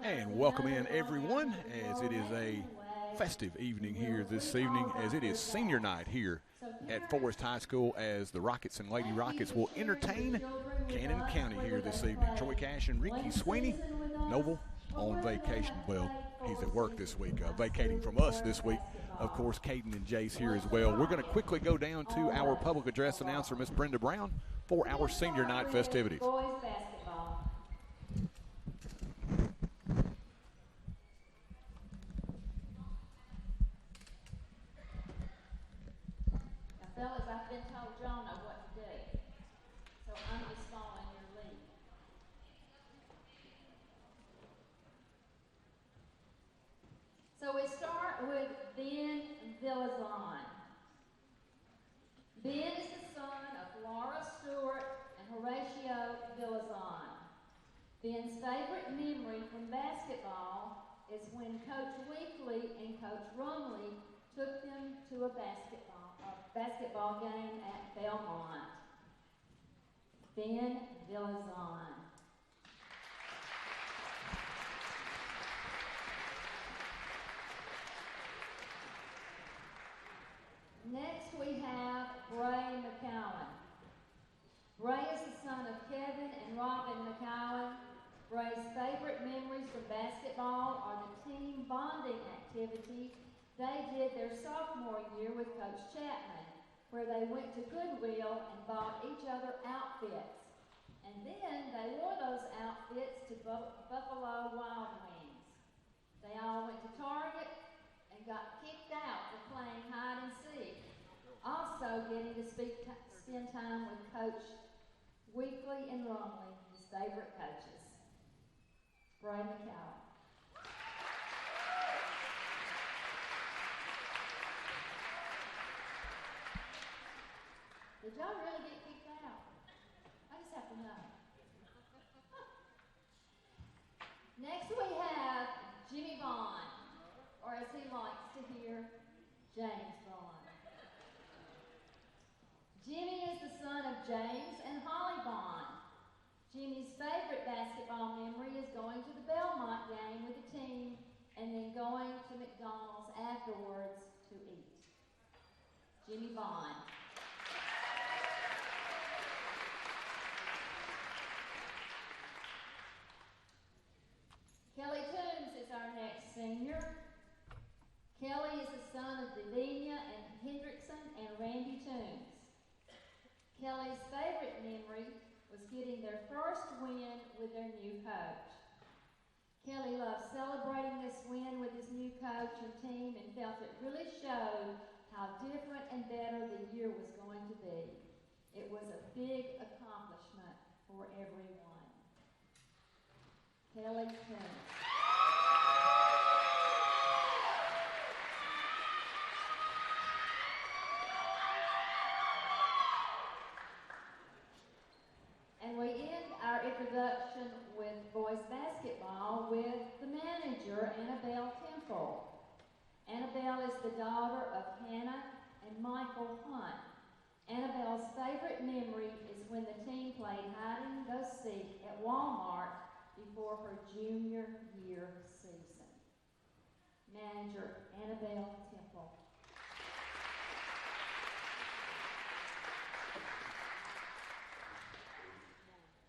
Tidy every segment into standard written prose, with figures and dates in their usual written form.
And welcome in everyone as it is a festive evening here this evening as it is senior night here at Forrest High School as the Rockets and Lady Rockets will entertain Cannon County here this evening. Troy Cash and Ricky Sweeney, Noble on vacation. Well, he's at work this week, vacating from us this week. Of course, Caden and Jace here as well. We're going to quickly go down to our public address announcer, Miss Brenda Brown, for our senior night festivities. Boys basketball. Now, fellas, I've been told y'all know what to do, so I'm just following your lead. So we start with Ben Villazon. Ben is the son of Laura Stewart and Horatio Villazon. Ben's favorite memory from basketball is when Coach Weekly and Coach Rumley took them to a basketball game at Belmont. Ben Villazon. Next we have Bray McCowan. Bray is the son of Kevin and Robin McCowan. Bray's favorite memories from basketball are the team bonding activity they did their sophomore year with Coach Chapman, where they went to Goodwill and bought each other outfits. And then they wore those outfits to Buffalo Wild Wings. They all went to Target and got kicked out for playing hide and seek. Also getting to spend time with Coach Weekly and Rumley, his favorite coaches. Bray McCowan. Did y'all really get kicked out? I just have to know. Next we have Jimmy Vaughn, or as he likes to hear, James Vaughn. Jimmy is the son of James and Holly Vaughn. Jimmy's favorite basketball memory is going to the Belmont game with the team and then going to McDonald's afterwards to eat. Jimmy Vaughn. Kelly Toombs is our next senior. Kelly is the son of Davinia and Hendrickson and Randy Toombs. Kelly's favorite memory was getting their first win with their new coach. Kelly loved celebrating this win with his new coach and team and felt it really showed how different and better the year was going to be. It was a big accomplishment for everyone. Kelly Toombs. And we end our introduction with boys basketball with the manager, Annabelle Temple. Annabelle is the daughter of Hannah and Michael Hunt. Annabelle's favorite memory is when the team played hide and go seek at Walmart before her junior year season. Manager, Annabelle Temple.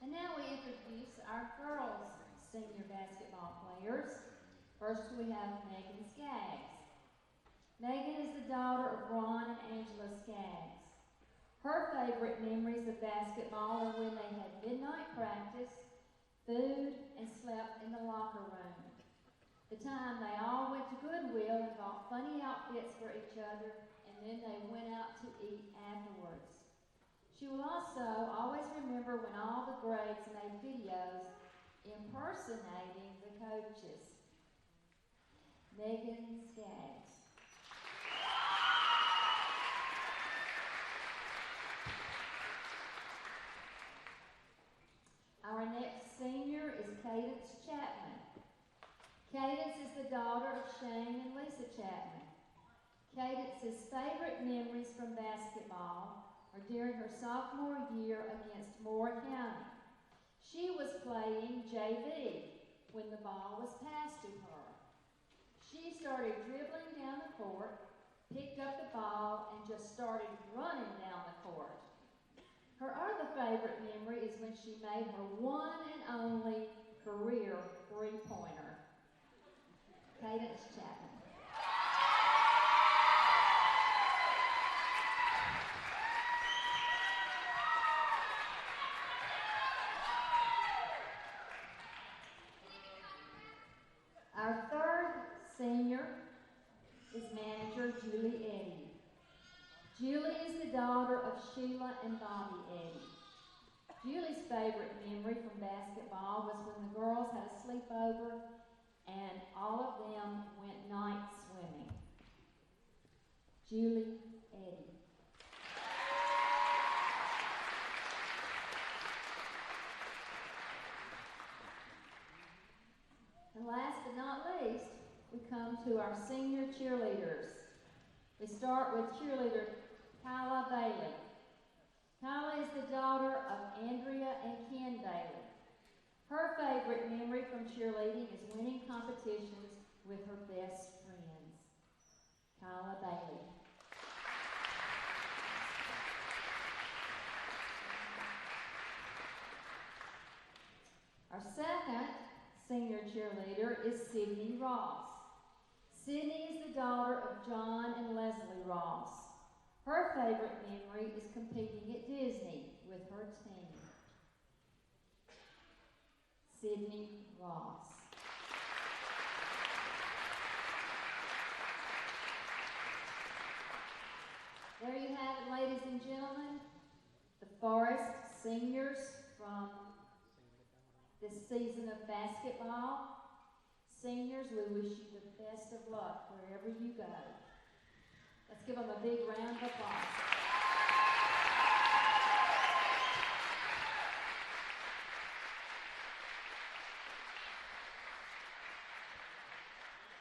And now we introduce our girls' senior basketball players. First we have Megan Skaggs. Megan is the daughter of Ron and Angela Skaggs. Her favorite memories of basketball are when they had midnight practice, food, and slept in the locker room. The time they all went to Goodwill and bought funny outfits for each other, and then they went out to eat afterwards. She will also always remember when all the grades made videos impersonating the coaches. Megan Skaggs. Our next senior is Cadence Chapman. Cadence is the daughter of Shane and Lisa Chapman. Cadence's favorite memories from basketball are during her sophomore year against Moore County. She was playing JV. when the ball was passed to her. She started dribbling down the court, picked up the ball, and just started running down the court. Her other favorite memory is when she made her one and only career three-pointer. Cadence Chapman. Our third senior is manager Julie Eddy. Julie is the daughter of Sheila and Bobby Eddy. Julie's favorite memory from basketball was when the girls had a sleepover and all of them went night swimming. Julie Eddy. And last but not least, we come to our senior cheerleaders. We start with cheerleader Kyla Bailey. Kyla is the daughter of Andrea and Ken Bailey. Her favorite memory from cheerleading is winning competitions with her best friends. Kyla Bailey. Our second senior cheerleader is Sydney Ross. Sydney is the daughter of John and Leslie Ross. Her favorite memory is competing at Disney with her team. Sydney Ross. There you have it, ladies and gentlemen, the Forrest seniors from this season of basketball. Seniors, we wish you the best of luck wherever you go. Let's give them a big round of applause.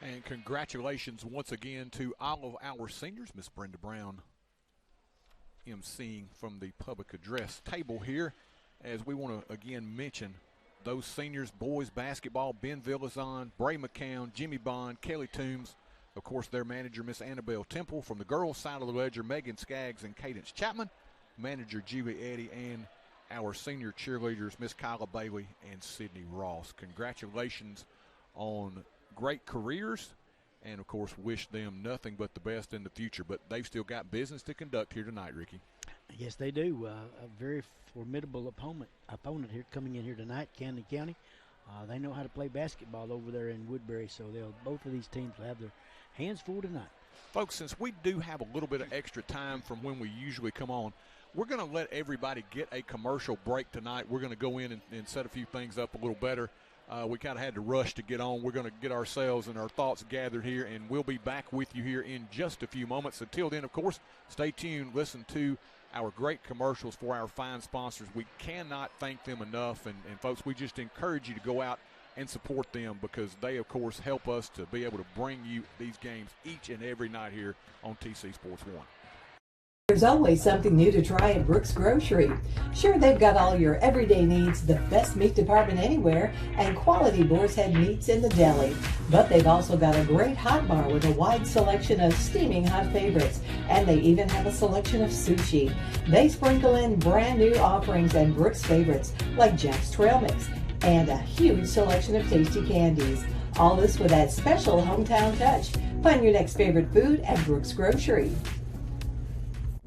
And congratulations once again to all of our seniors. Miss Brenda Brown emceeing from the public address table here, as we want to again mention those seniors, boys basketball, Ben Villazon, Bray McCown, Jimmy Bond, Kelly Toombs, of course their manager, Miss Annabelle Temple. From the girls' side of the ledger, Megan Skaggs and Cadence Chapman, manager Julie Eddy, and our senior cheerleaders, Miss Kyla Bailey and Sydney Ross. Congratulations on great careers, and of course wish them nothing but the best in the future. But they've still got business to conduct here tonight, Ricky. Yes, they do. A very formidable opponent here coming in here tonight, Camden County. They know how to play basketball over there in Woodbury, so both of these teams will have their hands full tonight. Folks, since we do have a little bit of extra time from when we usually come on, we're going to let everybody get a commercial break tonight. We're going to go in and set a few things up a little better. We kind of had to rush to get on. We're going to get ourselves and our thoughts gathered here, and we'll be back with you here in just a few moments. Until then, of course, stay tuned. Listen to our great commercials for our fine sponsors. We cannot thank them enough, and folks, we just encourage you to go out and support them, because they, of course, help us to be able to bring you these games each and every night here on TC Sports 1. There's always something new to try at Brooks Grocery. Sure, they've got all your everyday needs, the best meat department anywhere, and quality boar's head meats in the deli. But they've also got a great hot bar with a wide selection of steaming hot favorites, and they even have a selection of sushi. They sprinkle in brand new offerings and Brooks favorites like Jack's Trail Mix and a huge selection of tasty candies. All this with that special hometown touch. Find your next favorite food at Brooks Grocery.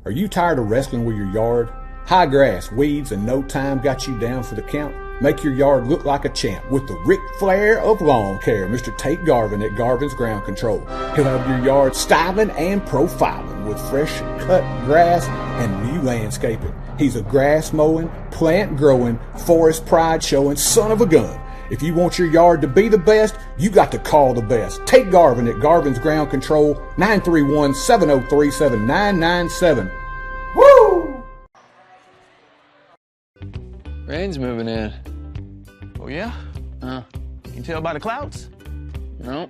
Are you tired of wrestling with your yard? High grass, weeds, and no time got you down for the count? Make your yard look like a champ with the Ric Flair of lawn care, Mr. Tate Garvin at Garvin's Ground Control. He'll have your yard styling and profiling with fresh cut grass and new landscaping. He's a grass mowing, plant growing, forest pride showing son of a gun. If you want your yard to be the best, you got to call the best. Tate Garvin at Garvin's Ground Control, 931-703-7997. Woo! Rain's moving in. Oh, yeah? You can tell by the clouds? No.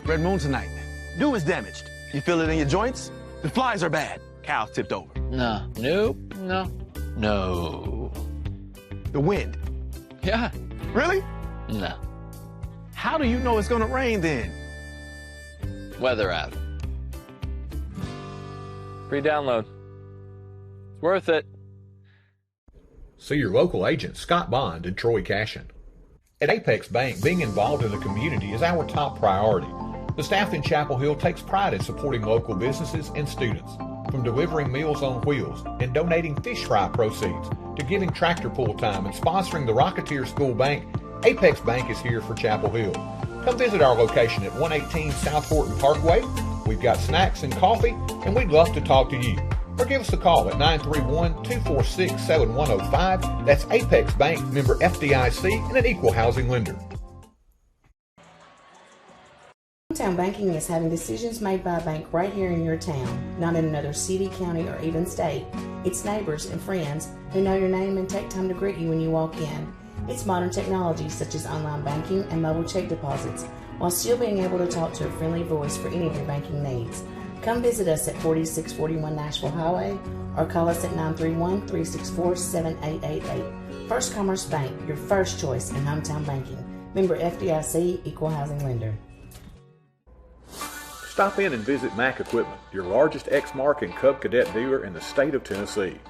Red moon tonight. Dew is damaged. You feel it in your joints? The flies are bad. Cow's tipped over. No. Nope. No. No. The wind. Yeah. Really? No. How do you know it's gonna rain then? Weather app. Free download. It's worth it. See your local agent Scott Bond and Troy Cashin. At Apex Bank, being involved in the community is our top priority. The staff in Chapel Hill takes pride in supporting local businesses and students. From delivering Meals on Wheels and donating fish fry proceeds to giving tractor pull time and sponsoring the Rocketeer School Bank, Apex Bank is here for Chapel Hill. Come visit our location at 118 South Horton Parkway. We've got snacks and coffee, and we'd love to talk to you. Or give us a call at 931-246-7105. That's Apex Bank, member FDIC, and an equal housing lender. Hometown banking is having decisions made by a bank right here in your town, not in another city, county, or even state. It's neighbors and friends who know your name and take time to greet you when you walk in. It's modern technology such as online banking and mobile check deposits, while still being able to talk to a friendly voice for any of your banking needs. Come visit us at 4641 Nashville Highway or call us at 931-364-7888. First Commerce Bank, your first choice in hometown banking. Member FDIC, equal housing lender. Stop in and visit Mack Equipment, your largest Exmark and Cub Cadet dealer in the state of Tennessee.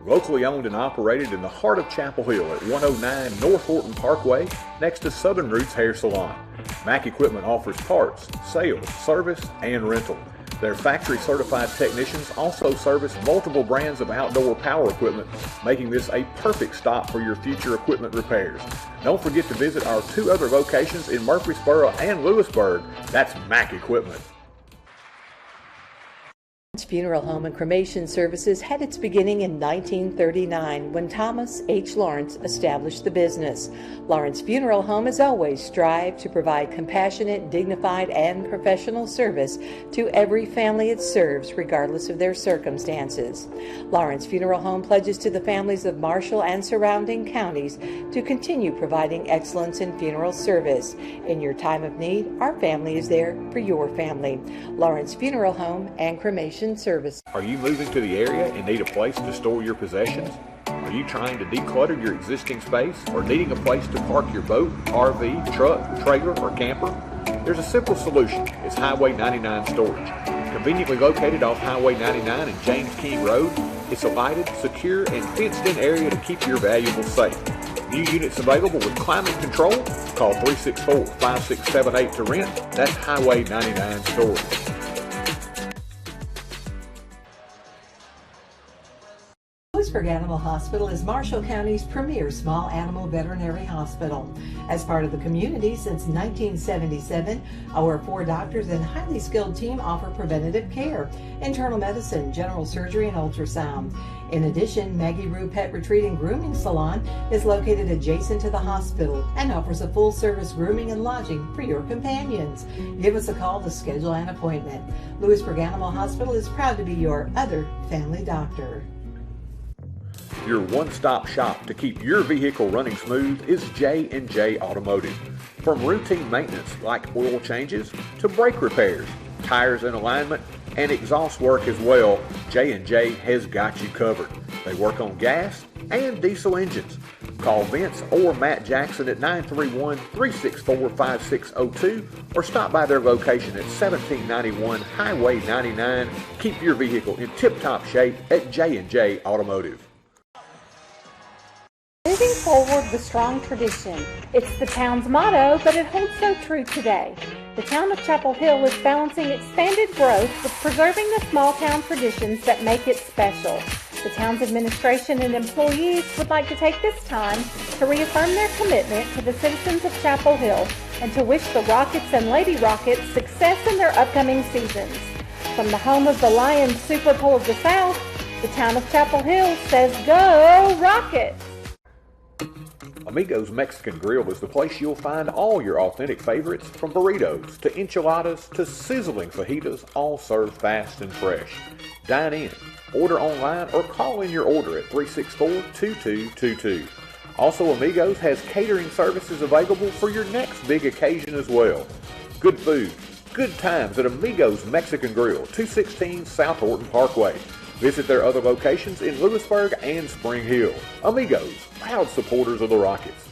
Locally owned and operated in the heart of Chapel Hill at 109 North Horton Parkway, next to Southern Roots Hair Salon. Mack Equipment offers parts, sales, service, and rental. Their factory-certified technicians also service multiple brands of outdoor power equipment, making this a perfect stop for your future equipment repairs. Don't forget to visit our two other locations in Murfreesboro and Lewisburg. That's Mack Equipment. Funeral Home and Cremation Services had its beginning in 1939 when Thomas H. Lawrence established the business. Lawrence Funeral Home has always strived to provide compassionate, dignified, and professional service to every family it serves, regardless of their circumstances. Lawrence Funeral Home pledges to the families of Marshall and surrounding counties to continue providing excellence in funeral service. In your time of need, our family is there for your family. Lawrence Funeral Home and Cremation Service. Are you moving to the area and need a place to store your possessions? Are you trying to declutter your existing space or needing a place to park your boat, RV, truck, trailer, or camper? There's a simple solution. It's Highway 99 Storage. Conveniently located off Highway 99 and James King Road, it's a lighted, secure, and fenced-in area to keep your valuables safe. New units available with climate control. Call 364-5678 to rent. That's Highway 99 Storage. Lewisburg Animal Hospital is Marshall County's premier small animal veterinary hospital. As part of the community since 1977, our 4 doctors and highly skilled team offer preventative care, internal medicine, general surgery, and ultrasound. In addition, Maggie Rue Pet Retreat and Grooming Salon is located adjacent to the hospital and offers a full-service grooming and lodging for your companions. Give us a call to schedule an appointment. Lewisburg Animal Hospital is proud to be your other family doctor. Your one-stop shop to keep your vehicle running smooth is J&J Automotive. From routine maintenance like oil changes to brake repairs, tires and alignment, and exhaust work as well, J&J has got you covered. They work on gas and diesel engines. Call Vince or Matt Jackson at 931-364-5602 or stop by their location at 1791 Highway 99. Keep your vehicle in tip-top shape at J&J Automotive. Moving forward with strong tradition. It's the town's motto, but it holds so true today. The town of Chapel Hill is balancing expanded growth with preserving the small town traditions that make it special. The town's administration and employees would like to take this time to reaffirm their commitment to the citizens of Chapel Hill and to wish the Rockets and Lady Rockets success in their upcoming seasons. From the home of the Lions Super Bowl of the South, the town of Chapel Hill says, "Go Rockets!" Amigo's Mexican Grill is the place you'll find all your authentic favorites, from burritos to enchiladas to sizzling fajitas, all served fast and fresh. Dine in, order online, or call in your order at 364-2222. Also, Amigos has catering services available for your next big occasion as well. Good food, good times at Amigos Mexican Grill, 216 South Horton Parkway. Visit their other locations in Lewisburg and Spring Hill. Amigos, proud supporters of the Rockets.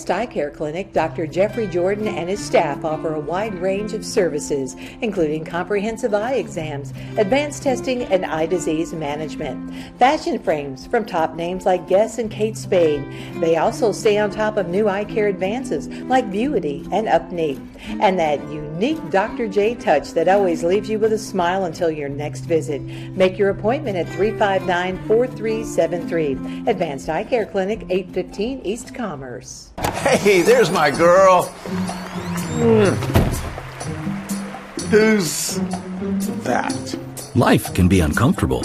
Advanced Eye Care Clinic, Dr. Jeffrey Jordan and his staff offer a wide range of services, including comprehensive eye exams, advanced testing, and eye disease management. Fashion frames from top names like Guess and Kate Spade. They also stay on top of new eye care advances like Vuity and Upneat. And that unique Dr. J touch that always leaves you with a smile until your next visit. Make your appointment at 359-4373. Advanced Eye Care Clinic, 815 East Commerce. Hey, there's my girl. Who's that? Life can be uncomfortable.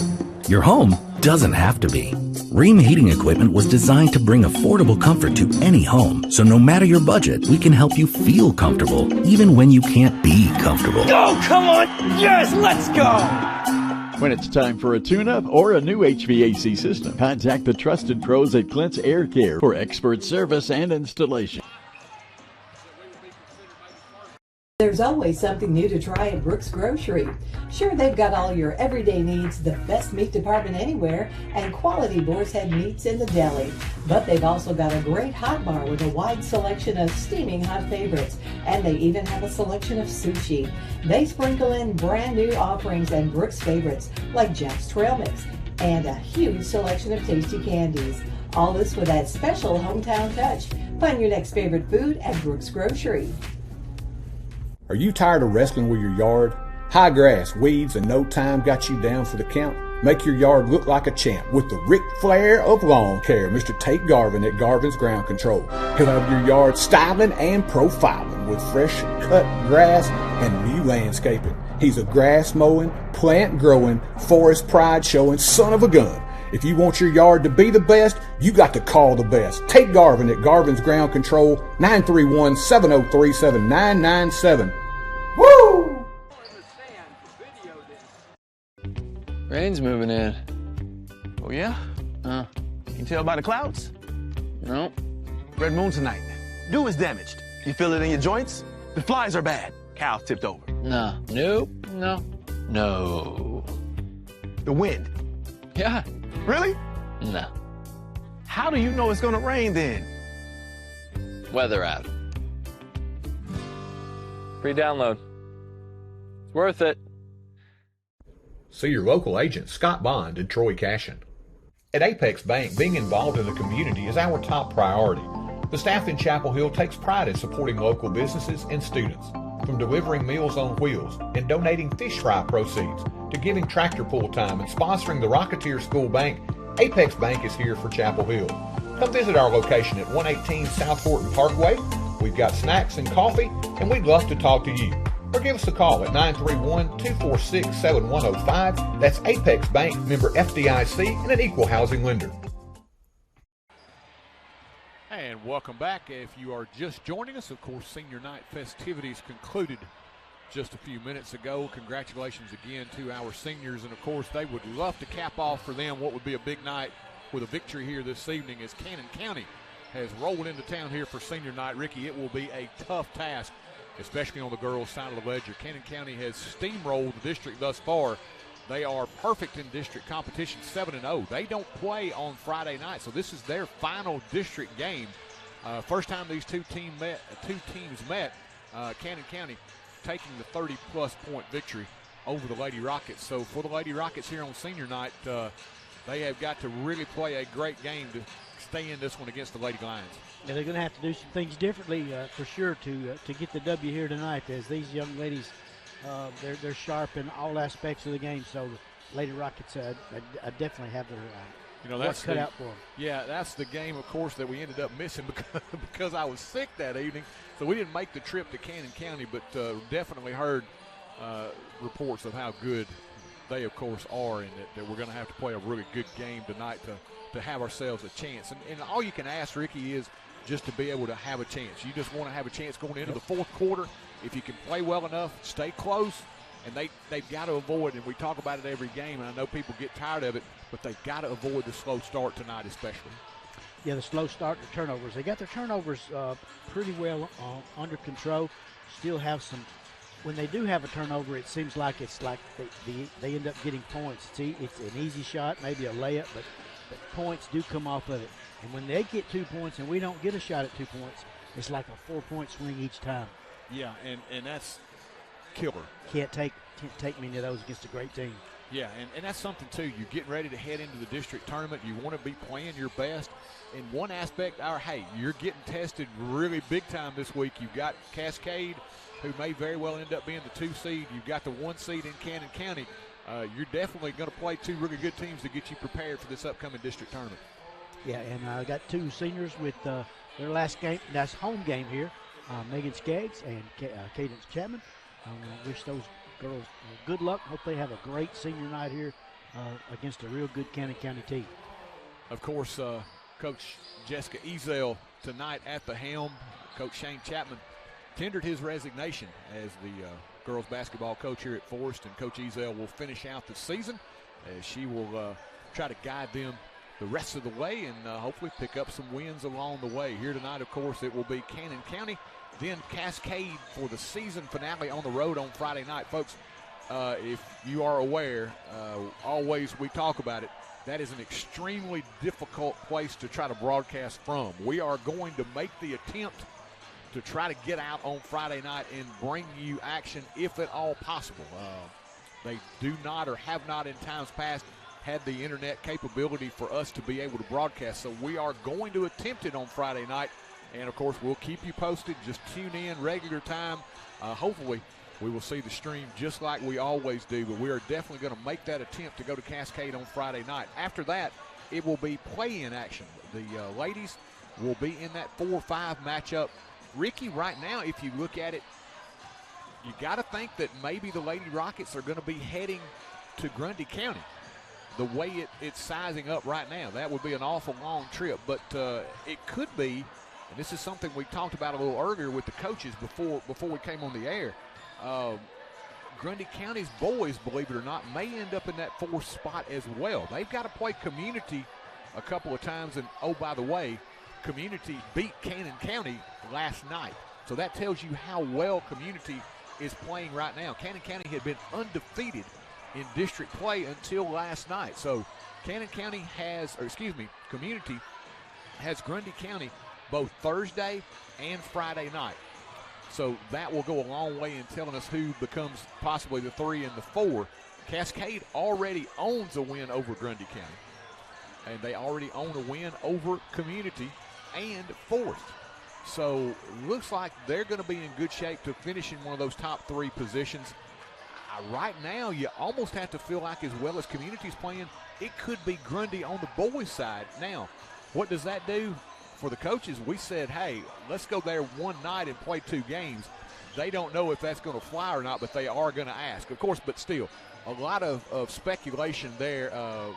Your home doesn't have to be. Ream Heating Equipment was designed to bring affordable comfort to any home. So no matter your budget, we can help you feel comfortable, even when you can't be comfortable. Oh, come on! Yes, let's go! When it's time for a tune-up or a new HVAC system, contact the trusted pros at Clint's Air Care for expert service and installation. There's always something new to try at Brooks Grocery. Sure, they've got all your everyday needs, the best meat department anywhere, and quality boar's head meats in the deli. But they've also got a great hot bar with a wide selection of steaming hot favorites, and they even have a selection of sushi. They sprinkle in brand new offerings and Brooks favorites like Jack's Trail Mix and a huge selection of tasty candies. All this with that special hometown touch. Find your next favorite food at Brooks Grocery. Are you tired of wrestling with your yard? High grass, weeds, and no time got you down for the count? Make your yard look like a champ with the Ric Flair of lawn care, Mr. Tate Garvin at Garvin's Ground Control. He'll have your yard styling and profiling with fresh cut grass and new landscaping. He's a grass mowing, plant growing, forest pride showing son of a gun. If you want your yard to be the best, you got to call the best. Tate Garvin at Garvin's Ground Control, 931-703-7997. Woo! Rain's moving in. Oh, yeah? You can tell by the clouds? No. Red moon tonight. Dew is damaged. You feel it in your joints? The flies are bad. Cow's tipped over. No. Nope. No. No. The wind. Yeah. Really? No. How do you know it's gonna rain then? Weather app. Free download. It's worth it. See your local agent, Scott Bond and Troy Cashin. At Apex Bank, being involved in the community is our top priority. The staff in Chapel Hill takes pride in supporting local businesses and students. From delivering Meals on Wheels and donating fish fry proceeds to giving tractor pull time and sponsoring the Rocketeer School Bank, Apex Bank is here for Chapel Hill. Come visit our location at 118 South Horton Parkway. We've got snacks and coffee, and we'd love to talk to you. Or give us a call at 931-246-7105. That's Apex Bank, member FDIC, and an equal housing lender. And welcome back. If you are just joining us, of course, senior night festivities concluded just a few minutes ago. Congratulations again to our seniors, and of course they would love to cap off for them what would be a big night with a victory here this evening as Cannon County has rolled into town here for senior night. Ricky, it will be a tough task, especially on the girls' side of the ledger. Cannon County has steamrolled the district thus far. They are perfect in district competition, 7-0. They don't play on Friday night, so this is their final district game. First time these two teams met, Cannon County taking the 30-plus point victory over the Lady Rockets. So for the Lady Rockets here on senior night, they have got to really play a great game to stay in this one against the Lady Lions. Yeah, they're going to have to do some things differently for sure to get the W here tonight, as these young ladies, they're sharp in all aspects of the game. So the Lady Rockets definitely have their that's cut out for them. Yeah, that's the game, of course, that we ended up missing because I was sick that evening. So we didn't make the trip to Cannon County, but definitely heard reports of how good they, of course, are, and that we're going to have to play a really good game tonight to have ourselves a chance. And all you can ask, Ricky, is just to be able to have a chance. You just want to have a chance going into the fourth quarter. If you can play well enough, stay close, and they've got to avoid, and we talk about it every game, and I know people get tired of it, but they've got to avoid the slow start tonight especially. Yeah, the slow start, the turnovers. They got their turnovers pretty well under control. Still have some. When they do have a turnover, it seems like they end up getting points. It's an easy shot, maybe a layup, but points do come off of it. And when they get 2 points and we don't get a shot at 2 points, it's like a 4-point swing each time. Yeah, and that's killer. Can't take many of those against a great team. Yeah, and that's something, too. You're getting ready to head into the district tournament. You want to be playing your best. In one aspect, hey, you're getting tested really big time this week. You've got Cascade, who may very well end up being the 2 seed. You've got the 1 seed in Cannon County. You're definitely going to play 2 really good teams to get you prepared for this upcoming district tournament. Yeah, and I got 2 seniors with their last home game here, Megan Skaggs and Cadence Chapman. I wish those girls good luck. Hope they have a great senior night here against a real good Cannon County team. Of course, Coach Jessica Ezel tonight at the helm. Coach Shane Chapman tendered his resignation as the girls basketball coach here at Forrest, and Coach Ezel will finish out the season as she will try to guide them the rest of the way and hopefully pick up some wins along the way. Here tonight, of course, it will be Cannon County, then Cascade for the season finale on the road on Friday night. Folks, if you are aware, always we talk about it, that is an extremely difficult place to try to broadcast from. We are going to make the attempt to try to get out on Friday night and bring you action if at all possible. They do not or have not in times past had the internet capability for us to be able to broadcast. So we are going to attempt it on Friday night. And, of course, we'll keep you posted. Just tune in regular time. Hopefully, we will see the stream just like we always do. But we are definitely going to make that attempt to go to Cascade on Friday night. After that, it will be play-in action. The ladies will be in that 4-5 matchup. Ricky, right now, if you look at it, you got to think that maybe the Lady Rockets are going to be heading to Grundy County. The way it's sizing up right now, that would be an awful long trip. But it could be, and this is something we talked about a little earlier with the coaches before we came on the air. Grundy County's boys, believe it or not, may end up in that 4th spot as well. They've got to play Community a couple of times, and oh, by the way, Community beat Cannon County last night. So that tells you how well Community is playing right now. Cannon County had been undefeated in district play until last night. So Community has Grundy County both Thursday and Friday night. So that will go a long way in telling us who becomes possibly the 3 and the 4. Cascade already owns a win over Grundy County, and they already own a win over Community and Forrest. So looks like they're going to be in good shape to finish in one of those top 3 positions. Right now, you almost have to feel like as well as Community's playing, it could be Grundy on the boys' side. Now, what does that do for the coaches? We said, hey, let's go there one night and play 2 games. They don't know if that's going to fly or not, but they are going to ask. Of course, but still, a lot of speculation there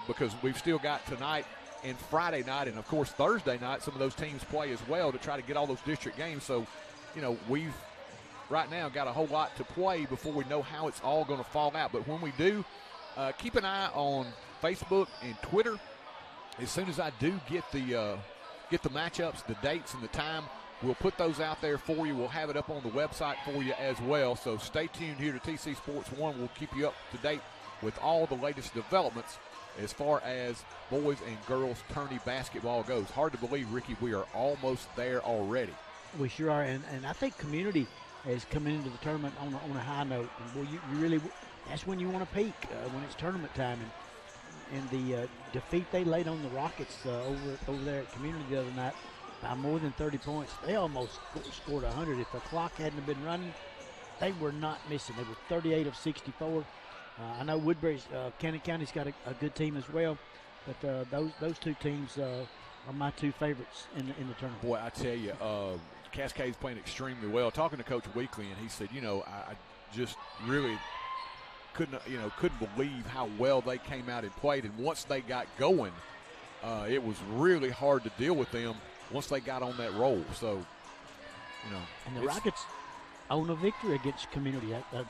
because we've still got tonight and Friday night, and, of course, Thursday night, some of those teams play as well to try to get all those district games. So, we've right now got a whole lot to play before we know how it's all going to fall out. But when we do, keep an eye on Facebook and Twitter. As soon as I do get the matchups, the dates, and the time, we'll put those out there for you. We'll have it up on the website for you as well. So stay tuned here to TC Sports 1. We'll keep you up to date with all the latest developments as far as boys and girls tourney basketball goes. Hard to believe, Ricky, we are almost there already. We sure are, and I think Community is coming into the tournament on a high note. And boy, you really, that's when you want to peak, when it's tournament time. And the defeat they laid on the Rockets over there at Community the other night by more than 30 points. They almost scored 100. If the clock hadn't been running, they were not missing. They were 38 of 64. I know Woodbury's, Cannon County's got a good team as well, but those 2 teams are my 2 favorites in the tournament. Boy, I tell you, Cascade's playing extremely well. Talking to Coach Weekly, and he said, I just really couldn't believe how well they came out and played. And once they got going, it was really hard to deal with them once they got on that roll. So, And the Rockets own a victory against Community. But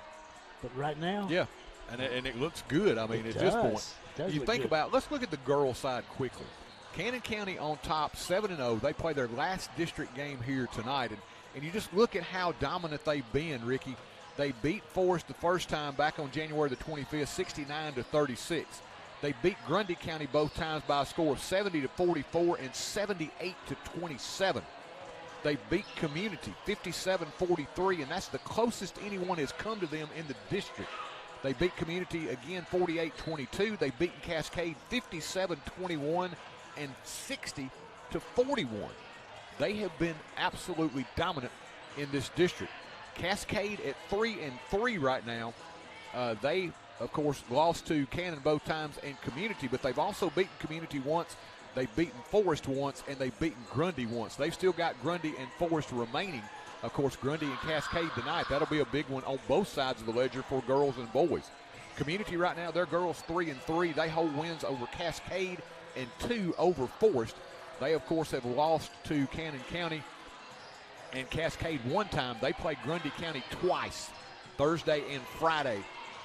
right now. Yeah, and it looks good. I mean, at this point. You think about, let's look at the girls' side quickly. Cannon County on top, 7-0. They play their last district game here tonight. And you just look at how dominant they've been, Ricky. They beat Forrest the first time back on January the 25th, 69-36. They beat Grundy County both times by a score of 70-44 and 78-27. They beat Community 57-43, and that's the closest anyone has come to them in the district. They beat Community again 48-22. They beat Cascade 57-21 and 60-41. They have been absolutely dominant in this district. Cascade at 3-3 right now. They, of course, lost to Cannon both times and Community, but they've also beaten Community once. They've beaten Forrest once, and they've beaten Grundy once. They've still got Grundy and Forrest remaining. Of course, Grundy and Cascade tonight. That'll be a big one on both sides of the ledger for girls and boys. Community right now, their girls 3-3. They hold wins over Cascade and 2 over Forrest. They, of course, have lost to Cannon County and Cascade one time. They played Grundy County twice, Thursday and Friday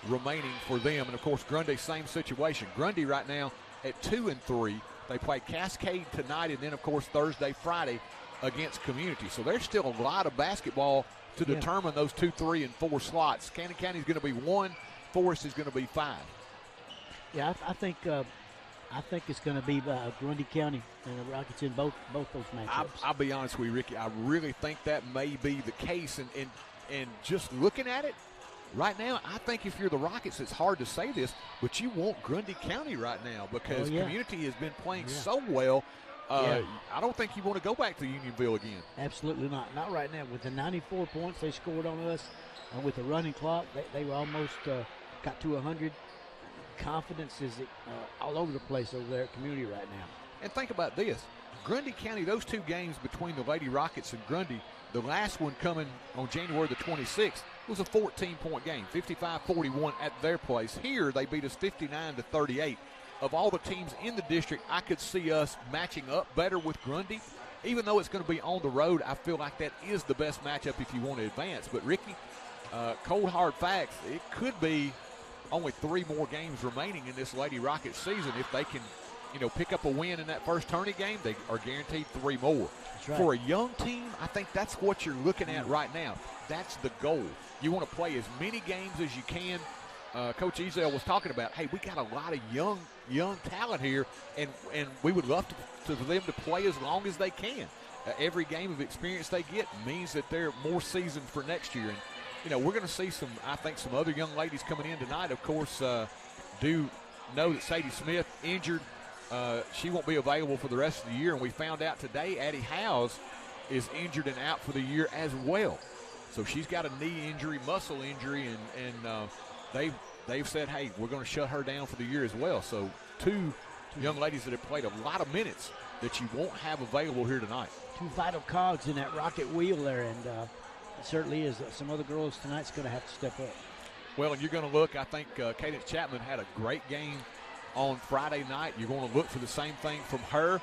remaining for them. And, of course, Grundy, same situation. Grundy right now at 2-3. They play Cascade tonight and then, of course, Thursday, Friday against Community. So there's still a lot of basketball to determine those 2, 3, and 4 slots. Cannon County is going to be 1. Forrest is going to be 5. Yeah, I think it's going to be Grundy County and the Rockets in both those matchups. I'll be honest with you, Ricky. I really think that may be the case. And just looking at it right now, I think if you're the Rockets, it's hard to say this, but you want Grundy County right now because Community has been playing so well. I don't think you want to go back to Unionville again. Absolutely not. Not right now. With the 94 points they scored on us, with the running clock, they were almost got to 100. Confidence is all over the place over there at Community right now. And think about this. Grundy County, those 2 games between the Lady Rockets and Grundy, the last one coming on January the 26th, was a 14-point game, 55-41 at their place. Here, they beat us 59-38. Of all the teams in the district, I could see us matching up better with Grundy. Even though it's going to be on the road, I feel like that is the best matchup if you want to advance. But, Ricky, cold hard facts, it could be only 3 more games remaining in this Lady Rockets season. If they can, pick up a win in that first tourney game, they are guaranteed 3 more. That's right. For a young team, I think that's what you're looking at right now. That's the goal. You want to play as many games as you can. Coach Ezel was talking about, hey, we got a lot of young talent here, and we would love for them to play as long as they can. Every game of experience they get means that they're more seasoned for next year. And we're going to see some other young ladies coming in tonight. Of course, do know that Sadie Smith injured. She won't be available for the rest of the year. And we found out today Addie Howes is injured and out for the year as well. So she's got a knee injury, muscle injury, and they've said, hey, we're going to shut her down for the year as well. So 2 young ladies that have played a lot of minutes that you won't have available here tonight. 2 vital cogs in that rocket wheel there, and it certainly is. Some other girls tonight's going to have to step up. Well, and you're going to look, I think Cadence Chapman had a great game on Friday night. You're going to look for the same thing from her.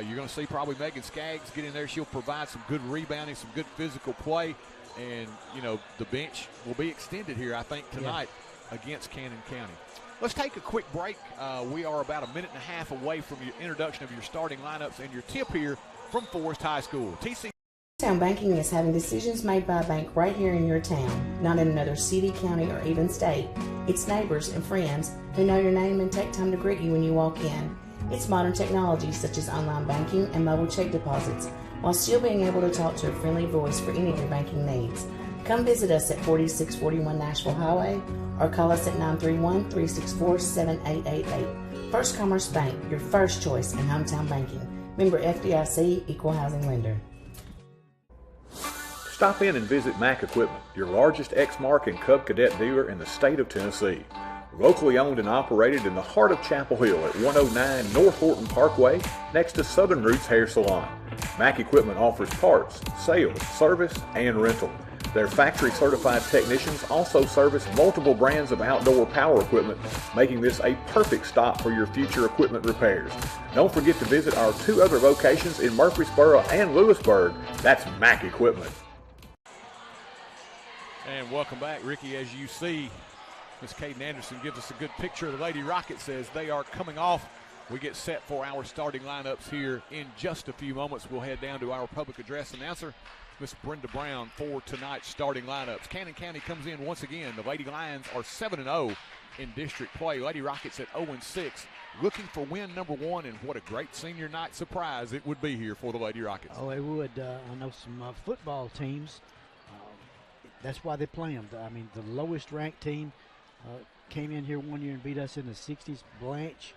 You're going to see probably Megan Skaggs get in there. She'll provide some good rebounding, some good physical play. And, the bench will be extended here, I think, tonight against Cannon County. Let's take a quick break. We are about a minute and a half away from your introduction of your starting lineups and your tip here from Forrest High School. TC Town banking is having decisions made by a bank right here in your town, not in another city, county, or even state. It's neighbors and friends who know your name and take time to greet you when you walk in. It's modern technology such as online banking and mobile check deposits, while still being able to talk to a friendly voice for any of your banking needs. Come visit us at 4641 Nashville Highway or call us at 931-364-7888. First Commerce Bank, your first choice in hometown banking. Member FDIC, Equal Housing Lender. Stop in and visit Mack Equipment, your largest Exmark and Cub Cadet dealer in the state of Tennessee. Locally owned and operated in the heart of Chapel Hill at 109 North Horton Parkway, next to Southern Roots Hair Salon. Mack Equipment offers parts, sales, service, and rental. Their factory-certified technicians also service multiple brands of outdoor power equipment, making this a perfect stop for your future equipment repairs. Don't forget to visit our 2 other locations in Murfreesboro and Lewisburg. That's Mack Equipment. And welcome back, Ricky. As you see, Ms. Caden Anderson gives us a good picture of the Lady Rockets as they are coming off. We get set for our starting lineups here in just a few moments. We'll head down to our public address announcer, Miss Brenda Brown, for tonight's starting lineups. Cannon County comes in once again. The Lady Lions are 7-0 in district play. Lady Rockets at 0-6, looking for win number 1, and what a great senior night surprise it would be here for the Lady Rockets. Oh, it would. I know some football teams, that's why they play them. I mean, the lowest ranked team came in here one year and beat us in the 60s. Blanche,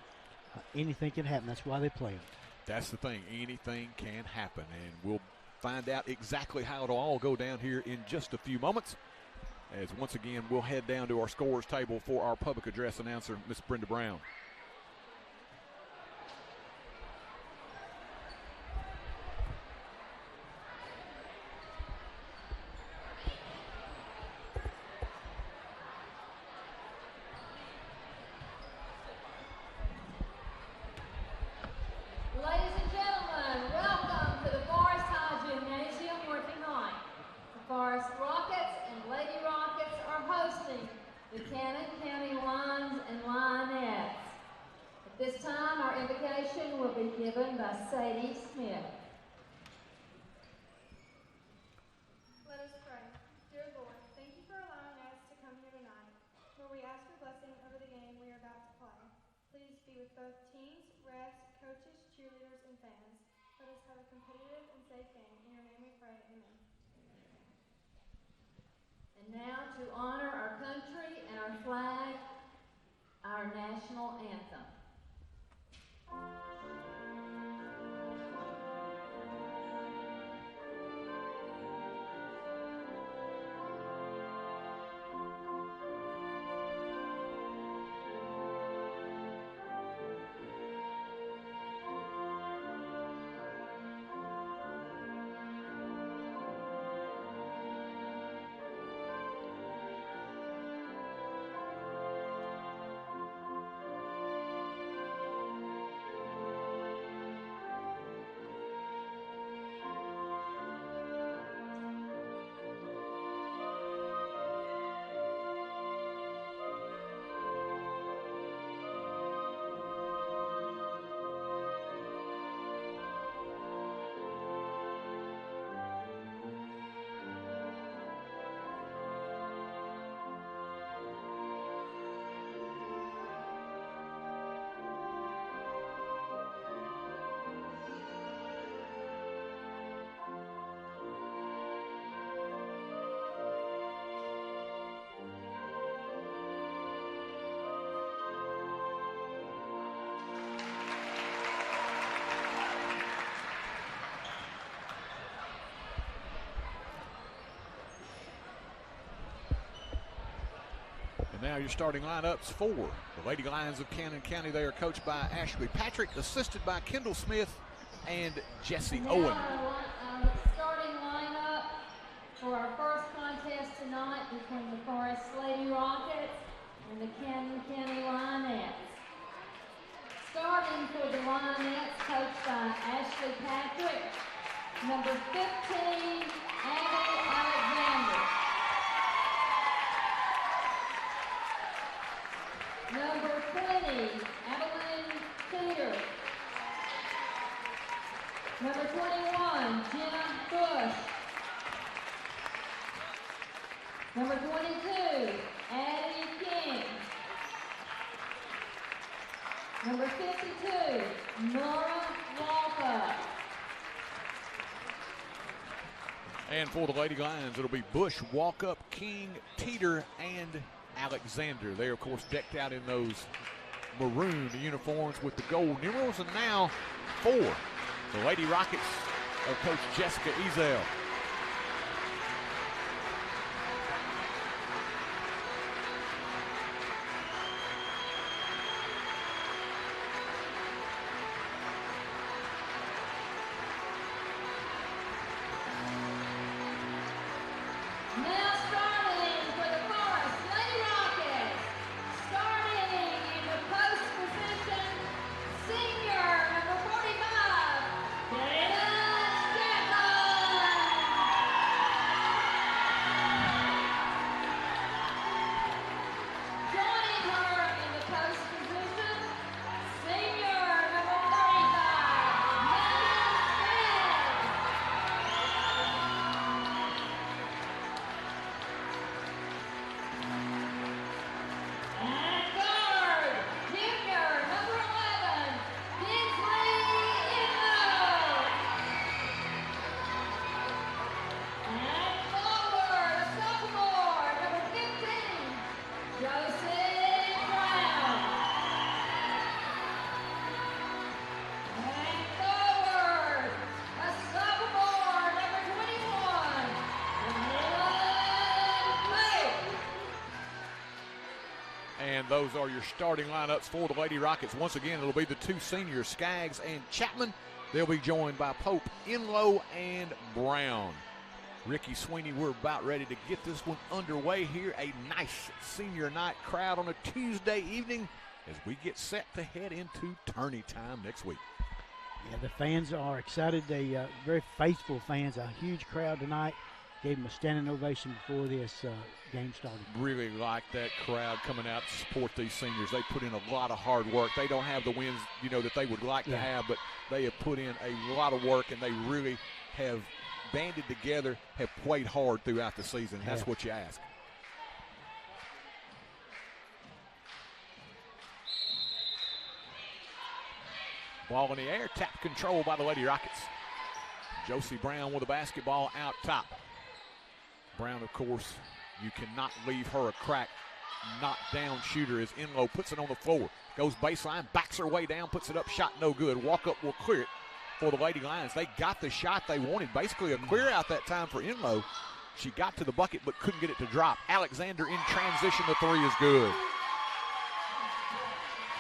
anything can happen. That's why they play them. That's the thing. Anything can happen, and we'll find out exactly how it'll all go down here in just a few moments. As once again, we'll head down to our scores table for our public address announcer, Miss Brenda Brown. Ladies and gentlemen, welcome to the Forrest High Gymnasium where tonight the Forrest Rockets and Lady Rockets are hosting the Cannon County Lions and Lionettes. At this time, our invocation will be given by Sadie Smith. Let us pray. Dear Lord, thank you for allowing us to come here tonight. Lord, we ask your blessing over the game we are about to play. Please be with both teams, refs, coaches, cheerleaders, and fans. Let us have a competitive and safe game. In your name we pray. Amen. And now to honor our country and our flag, our national anthem. And now your starting lineups for the Lady Lions of Cannon County. They are coached by Ashley Patrick, assisted by Kendall Smith and Jesse Now Owen. our starting lineup for our first contest tonight between the Forrest Lady Rockets and the Cannon County Lionettes. Starting for the Lionettes, coached by Ashley Patrick, number 15, Abby Alexander. Number 20, Evelyn Peter. Number 21, Jenna Bush. Number 22, Addie King. Number 52, Nora Walker. And for the Lady Lions, it'll be Bush, Walkup, King, Teeter, and Alexander. They are, of course, decked out in those maroon uniforms with the gold numerals. And now for the Lady Rockets of Coach Jessica Ezel. Now starting for the Forrest Lady Rockets, starting in the post position, senior number 45, Dana Jacqueline. Joining her in the post position, senior number 35, Megan Smith. those are your starting lineups for the Lady Rockets. Once again, it'll be the two seniors, Skaggs and Chapman. They'll be joined by Pope, Enlow, and Brown. Ricky Sweeney, we're about ready to get this one underway here. A nice senior night crowd on a Tuesday evening as we get set to head into tourney time next week. Yeah, the fans are excited. They very faithful fans. A huge crowd tonight. Gave them a standing ovation before this game started. Really like that crowd coming out to support these seniors. They put in a lot of hard work. They don't have the wins, that they would like to have, but they have put in a lot of work, and they really have banded together, have played hard throughout the season. That's what you ask. Ball in the air, tap control by the Lady Rockets. Josie Brown with the basketball out top. Brown, of course, you cannot leave her a crack. Knockdown shooter as Enlow puts it on the floor. Goes baseline, backs her way down, puts it up, shot no good. Walk up will clear it for the Lady Lions. They got the shot they wanted. Basically a clear out that time for Enlow. She got to the bucket but couldn't get it to drop. Alexander in transition, the three is good.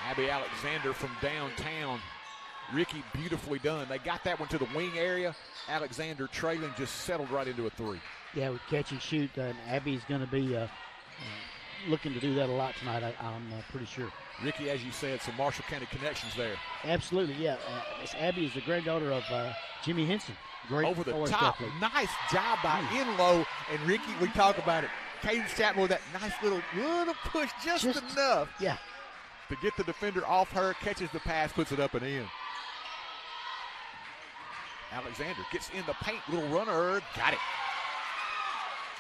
Abby Alexander from downtown. Ricky, beautifully done. They got that one to the wing area. Alexander trailing, just settled right into a three. Yeah, with catch and shoot, Abby's going to be looking to do that a lot tonight, I'm pretty sure. Ricky, as you said, some Marshall County connections there. Absolutely, yeah. Miss Abby is the granddaughter of Jimmy Henson. Great over the Forrest top. athlete. Nice job by Enlow. And Ricky, we talk about it. Cadence Chapman with that nice little push, just enough. Yeah. To get the defender off her, catches the pass, puts it up and in. Alexander gets in the paint, little runner, got it.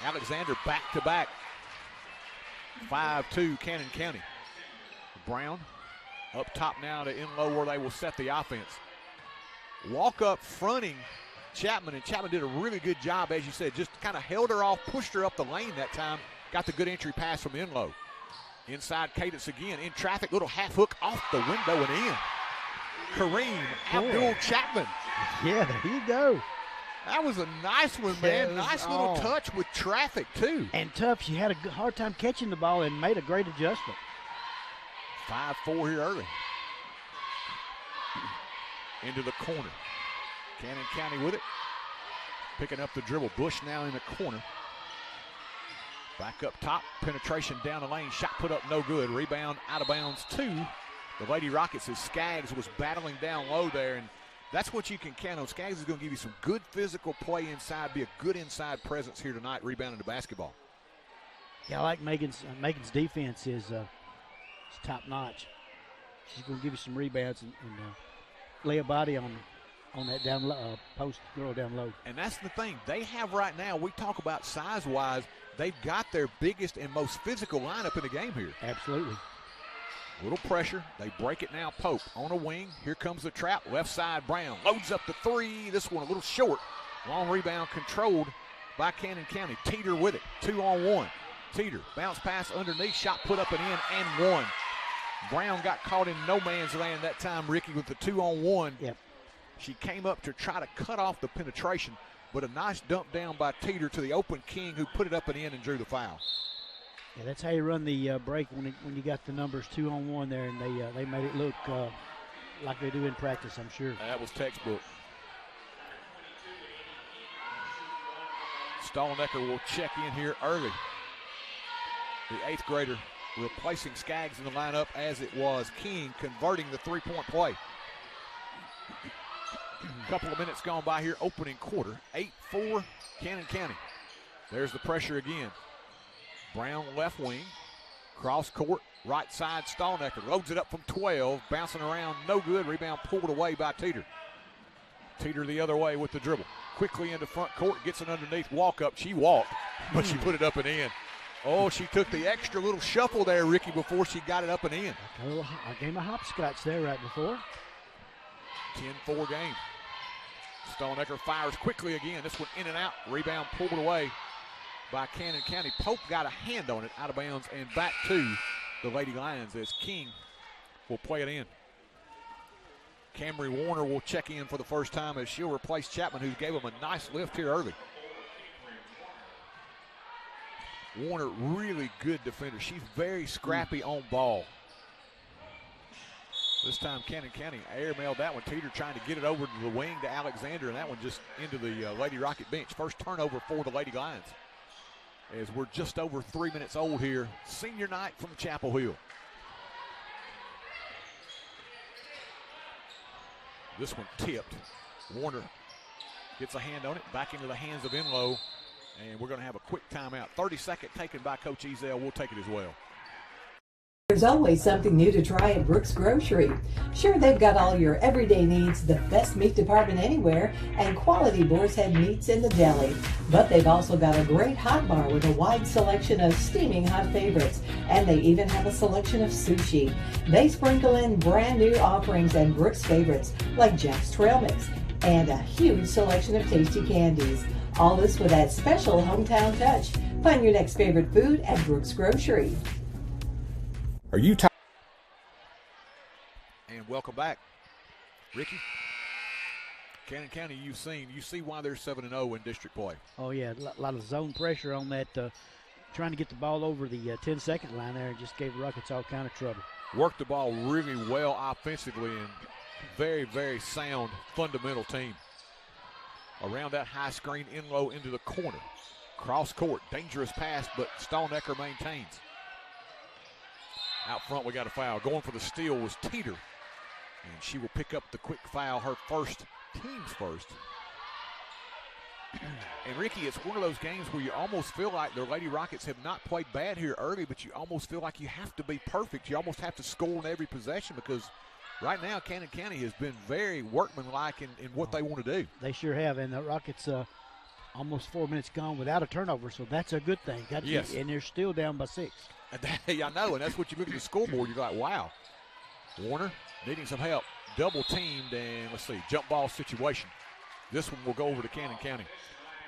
Alexander back to back. 5-2 Cannon County. Brown up top now to Enlow where they will set the offense. Walk up fronting Chapman, and Chapman did a really good job, as you said, just kind of held her off, pushed her up the lane that time, got the good entry pass from Enlow. Inside Cadence again, in traffic, little half hook off the window and in. Kareem Abdul Chapman. Yeah, there you go. That was a nice one, man. Nice little touch with traffic, too. And tough. She had a hard time catching the ball and made a great adjustment. 5-4 here early. Into the corner. Cannon County with it. Picking up the dribble. Bush now in the corner. Back up top. Penetration down the lane. Shot put up no good. Rebound out of bounds to the Lady Rockets as Skaggs was battling down low there. And that's what you can count on. Skaggs is going to give you some good physical play inside, be a good inside presence here tonight, rebounding the basketball. Yeah, I like Megan's defense is top notch. She's going to give you some rebounds and lay a body on that down post girl down low. And that's the thing. They have right now, we talk about size-wise, they've got their biggest and most physical lineup in the game here. Absolutely. Little pressure. They break it now. Pope on a wing. Here comes the trap. Left side, Brown loads up the three. This one a little short. Long rebound controlled by Cannon County. Teeter with it. 2-on-1. Teeter. Bounce pass underneath. Shot put up and in and one. Brown got caught in no man's land that time, Ricky, with the 2-on-1. Yep. She came up to try to cut off the penetration, but a nice dump down by Teeter to the open King, who put it up and in and drew the foul. Yeah, that's how you run the break when you got the numbers 2-on-1 there, and they made it look like they do in practice, I'm sure. That was textbook. Stallnecker will check in here early. The 8th grader replacing Skaggs in the lineup as it was King converting the three-point play. Couple of minutes gone by here, opening quarter. 8-4 Cannon County. There's the pressure again. Brown left wing, cross court, right side, Stallnecker loads it up from 12, bouncing around, no good, rebound pulled away by Teeter. Teeter the other way with the dribble. Quickly into front court, gets it underneath, walk up, she walked, but she put it up and in. Oh, she took the extra little shuffle there, Ricky, before she got it up and in. A game of hopscotch there right before. 10-4 game. Stallnecker fires quickly again, this one in and out, rebound pulled away by Cannon County. Pope got a hand on it, out of bounds, and back to the Lady Lions as King will play it in. Camry Warner will check in for the first time as she'll replace Chapman, who gave him a nice lift here early. Warner, really good defender. She's very scrappy on ball. This time Cannon County airmailed that one. Teeter trying to get it over to the wing to Alexander, and that one just into the Lady Rocket bench. First turnover for the Lady Lions. As we're just over 3 minutes old here. Senior night from Chapel Hill. This one tipped. Warner gets a hand on it, back into the hands of Enlow, and we're going to have a quick timeout. 30-second taken by Coach Ezell. We'll take it as well. There's always something new to try at Brooks Grocery. Sure, they've got all your everyday needs, the best meat department anywhere, and quality boar's head meats in the deli. But they've also got a great hot bar with a wide selection of steaming hot favorites, and they even have a selection of sushi. They sprinkle in brand new offerings and Brooks favorites like Jack's Trail Mix and a huge selection of tasty candies. All this with that special hometown touch. Find your next favorite food at Brooks Grocery. Are you tired? And welcome back, Ricky. Cannon County, you see why they're 7-0 in district play. Oh yeah, a lot of zone pressure on that, trying to get the ball over the 10-second line there, and just gave the Rockets all kind of trouble. Worked the ball really well offensively, and very, very sound fundamental team. Around that high screen, Enlow into the corner. Cross court, dangerous pass, but Stonecker maintains. Out front, we got a foul. Going for the steal was Teeter, and she will pick up the quick foul, her first, team's first. And Ricky, it's one of those games where you almost feel like the Lady Rockets have not played bad here early, but you almost feel like you have to be perfect. You almost have to score in every possession, because right now Cannon County has been very workmanlike in what they want to do. They sure have, and the Rockets almost 4 minutes gone without a turnover, so that's a good thing. Yes. And they're still down by 6. I know, and that's what you look at the scoreboard. You're like, wow. Warner needing some help. Double teamed, and let's see, jump ball situation. This one will go over to Cannon County.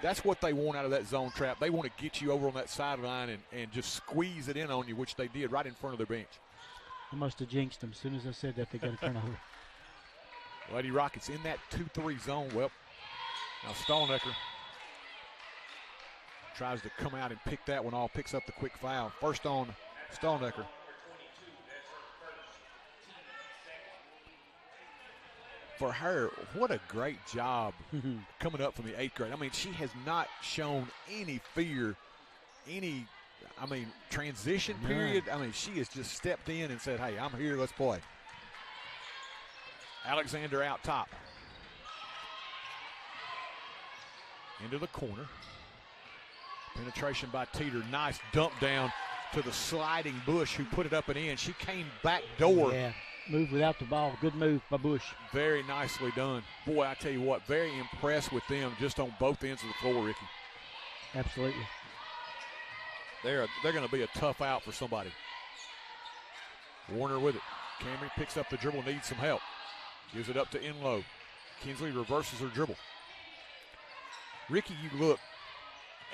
That's what they want out of that zone trap. They want to get you over on that sideline and just squeeze it in on you, which they did right in front of their bench. I must have jinxed them. As soon as I said that, they got a turnover. Lady Rockets in that 2-3 zone. Well, now Stonecker tries to come out and pick that one off, picks up the quick foul. First on Stonecker. For her, what a great job coming up from the 8th grade. I mean, she has not shown any fear, transition period. I mean, she has just stepped in and said, hey, I'm here, let's play. Alexander out top. Into the corner. Penetration by Teeter. Nice dump down to the sliding Bush, who put it up and in. She came back door. Yeah, moved without the ball. Good move by Bush. Very nicely done. Boy, I tell you what, very impressed with them just on both ends of the floor, Ricky. Absolutely. They're going to be a tough out for somebody. Warner with it. Camry picks up the dribble, needs some help. Gives it up to Enlow. Kinsley reverses her dribble. Ricky, you look.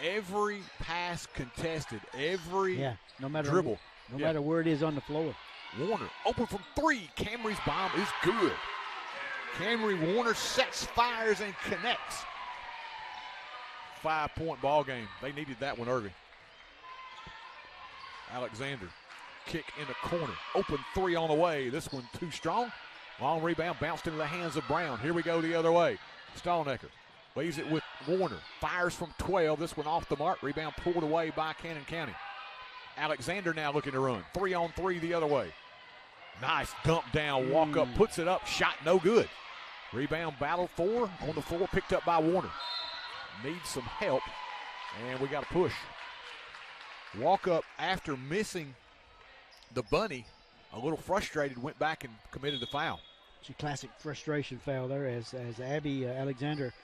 Every pass contested, every no matter dribble. No matter where it is on the floor. Warner open from 3. Camry's bomb is good. Camry Warner sets, fires, and connects. 5-point ball game. They needed that one early. Alexander, kick in the corner. Open 3 on the way. This one too strong. Long rebound bounced into the hands of Brown. Here we go the other way. Stonecker leaves it with Warner. Fires from 12. This one off the mark. Rebound pulled away by Cannon County. Alexander now looking to run. 3-on-3 the other way. Nice dump down, walk up, puts it up, shot no good. Rebound battle 4 on the floor, picked up by Warner. Needs some help, and we got a push. Walk up after missing the bunny, a little frustrated, went back and committed the foul. It's a classic frustration foul there as Abby Alexander,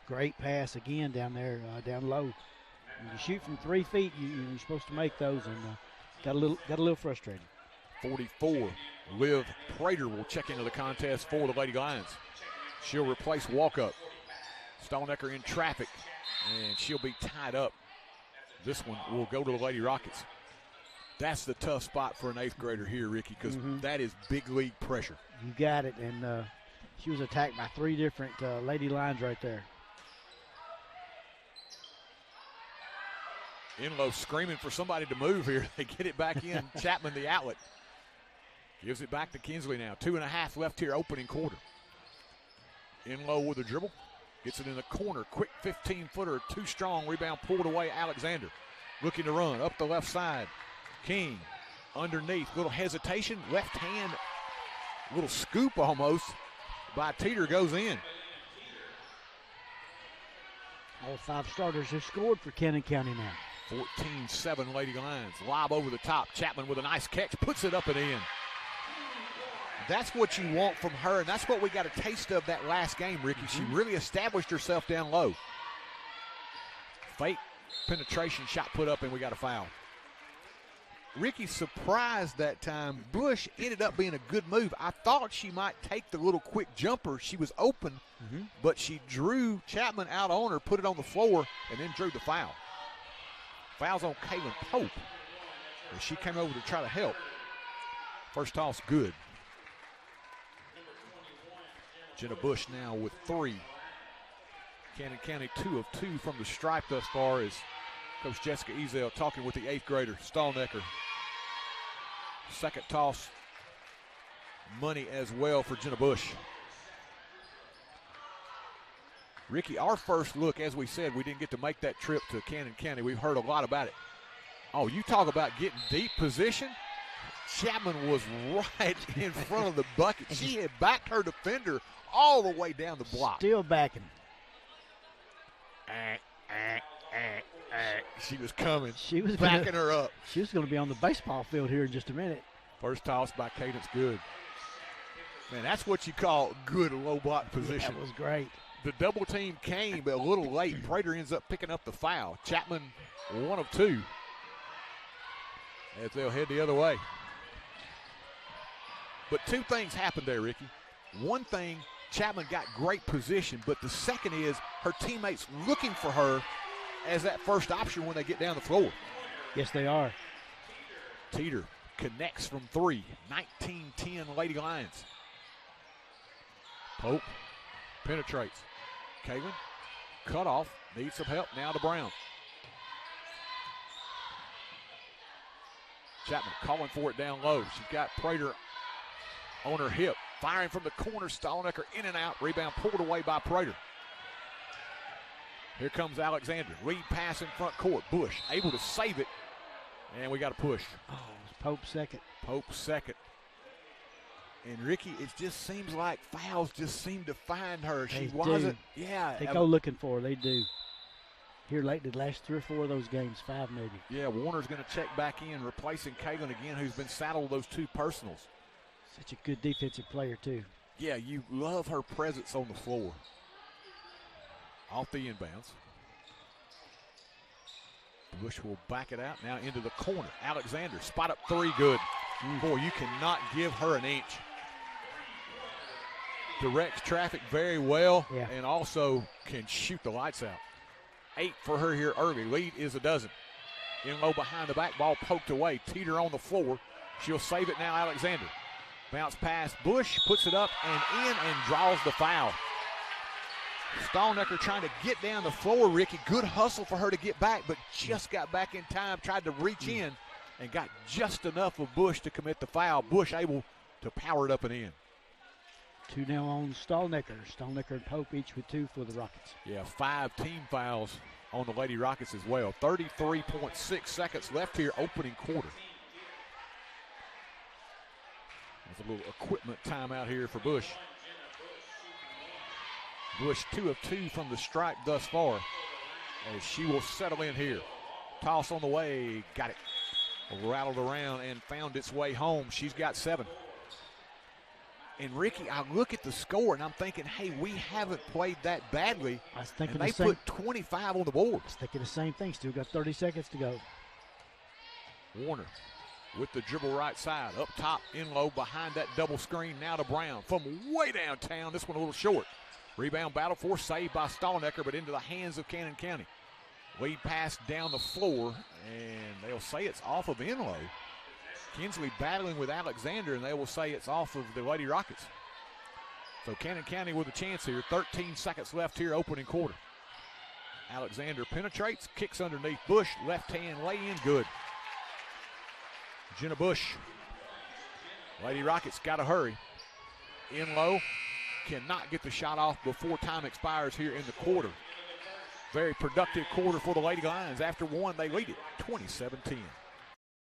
great pass again down there, down low. When you shoot from 3 feet, you're supposed to make those, and got a little frustrated. 44, Liv Prater will check into the contest for the Lady Lions. She'll replace Walkup. Stonecker in traffic, and she'll be tied up. This one will go to the Lady Rockets. That's the tough spot for an 8th grader here, Ricky, because that is big league pressure. You got it, and she was attacked by 3 different Lady Lions right there. Inlow screaming for somebody to move here. They get it back in. Chapman, the outlet. Gives it back to Kinsley now. 2.5 left here, opening quarter. Inlow with a dribble. Gets it in the corner. Quick 15-footer, too strong. Rebound pulled away, Alexander. Looking to run up the left side. King underneath. Little hesitation. Left hand, little scoop almost by Teeter goes in. All 5 starters have scored for Cannon County now. 14-7 Lady Lions. Lob over the top. Chapman with a nice catch. Puts it up and in. That's what you want from her, and that's what we got a taste of that last game, Ricky. She really established herself down low. Fake penetration shot put up, and we got a foul. Ricky surprised that time. Bush ended up being a good move. I thought she might take the little quick jumper. She was open, but she drew Chapman out on her, put it on the floor, and then drew the foul. Foul's on Kaylin Pope, and she came over to try to help. First toss good. Jenna Bush now with 3. Cannon County 2 of 2 from the stripe thus far as Coach Jessica Ezel talking with the 8th grader, Stallnecker. Second toss, money as well for Jenna Bush. Ricky, our first look, as we said, we didn't get to make that trip to Cannon County. We've heard a lot about it. Oh, you talk about getting deep position. Chapman was right in front of the bucket. She had backed her defender all the way down the block. Still backing. She was coming. She was backing her up. She was going to be on the baseball field here in just a minute. First toss by Cadence, good. Man, that's what you call good low block position. That was great. The double team came, but a little late. Prater ends up picking up the foul. Chapman, 1 of 2. As they'll head the other way. But 2 things happened there, Ricky. One thing, Chapman got great position, but the second is her teammates looking for her as that first option when they get down the floor. Yes, they are. Teeter connects from 3. 19-10 Lady Lions. Pope penetrates. Kaylin, cut off, needs some help. Now to Brown. Chapman calling for it down low. She's got Prater on her hip. Firing from the corner. Stallnecker in and out. Rebound pulled away by Prater. Here comes Alexander. Lead pass in front court. Bush able to save it. And we got a push. Oh, Pope second. Pope second. And Ricky, it just seems like fouls just seem to find her. She wasn't. Yeah. They go looking for her. They do. Here lately, the last 3 or 4 of those games, 5 maybe. Yeah, Warner's going to check back in, replacing Kaylin again, who's been saddled with those 2 personals. Such a good defensive player, too. Yeah, you love her presence on the floor. Off the inbounds. Bush will back it out now into the corner. Alexander, spot up 3, good. Boy, you cannot give her an inch. Directs traffic very well and also can shoot the lights out. 8 for her here early. Lead is a dozen. In low behind the back, ball poked away. Teeter on the floor. She'll save it now, Alexander. Bounce pass. Bush puts it up and in and draws the foul. Stallnecker trying to get down the floor, Ricky. Good hustle for her to get back, but just got back in time, tried to reach in, and got just enough of Bush to commit the foul. Bush able to power it up and in. 2 now on Stallnecker. Stallnecker and Pope each with 2 for the Rockets. Yeah, 5 team fouls on the Lady Rockets as well. 33.6 seconds left here, opening quarter. There's a little equipment timeout here for Bush. Bush 2 of 2 from the stripe thus far as she will settle in here. Toss on the way, got it. Rattled around and found its way home. She's got 7. And Ricky, I look at the score and I'm thinking, hey, we haven't played that badly. I was thinking and they put 25 on the board. I was thinking the same thing. Still got 30 seconds to go. Warner with the dribble right side. Up top, in low, behind that double screen. Now to Brown from way downtown. This one a little short. Rebound battle for, saved by Stallnecker, but into the hands of Cannon County. Lead pass down the floor, and they'll say it's off of Inlow. Kinsley battling with Alexander, and they will say it's off of the Lady Rockets. So Cannon County with a chance here. 13 seconds left here, opening quarter. Alexander penetrates, kicks underneath Bush, left hand lay in, good. Jenna Bush. Lady Rockets got to hurry. In low, cannot get the shot off before time expires here in the quarter. Very productive quarter for the Lady Lions. After one, they lead it 27-10.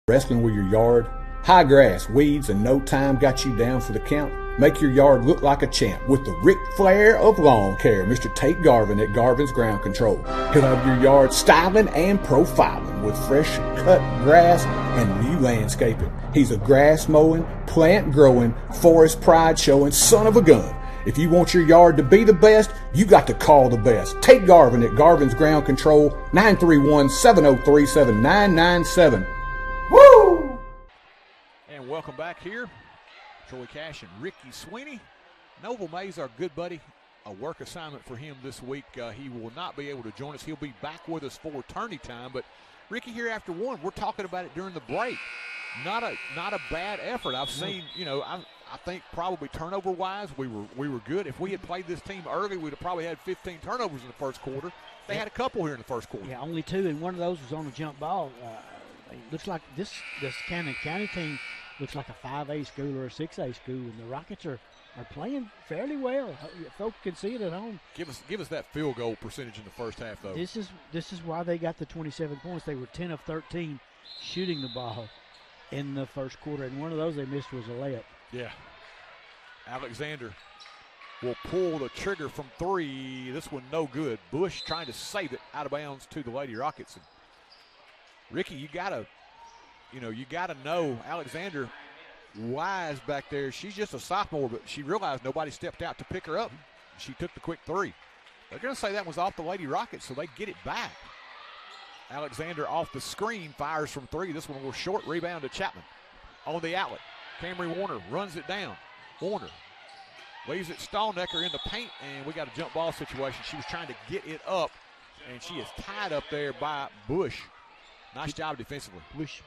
Wrestling with your yard? High grass, weeds, and no time got you down for the count? Make your yard look like a champ with the Ric Flair of lawn care, Mr. Tate Garvin at Garvin's Ground Control. He'll have your yard styling and profiling with fresh cut grass and new landscaping. He's a grass mowing, plant growing, forest pride showing son of a gun. If you want your yard to be the best, you got to call the best. Tate Garvin at Garvin's Ground Control, 931-703-7997. Woo! And welcome back here. Troy Cash and Ricky Sweeney. Noble Mays, our good buddy, a work assignment for him this week. He will not be able to join us. He'll be back with us for tourney time. But Ricky, here after one, we're talking about it during the break. Not a bad effort. I've seen, I think probably turnover-wise, we were good. If we had played this team early, we'd have probably had 15 turnovers in the first quarter. They had a couple here in the first quarter. Yeah, only 2, and one of those was on a jump ball. It looks like this Cannon County team looks like a 5A school or a 6A school, and the Rockets are playing fairly well. Folks can see it at home. Give us that field goal percentage in the first half, though. This is why they got the 27 points. They were 10 of 13 shooting the ball in the first quarter, and one of those they missed was a layup. Yeah. Alexander will pull the trigger from 3. This one no good. Bush trying to save it out of bounds to the Lady Rockets. And Ricky, you gotta know Alexander wise back there. She's just a sophomore, but she realized nobody stepped out to pick her up. She took the quick 3. They're going to say that was off the Lady Rockets, so they get it back. Alexander off the screen, fires from 3. This one was short, rebound to Chapman. On the outlet, Camry Warner runs it down. Warner leaves it Stallnecker in the paint, and we got a jump ball situation. She was trying to get it up, and she is tied up there by Bush. Nice job defensively. Bush,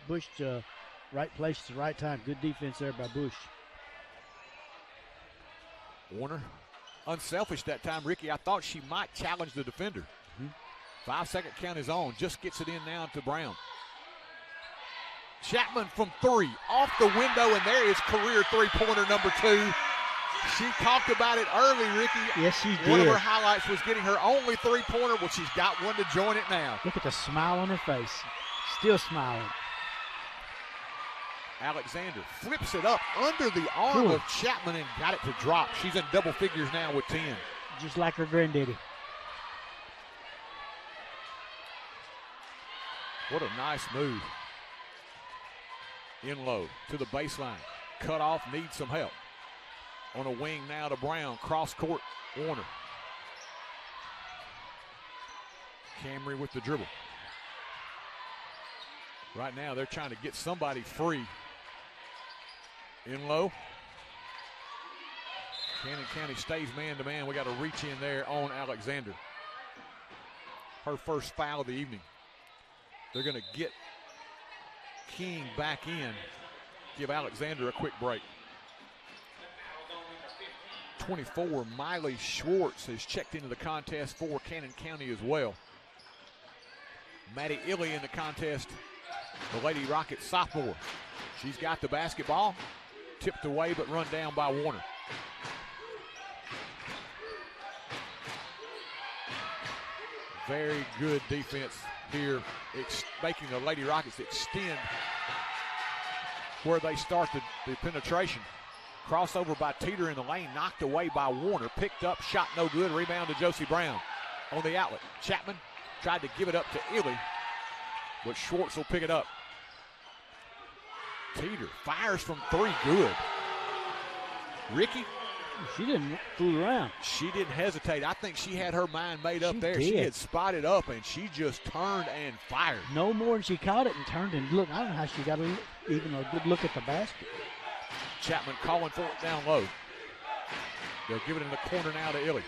right place at the right time. Good defense there by Bush. Warner, unselfish that time, Ricky. I thought she might challenge the defender. 5-second count is on. Just gets it in now to Brown. Chapman from 3, off the window, and there is career three-pointer number 2. She talked about it early, Ricky. Yes, she did. One of her highlights was getting her only three-pointer. Well, she's got one to join it now. Look at the smile on her face. Still smiling. Alexander flips it up under the arm of Chapman and got it to drop. She's in double figures now with 10. Just like her granddaddy. What a nice move. In low to the baseline. Cut off, needs some help. On a wing now to Brown. Cross court, Warner. Camry with the dribble. Right now they're trying to get somebody free. In low. Cannon County stays man-to-man. We got to reach in there on Alexander. Her first foul of the evening. They're going to get King back in. Give Alexander a quick break. 24, Miley Schwartz has checked into the contest for Cannon County as well. Maddie Illy in the contest, the Lady Rockets sophomore. She's got the basketball, tipped away but run down by Warner. Very good defense here, making the Lady Rockets extend where they start the penetration. Crossover by Teeter in the lane, knocked away by Warner. Picked up, shot no good, rebound to Josie Brown. On the outlet, Chapman tried to give it up to Illy, but Schwartz will pick it up. Teeter fires from 3, good. Ricky? She didn't fool around. She didn't hesitate. I think she had her mind made up there. Did. She had spotted up, and she just turned and fired. No more than she caught it and turned and looked. I don't know how she got even a good look at the basket. Chapman calling for it down low. They'll give it in the corner now to Illy.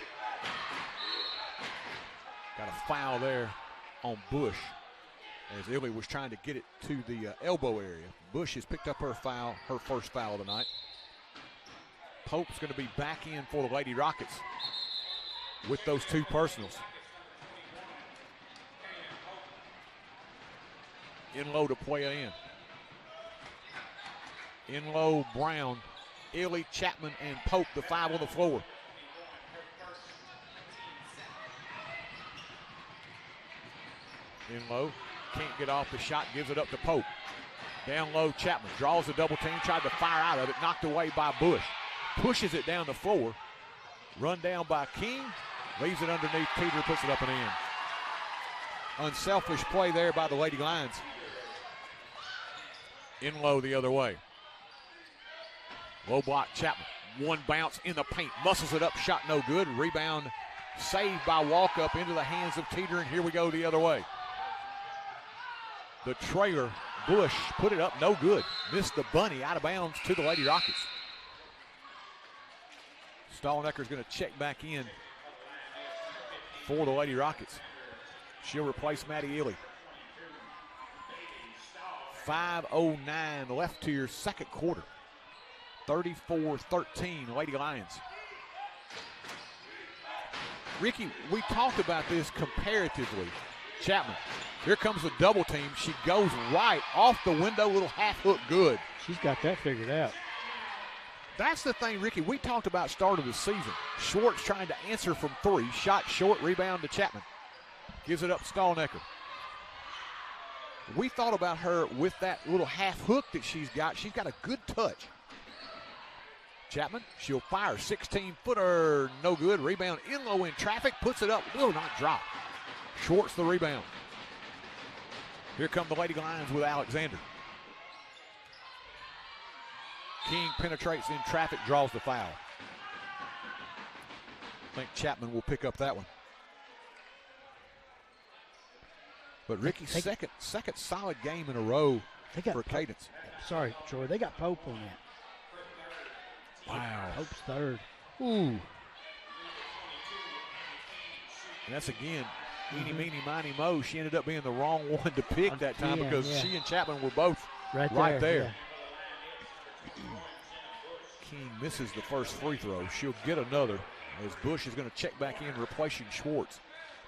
Got a foul there on Bush as Illy was trying to get it to the elbow area. Bush has picked up her foul, her first foul of the night. Pope's going to be back in for the Lady Rockets with those 2 personals. In low to play in low, Brown, Illy, Chapman, and Pope, the 5 on the floor. In low, can't get off the shot, gives it up to Pope. Down low, Chapman draws the double team, tried to fire out of it, knocked away by Bush. Pushes it down the floor, run down by King, leaves it underneath Teeter, puts it up and in. Unselfish play there by the Lady Lions. In low the other way. Low block, Chapman. One bounce in the paint, muscles it up, shot no good. Rebound saved by walk-up into the hands of Teeter, and here we go the other way. The trailer, Bush, put it up, no good. Missed the bunny, out of bounds to the Lady Rockets. Stallnecker's going to check back in for the Lady Rockets. She'll replace Maddie Illy. 5:09 left to your second quarter. 34-13, Lady Lions. Ricky, we talked about this comparatively. Chapman, here comes a double team. She goes right off the window, little half hook, good. She's got that figured out. That's the thing, Ricky, we talked about start of the season. Schwartz trying to answer from 3, shot short, rebound to Chapman. Gives it up to Stallnecker. We thought about her with that little half hook that she's got. She's got a good touch. Chapman, she'll fire, 16-footer, no good. Rebound in low in traffic, puts it up, will not drop. Schwartz the rebound. Here come the Lady Lions with Alexander. King penetrates in traffic, draws the foul. I think Chapman will pick up that one. But Ricky, second solid game in a row for Cadence. Sorry, Troy, they got Pope on that. Wow. Pope's third. Ooh. And that's again, eeny, meeny, miny, mo. She ended up being the wrong one to pick that time because she and Chapman were both right there. Yeah. King misses the first free throw. She'll get another as Bush is going to check back in, replacing Schwartz.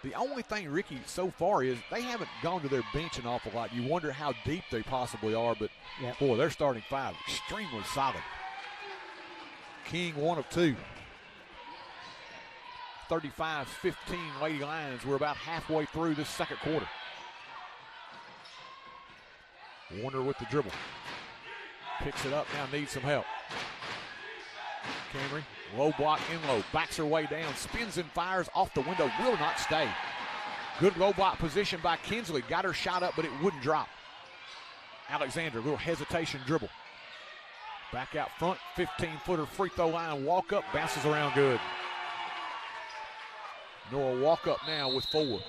The only thing, Ricky, so far is they haven't gone to their bench an awful lot. You wonder how deep they possibly are, but boy, their starting 5 extremely solid. King 1 of 2. 35-15 Lady Lions. We're about halfway through this second quarter. Warner with the dribble. Picks it up, now needs some help. Camry, low block in low, backs her way down, spins and fires off the window, will not stay. Good low block position by Kinsley. Got her shot up, but it wouldn't drop. Alexander, little hesitation dribble. Back out front, 15-footer free throw line, walk up, bounces around good. Nora walk up now with 4.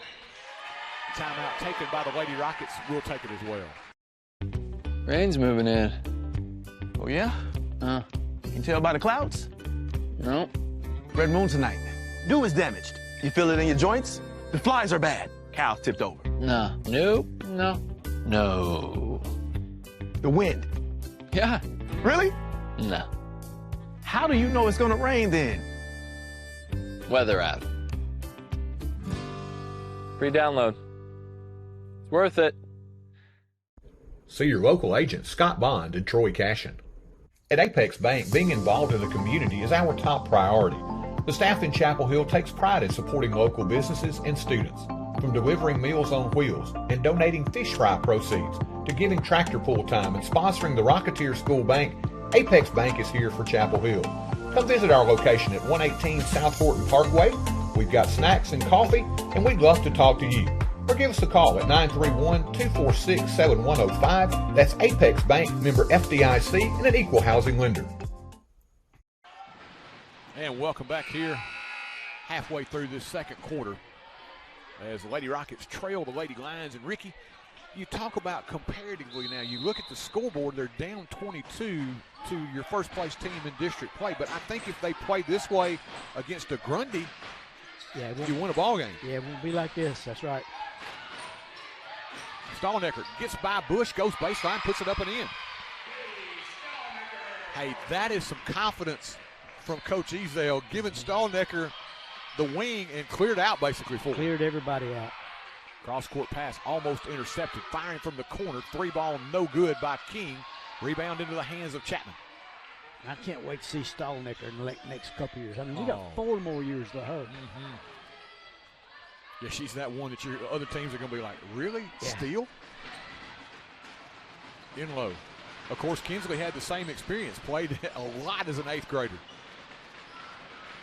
Timeout taken by the Lady Rockets. We'll take it as well. Rain's moving in. Oh, yeah? You can tell by the clouds? No. Red moon tonight. Dew is damaged. You feel it in your joints? The flies are bad. Cow's tipped over. No. Nope. No. No. The wind. Yeah. Really? No. How do you know it's gonna rain then? Weather app. Free download. It's worth it. See your local agent, Scott Bond and Troy Cashin. At Apex Bank, being involved in the community is our top priority. The staff in Chapel Hill takes pride in supporting local businesses and students. From delivering Meals on Wheels and donating fish fry proceeds to giving tractor pull time and sponsoring the Rocketeer School Bank, Apex Bank is here for Chapel Hill. Come visit our location at 118 South Horton Parkway. We've got snacks and coffee, and we'd love to talk to you. Or give us a call at 931-246-7105. That's Apex Bank, member FDIC, and an equal housing lender. And welcome back here, halfway through this second quarter, as the Lady Rockets trail the Lady Lions. And Ricky, you talk about comparatively now. You look at the scoreboard, they're down 22 to your first place team in district play. But I think if they play this way against a Grundy, you win a ball game. Yeah, it won't be like this. That's right. Stallnecker gets by Bush, goes baseline, puts it up and in. Hey, that is some confidence from Coach Ezell, giving Stallnecker the wing and cleared out basically for him. Cleared everybody out. Cross-court pass almost intercepted. Firing from the corner. 3-ball no good by King. Rebound into the hands of Chapman. I can't wait to see Stallnecker in the next couple years. I mean, we got 4 more years to her. Yeah, she's that one that your other teams are going to be like, really? Yeah. Steal? In low. Of course, Kinsley had the same experience. Played a lot as an 8th grader.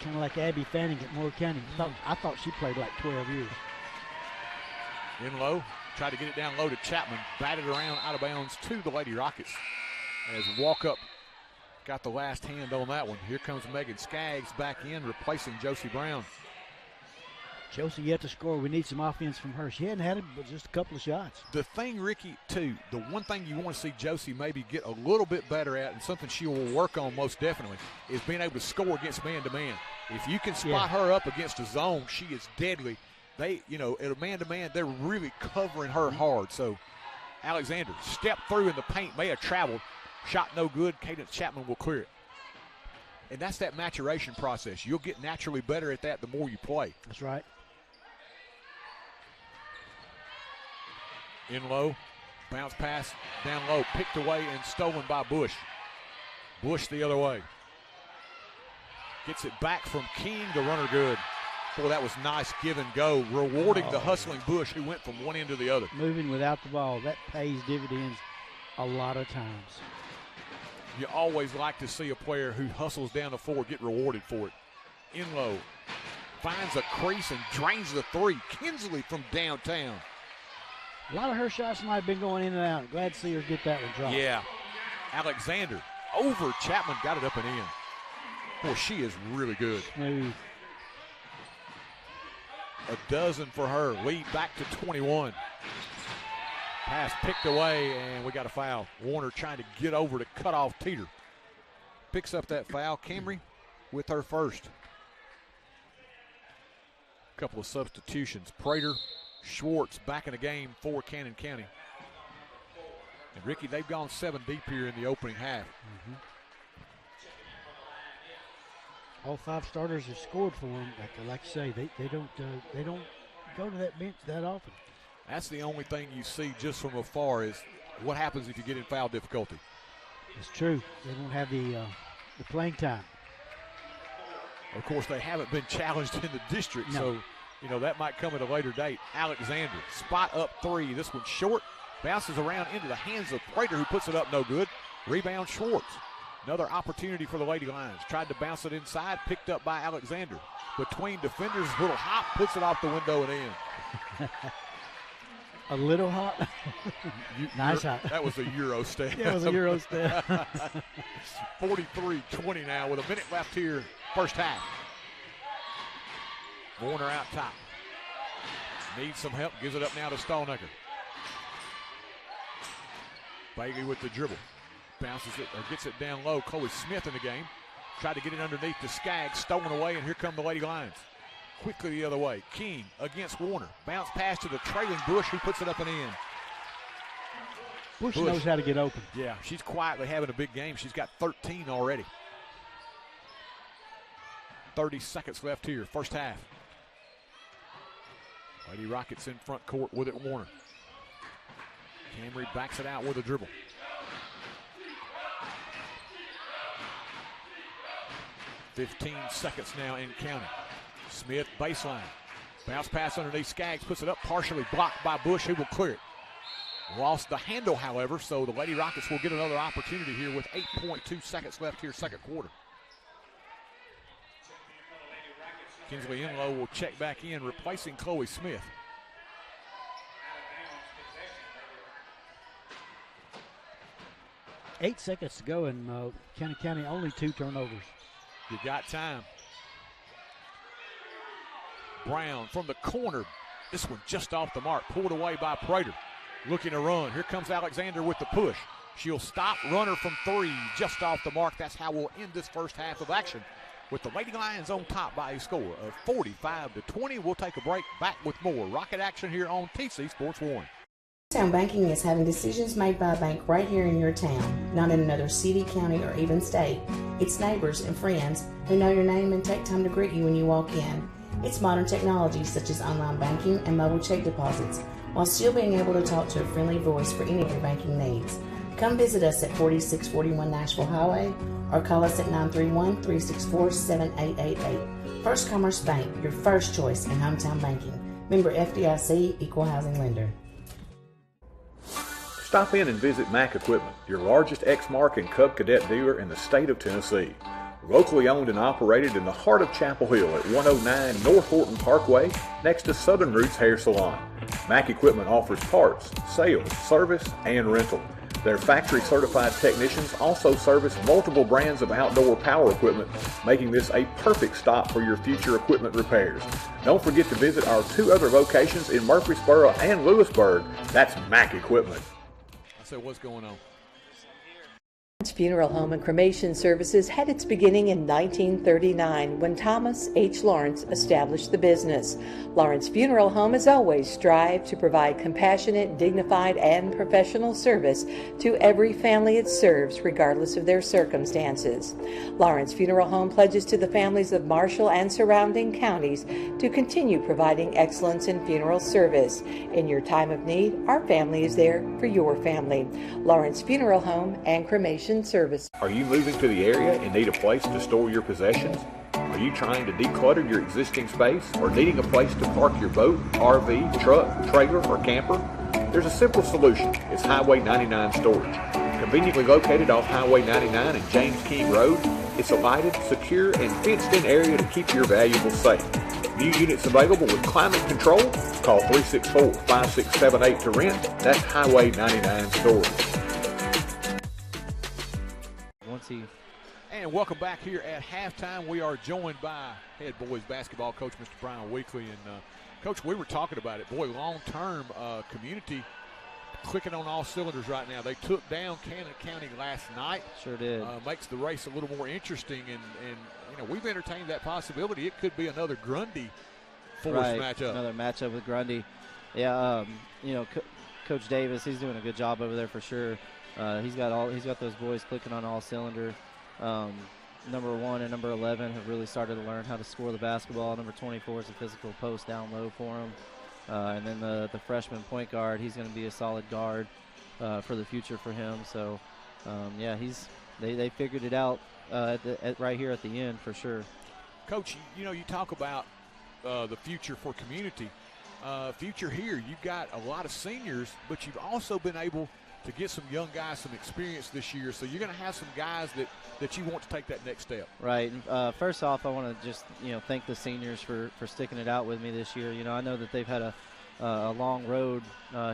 Kind of like Abby Fanning at Moore County. I thought she played like 12 years. In low. Tried to get it down low to Chapman. Batted around out of bounds to the Lady Rockets. As Walkup got the last hand on that one. Here comes Megan Skaggs back in, replacing Josie Brown. Josie yet to score. We need some offense from her. She hadn't had it but just a couple of shots. The thing, Ricky, too, the one thing you want to see Josie maybe get a little bit better at, and something she will work on most definitely, is being able to score against man-to-man. If you can spot her up against a zone, she is deadly. They, at a man-to-man, they're really covering her hard. So Alexander stepped through in the paint, may have traveled. Shot no good. Cadence Chapman will clear it. And that's that maturation process. You'll get naturally better at that the more you play. That's right. In low. Bounce pass down low. Picked away and stolen by Bush. Bush the other way. Gets it back from King. The runner good. Boy, that was nice give and go. Rewarding the hustling Bush who went from one end to the other. Moving without the ball. That pays dividends a lot of times. You always like to see a player who hustles down the floor get rewarded for it. In low. Finds a crease and drains the 3. Kinsley from downtown. A lot of her shots might have been going in and out. Glad to see her get that one dropped. Yeah. Alexander over Chapman, got it up and in. Boy, she is really good. Smooth. A dozen for her. Lead back to 21. Pass picked away, and we got a foul. Warner trying to get over to cut off Teeter. Picks up that foul. Camry with her first. A couple of substitutions. Prater, Schwartz back in the game for Cannon County. And Ricky, they've gone 7 deep here in the opening half. All 5 starters have scored for them. Like you say, they don't go to that bench that often. That's the only thing you see just from afar is what happens if you get in foul difficulty. It's true. They don't have the playing time. Of course, they haven't been challenged in the district, so that might come at a later date. Alexander, spot up 3. This one's short. Bounces around into the hands of Prater, who puts it up no good. Rebound Schwartz. Another opportunity for the Lady Lions. Tried to bounce it inside, picked up by Alexander. Between defenders, little hop, puts it off the window and in. A little hot. Nice hot. That was a Euro step. Yeah, it was a Euro step. 43-20 now with a minute left here, first half. Warner out top. Needs some help, gives it up now to Stallnecker. Bailey with the dribble. Bounces it, or gets it down low. Chloe Smith in the game. Tried to get it underneath the Skaggs, stolen away, and here come the Lady Lions. Quickly the other way. King against Warner. Bounce pass to the trailing Bush, who puts it up and in. Bush knows how to get open. Yeah, she's quietly having a big game. She's got 13 already. 30 seconds left here, first half. Lady Rockets in front court with it, Warner. Camry backs it out with a dribble. .15 seconds now in counting. Smith baseline. Bounce pass underneath. Skaggs puts it up, partially blocked by Bush, who will clear it. Lost the handle, however, so the Lady Rockets will get another opportunity here with 8.2 seconds left here, second quarter. Kinsley Enlow will check back in, replacing Chloe Smith. Eight seconds to go, and Cannon County only 2 turnovers. You got time. Brown from the corner. This one just off the mark. Pulled away by Prater. Looking to run. Here comes Alexander with the push. She'll stop. Runner from 3. Just off the mark. That's how we'll end this first half of action, with the Lady Lions on top by a score of 45-20. We'll take a break. Back with more Rocket action here on TC Sports 1. Town banking is having decisions made by a bank right here in your town, not in another city, county, or even state. It's neighbors and friends who know your name and take time to greet you when you walk in. It's modern technology such as online banking and mobile check deposits, while still being able to talk to a friendly voice for any of your banking needs. Come visit us at 4641 Nashville Highway or call us at 931-364-7888. First Commerce Bank, your first choice in hometown banking. Member FDIC, Equal Housing Lender. Stop in and visit Mack Equipment, your largest Exmark and Cub Cadet dealer in the state of Tennessee. Locally owned and operated in the heart of Chapel Hill at 109 North Horton Parkway, next to Southern Roots Hair Salon. Mack Equipment offers parts, sales, service, and rental. Their factory-certified technicians also service multiple brands of outdoor power equipment, making this a perfect stop for your future equipment repairs. Don't forget to visit our 2 other locations in Murfreesboro and Lewisburg. That's Mack Equipment. So what's going on? Funeral home and cremation services had its beginning in 1939 when Thomas H. Lawrence established the business. Lawrence Funeral Home has always strived to provide compassionate, dignified, and professional service to every family it serves, regardless of their circumstances. Lawrence Funeral Home pledges to the families of Marshall and surrounding counties to continue providing excellence in funeral service. In your time of need, our family is there for your family. Lawrence Funeral Home and Cremation Service. Are you moving to the area and need a place to store your possessions? Are you trying to declutter your existing space or needing a place to park your boat, RV, truck, trailer, or camper? There's a simple solution. It's Highway 99 Storage. Conveniently located off Highway 99 and James King Road, it's a lighted, secure, and fenced-in area to keep your valuables safe. New units available with climate control. Call 364-5678 to rent. That's Highway 99 Storage. And welcome back here at halftime. We are joined by head boys basketball coach Mr. Brian Weekly. And Coach, we were talking about it. Boy, long-term community clicking on all cylinders right now. They took down Cannon County last night. Sure did. Makes the race a little more interesting. And you know, we've entertained that possibility. It could be another Grundy Forrest matchup. Another matchup with Grundy. Yeah, you know, Coach Davis, he's doing a good job over there for sure. He's got those boys clicking on all cylinders. Number 1 and number 11 have really started to learn how to score the basketball. Number 24 is a physical post down low for him. And then the freshman point guard, he's going to be a solid guard for the future for him. So, yeah, they figured it out right here at the end for sure. Coach, you know, you talk about the future for community. Future here, you've got a lot of seniors, but you've also been able to get some young guys some experience this year. So you're going to have some guys that you want to take that next step. Right. And first off, I want to just, you know, thank the seniors for sticking it out with me this year. You know, I know that they've had a long road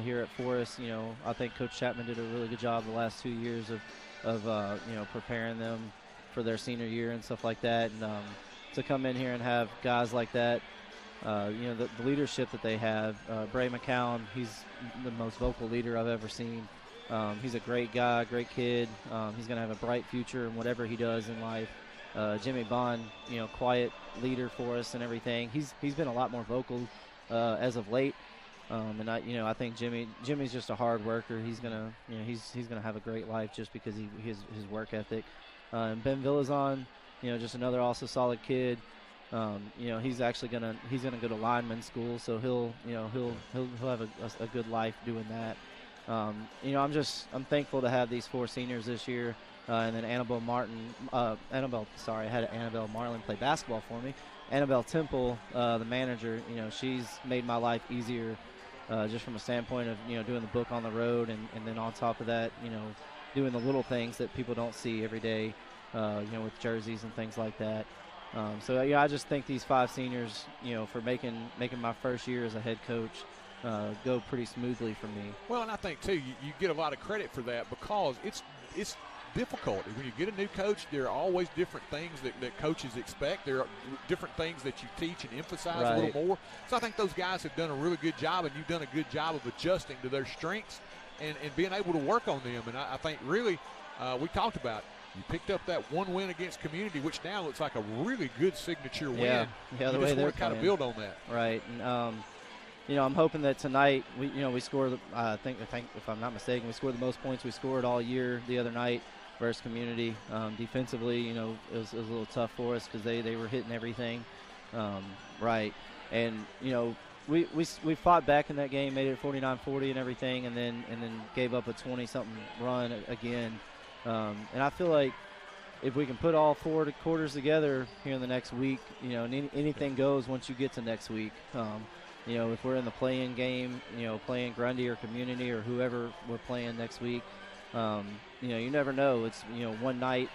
here at Forrest. You know, I think Coach Chapman did a really good job the last 2 years of you know, preparing them for their senior year and stuff like that. And to come in here and have guys like that, you know, the leadership that they have. Bray McCown, he's the most vocal leader I've ever seen. He's a great guy, great kid. He's going to have a bright future in whatever he does in life. Jimmy Bond, you know, quiet leader for us and everything. He's been a lot more vocal as of late. And I think Jimmy's just a hard worker. He's gonna have a great life just because his work ethic. And Ben Villazon, you know, just another also solid kid. You know, he's gonna go to lineman school, so he'll have a good life doing that. You know, I'm thankful to have these 4 seniors this year, and then Annabelle Martin play basketball for me. Annabelle Temple, the manager, you know, she's made my life easier, just from a standpoint of, you know, doing the book on the road, and then on top of that, you know, doing the little things that people don't see every day, you know, with jerseys and things like that. So yeah, I just thank these 5 seniors, you know, for making my first year as a head coach go pretty smoothly for me. Well, and I think too, you get a lot of credit for that because it's difficult. When you get a new coach, there are always different things that coaches expect. There are different things that you teach and emphasize a little more. So I think those guys have done a really good job, and you've done a good job of adjusting to their strengths and being able to work on them. And I think really we talked about, you picked up that one win against Community, which now looks like a really good signature win. Yeah, you the way they're kind of build on that. Right. And, you know, I'm hoping that tonight we scored. I think if I'm not mistaken, we scored the most points we scored all year the other night versus Community. Defensively, you know, it was a little tough for us because they were hitting everything. Right. And, you know, we fought back in that game, made it 49-40 and everything, and then gave up a 20-something run again. And I feel like if we can put all 4 quarters together here in the next week, you know, and anything goes once you get to next week. You know, if we're in the play-in game, you know, playing Grundy or Community or whoever we're playing next week, you know, you never know. It's, you know, one night,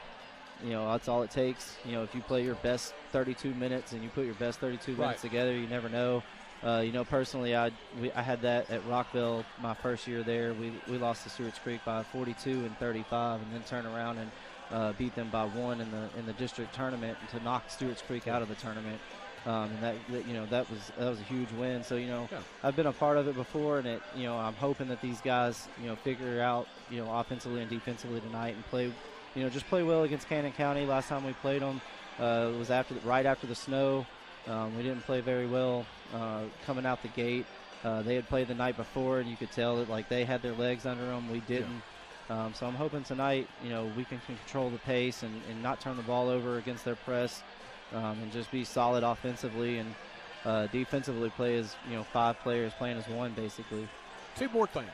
you know, that's all it takes. You know, if you play your best 32 minutes and you put your best 32 minutes together, you never know. You know, personally, I had that at Rockville my first year there. We lost to Stewart's Creek by 42 and 35, and then turn around and beat them by 1 in the district tournament to knock Stewart's Creek out of the tournament. And that you know, that was a huge win. So, you know, I've been a part of it before, and you know, I'm hoping that these guys, you know, figure out, you know, offensively and defensively tonight and play, you know, just play well against Cannon County. Last time we played them, it was right after the snow. We didn't play very well coming out the gate. They had played the night before, and you could tell that, like, they had their legs under them. We didn't. So I'm hoping tonight, you know, we can control the pace and not turn the ball over against their press, and just be solid offensively, and defensively play as, you know, 5 players playing as 1, basically. 2 more things.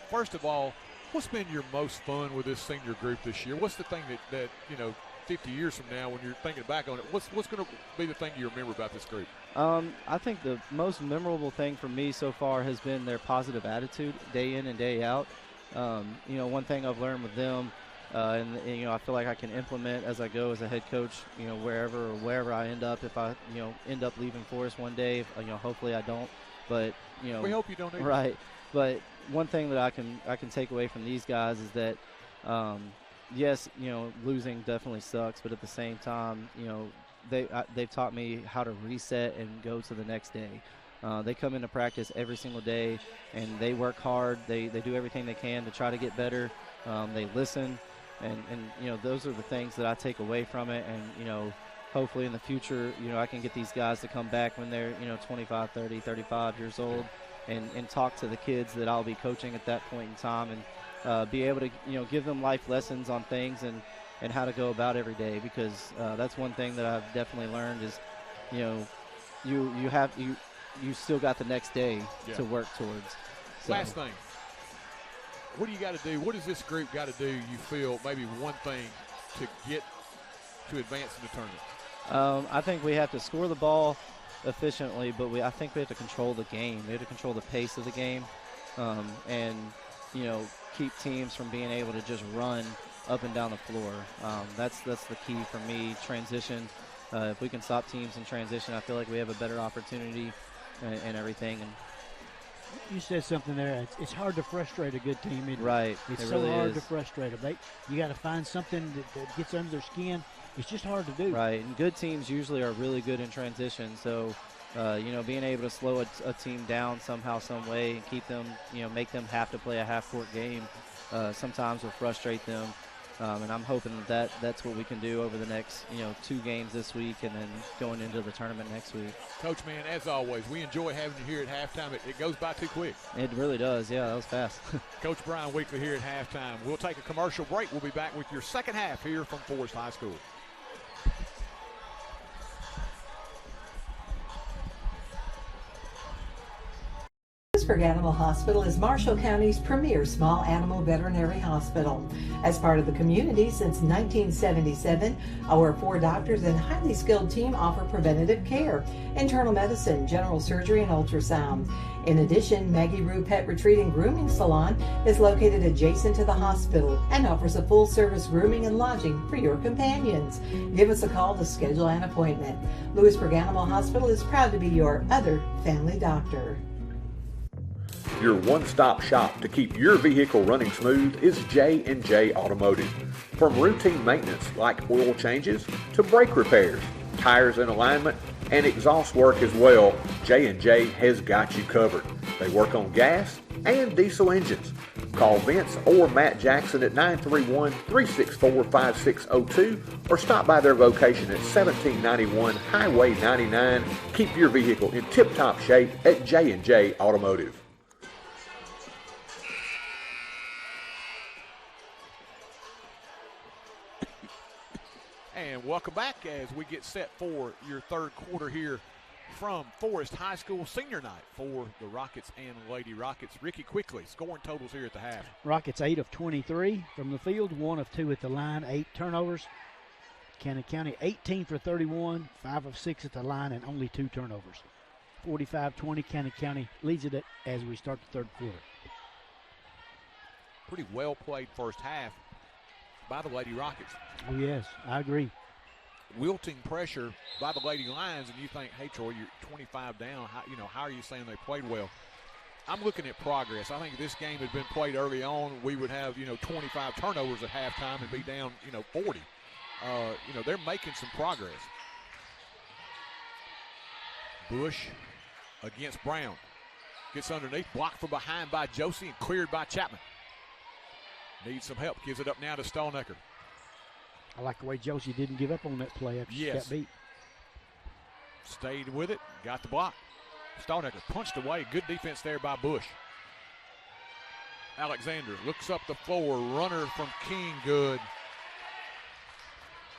First of all, what's been your most fun with this senior group this year? What's the thing that you know, 50 years from now when you're thinking back on it, what's going to be the thing you remember about this group? I think the most memorable thing for me so far has been their positive attitude day in and day out. You know, one thing I've learned with them, and you know, I feel like I can implement as I go as a head coach, you know, wherever I end up. If I, you know, end up leaving Forrest one day, you know, hopefully I don't, but, you know, we hope you don't either. Right. But one thing that I can take away from these guys is that, yes, you know, losing definitely sucks, but at the same time, you know, they've taught me how to reset and go to the next day. They come into practice every single day, and they work hard. They do everything they can to try to get better. They listen, and you know, those are the things that I take away from it. And, you know, hopefully in the future, you know, I can get these guys to come back when they're, you know, 25, 30, 35 years old, and talk to the kids that I'll be coaching at that point in time, and be able to, you know, give them life lessons on things and how to go about every day, because that's one thing that I've definitely learned is, you know, you still got the next day to work towards. So. Last thing, what do you got to do? What does this group got to do, you feel, maybe one thing to get to advance in the tournament? I think we have to score the ball efficiently, but I think we have to control the game. We have to control the pace of the game, and, you know, keep teams from being able to just run up and down the floor. That's the key for me. Transition. If we can stop teams in transition, I feel like we have a better opportunity and everything. And you said something there. It's hard to frustrate a good team. Right. It's it so really hard is. to frustrate them. You got to find something that gets under their skin. It's just hard to do. Right. And good teams usually are really good in transition. So, you know, being able to slow a team down somehow, some way, and keep them, you know, make them have to play a half-court game sometimes will frustrate them. And I'm hoping that's what we can do over the next, you know, 2 games this week and then going into the tournament next week. Coach, man, as always, we enjoy having you here at halftime. It goes by too quick. It really does. Yeah, that was fast. Coach Brian Weekly here at halftime. We'll take a commercial break. We'll be back with your second half here from Forrest High School. Lewisburg Animal Hospital is Marshall County's premier small animal veterinary hospital. As part of the community since 1977, our 4 doctors and highly skilled team offer preventative care, internal medicine, general surgery, and ultrasound. In addition, Maggie Rue Pet Retreat and Grooming Salon is located adjacent to the hospital and offers a full-service grooming and lodging for your companions. Give us a call to schedule an appointment. Lewisburg Animal Hospital is proud to be your other family doctor. Your one-stop shop to keep your vehicle running smooth is J&J Automotive. From routine maintenance like oil changes to brake repairs, tires and alignment, and exhaust work as well, J&J has got you covered. They work on gas and diesel engines. Call Vince or Matt Jackson at 931-364-5602 or stop by their location at 1791 Highway 99. Keep your vehicle in tip-top shape at J&J Automotive. And welcome back as we get set for your third quarter here from Forrest High School senior night for the Rockets and Lady Rockets. Ricky, quickly, scoring totals here at the half. Rockets 8 of 23 from the field, 1 of 2 at the line, 8 turnovers. Cannon County 18 for 31, 5 of 6 at the line, and only 2 turnovers. 45-20, Cannon County leads it as we start the third quarter. Pretty well played first half by the Lady Rockets. Oh, yes, I agree. Wilting pressure by the Lady Lions, and you think, hey, Troy, you're 25 down. How are you saying they played well? I'm looking at progress. I think if this game had been played early on, we would have, 25 turnovers at halftime and be down, 40. They're making some progress. Bush against Brown. Gets underneath, blocked from behind by Josie and cleared by Chapman. Needs some help, gives it up now to Stallnecker. I like the way Josie didn't give up on that play after she got beat. Stayed with it, got the block. Stallnecker punched away, good defense there by Bush. Alexander looks up the floor, runner from King, good.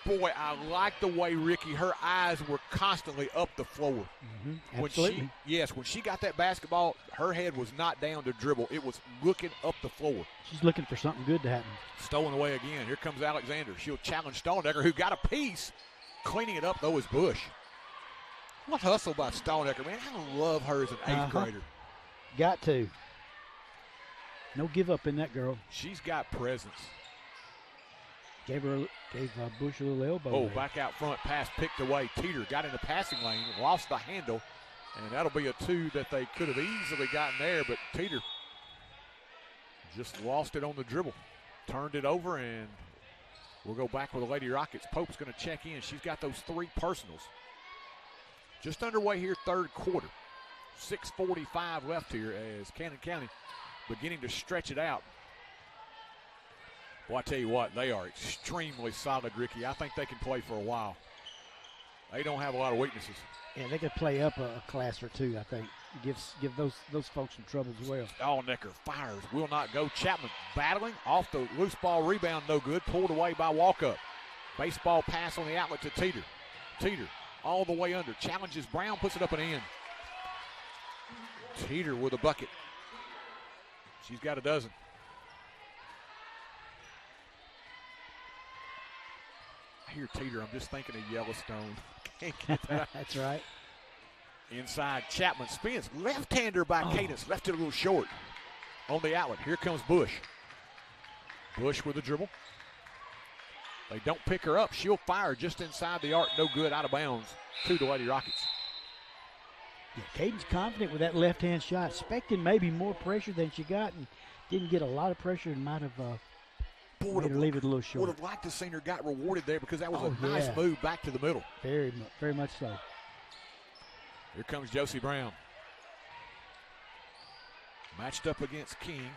Boy, I like the way, Ricky, her eyes were constantly up the floor. Absolutely. When she got that basketball, her head was not down to dribble. It was looking up the floor. She's looking for something good to happen. Stolen away again. Here comes Alexander. She'll challenge Stallnecker, who got a piece. Cleaning it up, though, is Bush. What hustle by Stallnecker, man. I love her as an eighth grader. Got to. No give up in that girl. She's got presence. Gave Bush a little elbow. Oh, back out front, pass picked away. Teeter got in the passing lane, lost the handle, and that'll be a 2 that they could have easily gotten there, but Teeter just lost it on the dribble. Turned it over, and we'll go back with the Lady Rockets. Pope's going to check in. She's got those 3 personals. Just underway here, third quarter. 6:45 left here as Cannon County beginning to stretch it out. Well, I tell you what, they are extremely solid, Ricky. I think they can play for a while. They don't have a lot of weaknesses. Yeah, they could play up a class or 2, I think. Give those folks some trouble as well. Stallnecker fires, will not go. Chapman battling off the loose ball rebound, no good. Pulled away by Walkup. Baseball pass on the outlet to Teeter. Teeter all the way under. Challenges Brown, puts it up and in. Teeter with a bucket. She's got a dozen. I hear Teeter, I'm just thinking of Yellowstone. Can't get that. That's right. Inside, Chapman spins. Left-hander by Cadence. Left it a little short on the outlet. Here comes Bush. Bush with the dribble. They don't pick her up. She'll fire just inside the arc. No good, out of bounds to the Lady Rockets. Yeah, Cadence confident with that left-hand shot. Expecting maybe more pressure than she got and didn't get a lot of pressure and might have made her leave it a little short. Would have liked to have seen her got rewarded there because that was a nice move back to the middle. Very much so. Here comes Josie Brown. Matched up against King.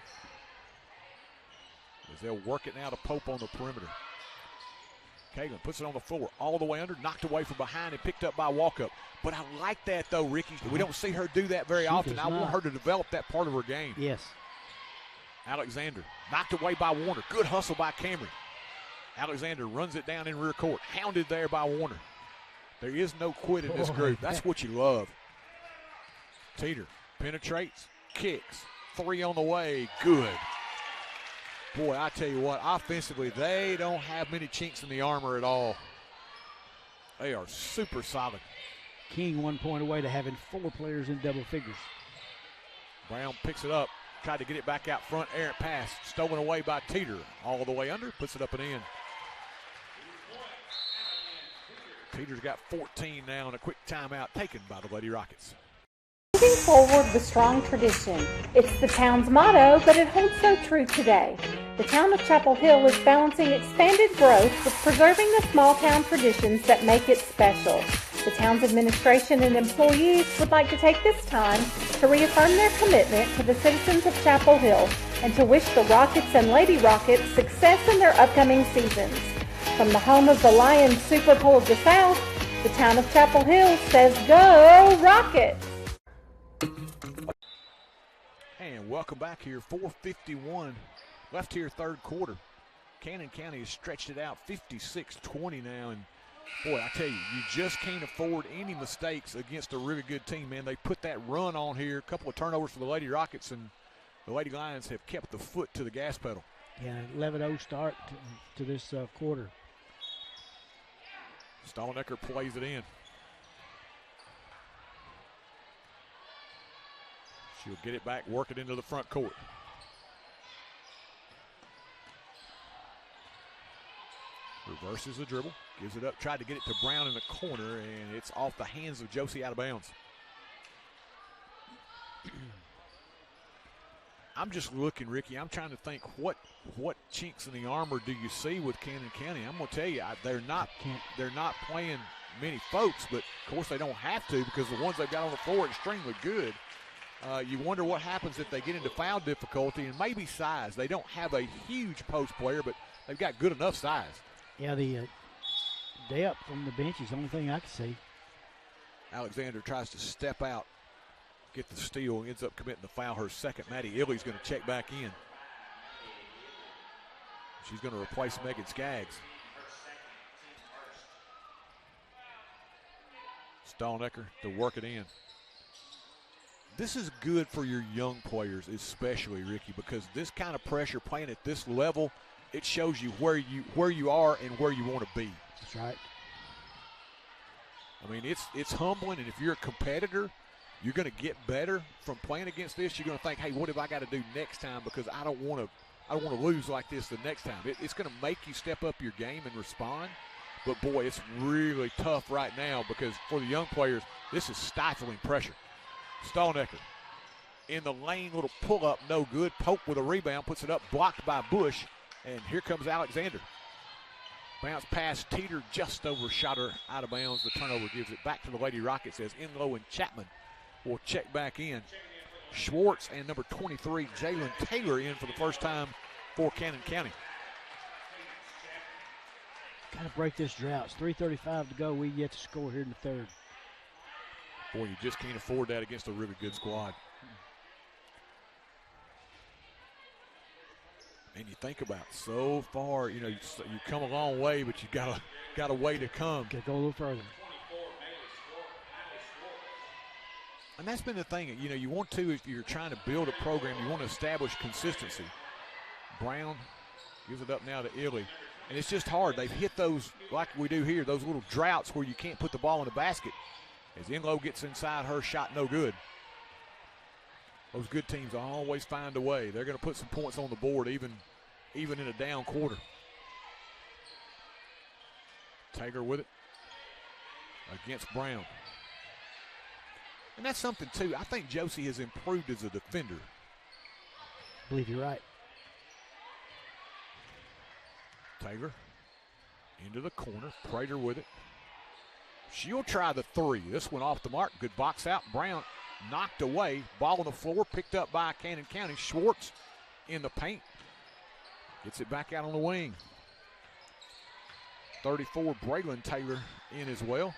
As they'll work it now to Pope on the perimeter. Kagan puts it on the floor, all the way under, knocked away from behind and picked up by Walkup. But I like that, though, Ricky. We don't see her do that very often. I want her to develop that part of her game. Yes. Alexander knocked away by Warner. Good hustle by Camry. Alexander runs it down in rear court. Hounded there by Warner. There is no quit in this group. That's what you love. Teeter penetrates, kicks. 3 on the way. Good. Boy, I tell you what, offensively, they don't have many chinks in the armor at all. They are super solid. King 1 point away to having 4 players in double figures. Brown picks it up. Tried to get it back out front. Errant pass. Stolen away by Teeter. All the way under. Puts it up and in. Teeter's got 14 now and a quick timeout taken by the Lady Rockets. Moving forward with strong tradition. It's the town's motto, but it holds so true today. The town of Chapel Hill is balancing expanded growth with preserving the small town traditions that make it special. The town's administration and employees would like to take this time to reaffirm their commitment to the citizens of Chapel Hill and to wish the Rockets and Lady Rockets success in their upcoming seasons. From the home of the Lions Super Bowl of the South, the town of Chapel Hill says, "Go Rockets!" And welcome back here. 4:51 left here, third quarter. Cannon County has stretched it out 56-20 now, and Boy, I tell you, you just can't afford any mistakes against a really good team, man. They put that run on here, a couple of turnovers for the Lady Rockets, and the Lady Lions have kept the foot to the gas pedal. Yeah, 11-0 start to this quarter. Stallnecker plays it in. She'll get it back, work it into the front court. Reverses the dribble, gives it up, tried to get it to Brown in the corner, and it's off the hands of Josie out of bounds. I'm just looking, Ricky. I'm trying to think what chinks in the armor do you see with Cannon County? I'm going to tell you, they're not playing many folks, but of course they don't have to because the ones they've got on the floor are extremely good. You wonder what happens if they get into foul difficulty and maybe size. They don't have a huge post player, but they've got good enough size. Yeah, the depth from the bench is the only thing I can see. Alexander tries to step out, get the steal, ends up committing the foul. Her second. Maddie Illy's going to check back in. She's going to replace Megan Skaggs. Stallnecker to work it in. This is good for your young players, especially, Ricky, because this kind of pressure playing at this level, it shows you where you are and where you want to be. That's right. I mean, it's humbling, and if you're a competitor, you're going to get better from playing against this. You're going to think, hey, what have I got to do next time? Because I don't want to lose like this the next time. It's going to make you step up your game and respond. But boy, it's really tough right now because for the young players, this is stifling pressure. Stallnecker in the lane, little pull-up, no good. Pope with a rebound, puts it up, blocked by Bush, and here comes Alexander. Bounce pass, teeter just overshot her out of bounds. The turnover gives it back to the Lady Rockets as Enlow and Chapman will check back in. Schwartz and number 23, Jalen Taylor, in for the first time for Cannon County. Got to break this drought. It's 3:35 to go. We get to score here in the third. Boy, you just can't afford that against a really good squad. And you think about so far, you come a long way, but you got a way to come. Got to go a little further. And that's been the thing, you want to, if you're trying to build a program, you want to establish consistency. Brown gives it up now to Illy. And it's just hard. They've hit those, like we do here, those little droughts where you can't put the ball in the basket. As Enlow gets inside, her shot no good. Those good teams always find a way. They're going to put some points on the board even in a down quarter. Tager with it against Brown. And that's something, too. I think Josie has improved as a defender. I believe you're right. Taylor into the corner. Prater with it. She'll try the three. This one off the mark. Good box out. Brown knocked away. Ball on the floor. Picked up by Cannon County. Schwartz in the paint. Gets it back out on the wing. 34, Braylon Taylor in as well.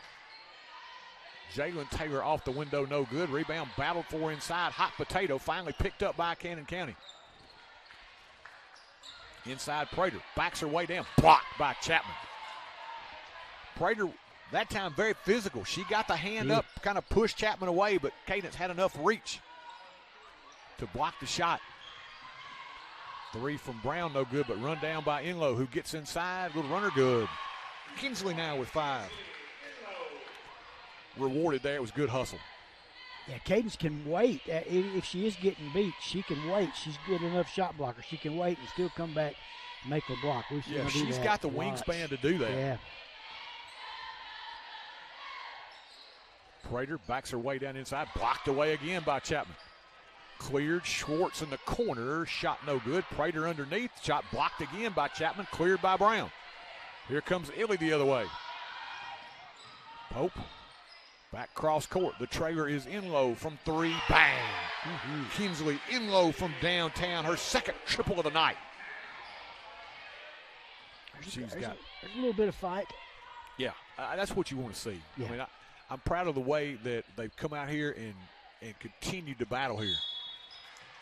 Jalen Taylor off the window, no good. Rebound battled for inside. Hot potato finally picked up by Cannon County. Inside Prater. Backs her way down. Blocked by Chapman. Prater, that time very physical. She got the hand up, kind of pushed Chapman away, but Cadence had enough reach to block the shot. Three from Brown, no good, but run down by Enlow, who gets inside. Little runner, good. Kinsley now with 5. Rewarded there. It was good hustle. Yeah, Cadence can wait. If she is getting beat, she can wait. She's good enough shot blocker. She can wait and still come back and make the block. She's got the wingspan to do that. Yeah. Prater backs her way down inside. Blocked away again by Chapman. Cleared. Schwartz in the corner. Shot no good. Prater underneath. Shot blocked again by Chapman. Cleared by Brown. Here comes Illy the other way. Pope. Back cross court. The trailer is Enlow from 3. Bang! Kinsley Enlow from downtown. Her second triple of the night. There's a little bit of fight. Yeah, that's what you want to see. Yeah. I mean, I'm proud of the way that they've come out here and continued to battle here.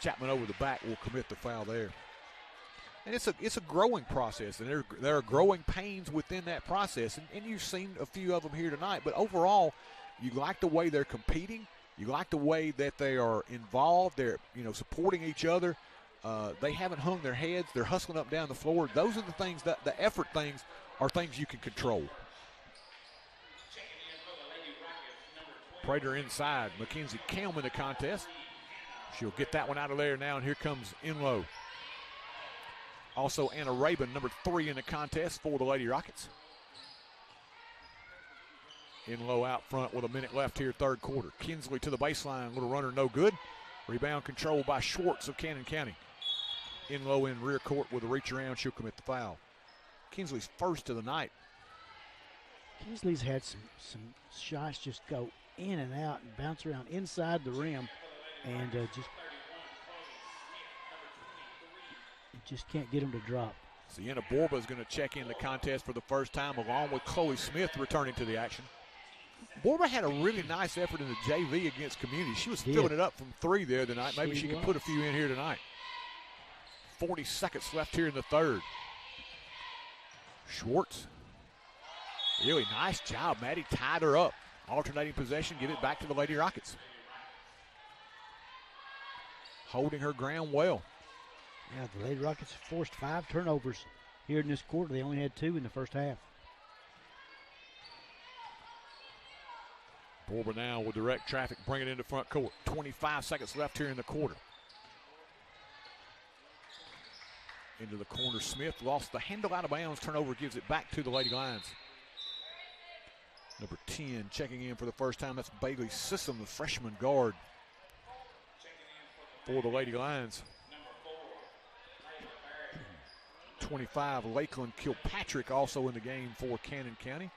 Chapman over the back will commit the foul there. And it's a growing process, and there are growing pains within that process. And you've seen a few of them here tonight. But overall, you like the way they're competing. You like the way that they are involved. They're supporting each other. They haven't hung their heads. They're hustling up and down the floor. Those are the things that the effort things are things you can control. Prater inside. Mackenzie Kelm in the contest. She'll get that one out of there now, and here comes Enlow. Also Anna Rabin, number 3 in the contest for the Lady Rockets. Enlow out front with a minute left here, third quarter. Kinsley to the baseline, little runner, no good. Rebound controlled by Schwartz of Cannon County. Enlow in rear court with a reach around, she'll commit the foul. Kinsley's first of the night. Kinsley's had some shots just go in and out and bounce around inside the rim, and just can't get him to drop. Sienna Borba is going to check in the contest for the first time, along with Chloe Smith returning to the action. Borba had a really nice effort in the JV against Community. She was filling it up from 3 there tonight. Maybe she can put a few in here tonight. 40 seconds left here in the third. Schwartz. Really nice job. Maddie tied her up. Alternating possession, give it back to the Lady Rockets. Holding her ground well. Yeah, the Lady Rockets forced 5 turnovers here in this quarter. They only had 2 in the first half. Borba now with direct traffic, bring it into front court. 25 seconds left here in the quarter. Into the corner, Smith lost the handle out of bounds. Turnover gives it back to the Lady Lions. Number 10 checking in for the first time. That's Bailey Sissom, the freshman guard for the Lady Lions. 25, Lakeland Kilpatrick also in the game for Cannon County.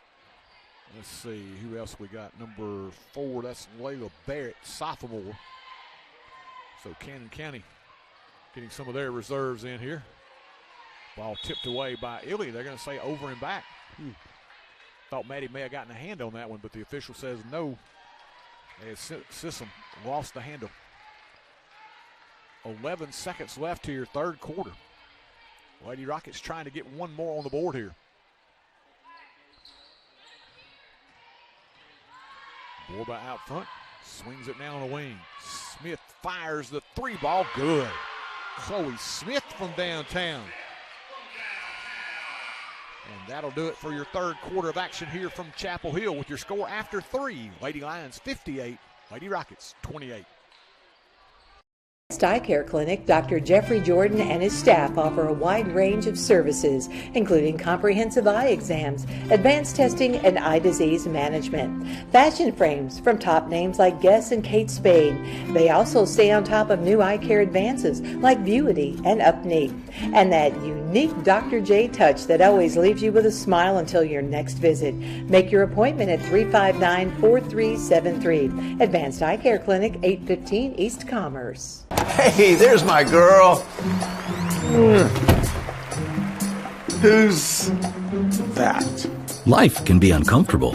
Let's see who else we got. Number 4, that's Layla Barrett, sophomore. So Cannon County getting some of their reserves in here. Ball tipped away by Illy. They're going to say over and back. Thought Maddie may have gotten a hand on that one, but the official says no. As Sissom lost the handle. 11 seconds left here, third quarter. Lady Rockets trying to get one more on the board here. Borba out front, swings it down the wing. Smith fires the 3 ball, good. Chloe Smith from downtown. And that'll do it for your third quarter of action here from Chapel Hill with your score after 3. Lady Lions 58, Lady Rockets 28. Eye Care Clinic, Dr. Jeffrey Jordan and his staff offer a wide range of services, including comprehensive eye exams, advanced testing, and eye disease management. Fashion frames from top names like Guess and Kate Spade. They also stay on top of new eye care advances like Vuity and Upneat. And that unique Dr. J touch that always leaves you with a smile until your next visit. Make your appointment at 359-4373. Advanced Eye Care Clinic, 815 East Commerce. Hey, there's my girl. Who's that? Life can be uncomfortable.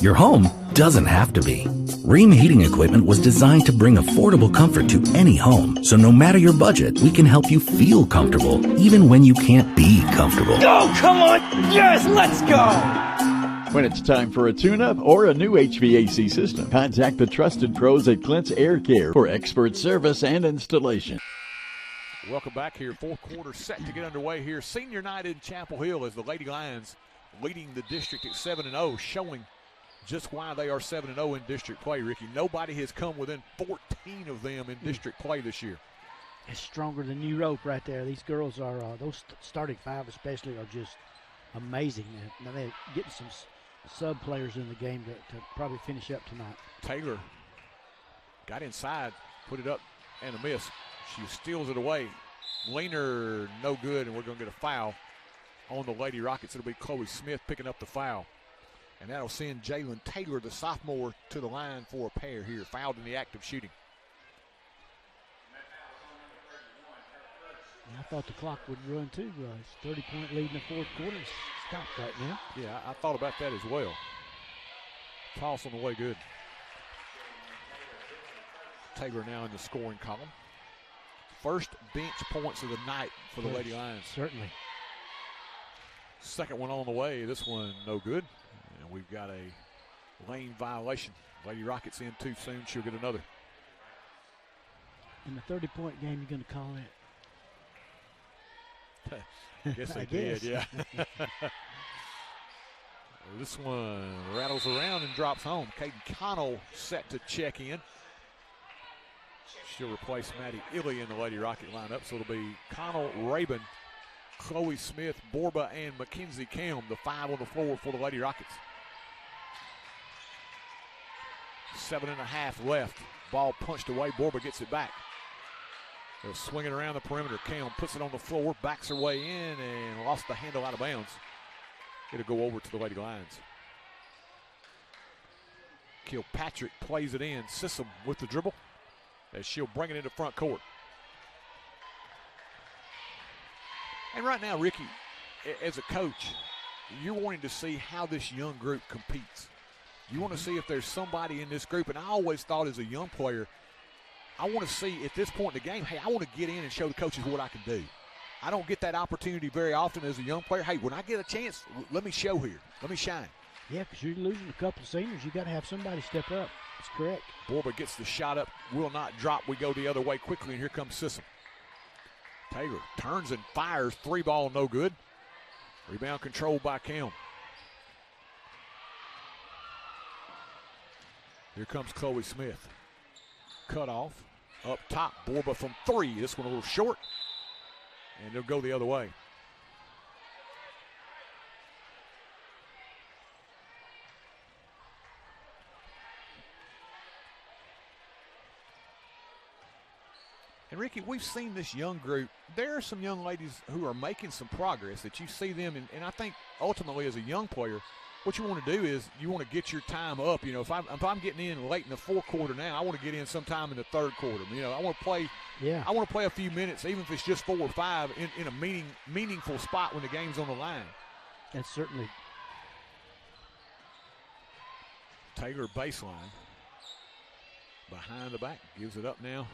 Your home doesn't have to be. Ream Heating Equipment was designed to bring affordable comfort to any home. So no matter your budget, we can help you feel comfortable, even when you can't be comfortable. Oh, come on! Yes, let's go! When it's time for a tune-up or a new HVAC system, contact the trusted pros at Clint's Air Care for expert service and installation. Welcome back here. Fourth quarter set to get underway here. Senior night in Chapel Hill as the Lady Lions leading the district at 7-0, showing just why they are 7-0 in district play, Ricky. Nobody has come within 14 of them in district play this year. It's stronger than New Rope right there. These girls are, those starting 5 especially, are just amazing. Now they're getting some sub players in the game to probably finish up tonight. Taylor got inside, put it up, and a miss. She steals it away. Leaner, no good, and we're going to get a foul on the Lady Rockets. It'll be Chloe Smith picking up the foul. And that'll send Jalen Taylor, the sophomore, to the line for a pair here. Fouled in the act of shooting. I thought the clock would run too. It's 30-point lead in the fourth quarter. Stopped right now. Yeah, I thought about that as well. Toss on the way good. Taylor now in the scoring column. First bench points of the night for the Lady Lions. Certainly. Second one on the way. This one no good. And we've got a lane violation. Lady Rockets in too soon. She'll get another. In the 30-point game, you're going to call it? I guess they did, yeah. This one rattles around and drops home. Caden Connell set to check in. She'll replace Maddie Illy in the Lady Rocket lineup, so it'll be Connell, Rabin, Chloe Smith, Borba, and Mackenzie Kelm, the 5 on the floor for the Lady Rockets. 7.5 left. Ball punched away. Borba gets it back. They'll swing it around the perimeter. Kelm puts it on the floor, backs her way in, and lost the handle out of bounds. It'll go over to the Lady Lions. Kilpatrick plays it in. Sissom with the dribble as she'll bring it into front court. And right now, Ricky, as a coach, you're wanting to see how this young group competes. You want to see if there's somebody in this group. And I always thought as a young player, I want to see at this point in the game, hey, I want to get in and show the coaches what I can do. I don't get that opportunity very often as a young player. Hey, when I get a chance, let me show here. Let me shine. Yeah, because you're losing a couple of seniors. You got to have somebody step up. That's correct. Borba gets the shot up, will not drop. We go the other way quickly, and here comes Sissom. Taylor turns and fires. 3-ball, no good. Rebound controlled by Kelm. Here comes Chloe Smith. Cut off. Up top, Borba from 3. This one a little short. And they'll go the other way. And Ricky, we've seen this young group. There are some young ladies who are making some progress that you see them, and I think ultimately as a young player, what you want to do is you want to get your time up. You know, if I'm getting in late in the fourth quarter now, I want to get in sometime in the third quarter. You know, I want to play. Yeah. I want to play a few minutes, even if it's just 4 or 5, in a meaningful spot when the game's on the line. That's certainly. Taylor baseline. Behind the back, gives it up now.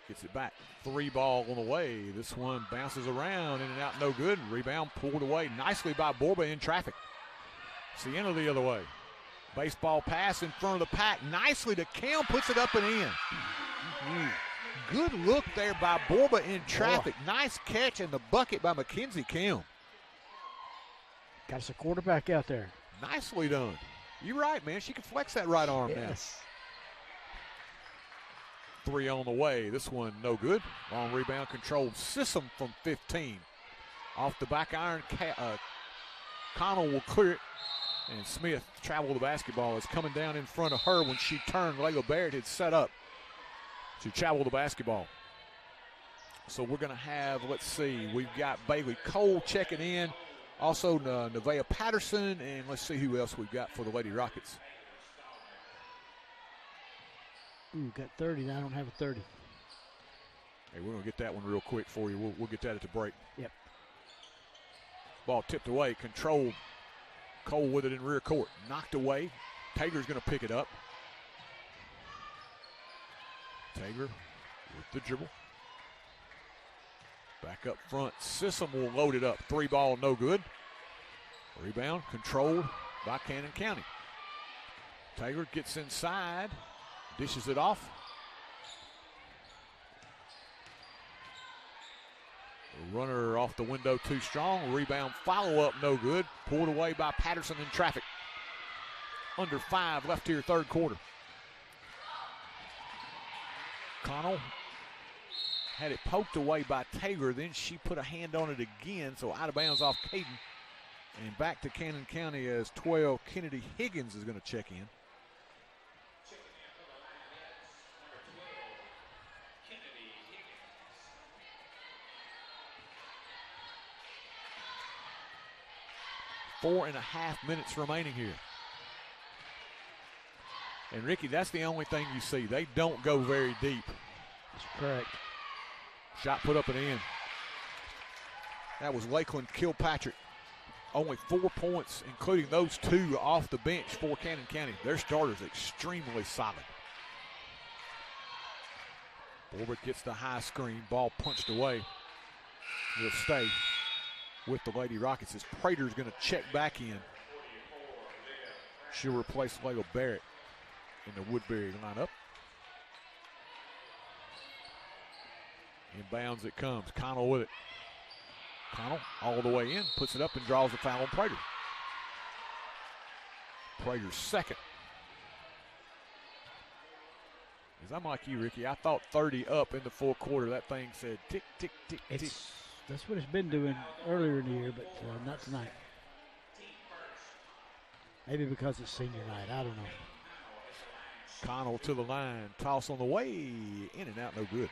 Gets it back. 3-ball on the way. This one bounces around, in and out, no good. Rebound pulled away nicely by Borba in traffic. Sienna the other way. Baseball pass in front of the pack. Nicely to Kelm, puts it up and in. Good look there by Borba in traffic. Nice catch and the bucket by Mackenzie Kelm. Got us a quarterback out there. Nicely done. You're right, man. She can flex that right arm now. 3 on the way. This one no good. Long rebound controlled. Sissom from 15. Off the back iron. Connell will clear it. And Smith travel the basketball. It's coming down in front of her when she turned. Layla Barrett had set up to travel the basketball. So we're going to have, let's see, we've got Bailey Cole checking in. Also Nevaeh Patterson. And let's see who else we've got for the Lady Rockets. Ooh, got 30. I don't have a 30. Hey, we're going to get that one real quick for you. We'll get that at the break. Yep. Ball tipped away, controlled. Cole with it in rear court. Knocked away. Taylor's going to pick it up. Taylor with the dribble. Back up front. Sissom will load it up. 3-ball, no good. Rebound controlled by Cannon County. Taylor gets inside. Dishes it off. Runner off the window too strong. Rebound follow-up no good. Pulled away by Patterson in traffic. Under 5 left here third quarter. Connell had it poked away by Taylor. Then she put a hand on it again. So out of bounds off Caden. And back to Cannon County as 12. Kennedy Higgins is going to check in. Four and a half minutes remaining here. And Ricky, that's the only thing you see. They don't go very deep. That's correct. Shot put up and in. That was Lakeland Kilpatrick. Only 4 points, including those 2 off the bench for Cannon County. Their starters extremely solid. Forward gets the high screen. Ball punched away. Will stay with the Lady Rockets as Prater's going to check back in. She'll replace Layla Barrett in the Woodbury lineup. Inbounds it comes. Connell with it. Connell all the way in, puts it up and draws the foul on Prater. Prater's second. As I'm like you, Ricky, I thought 30 up in the fourth quarter. That thing said tick, tick, tick, tick. That's what it's been doing earlier in the year, but not tonight. Maybe because it's senior night. I don't know. Connell to the line. Toss on the way. In and out, no good.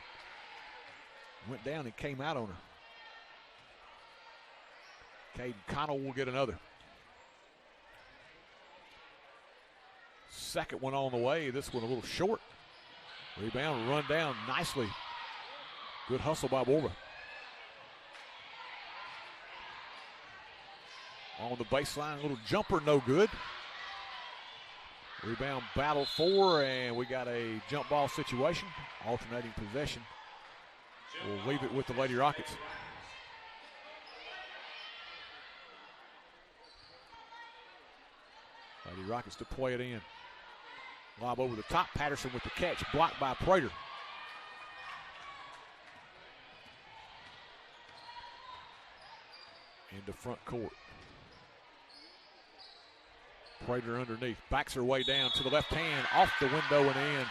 Went down and came out on her. Caden Connell will get another. Second one on the way. This one a little short. Rebound, run down nicely. Good hustle by Borba. On the baseline, little jumper, no good. Rebound battle for, and we got a jump ball situation. Alternating possession. We'll leave it with the Lady Rockets. Lady Rockets to play it in. Lob over the top. Patterson with the catch. Blocked by Prater. Into front court. Prater underneath. Backs her way down to the left hand. Off the window and in.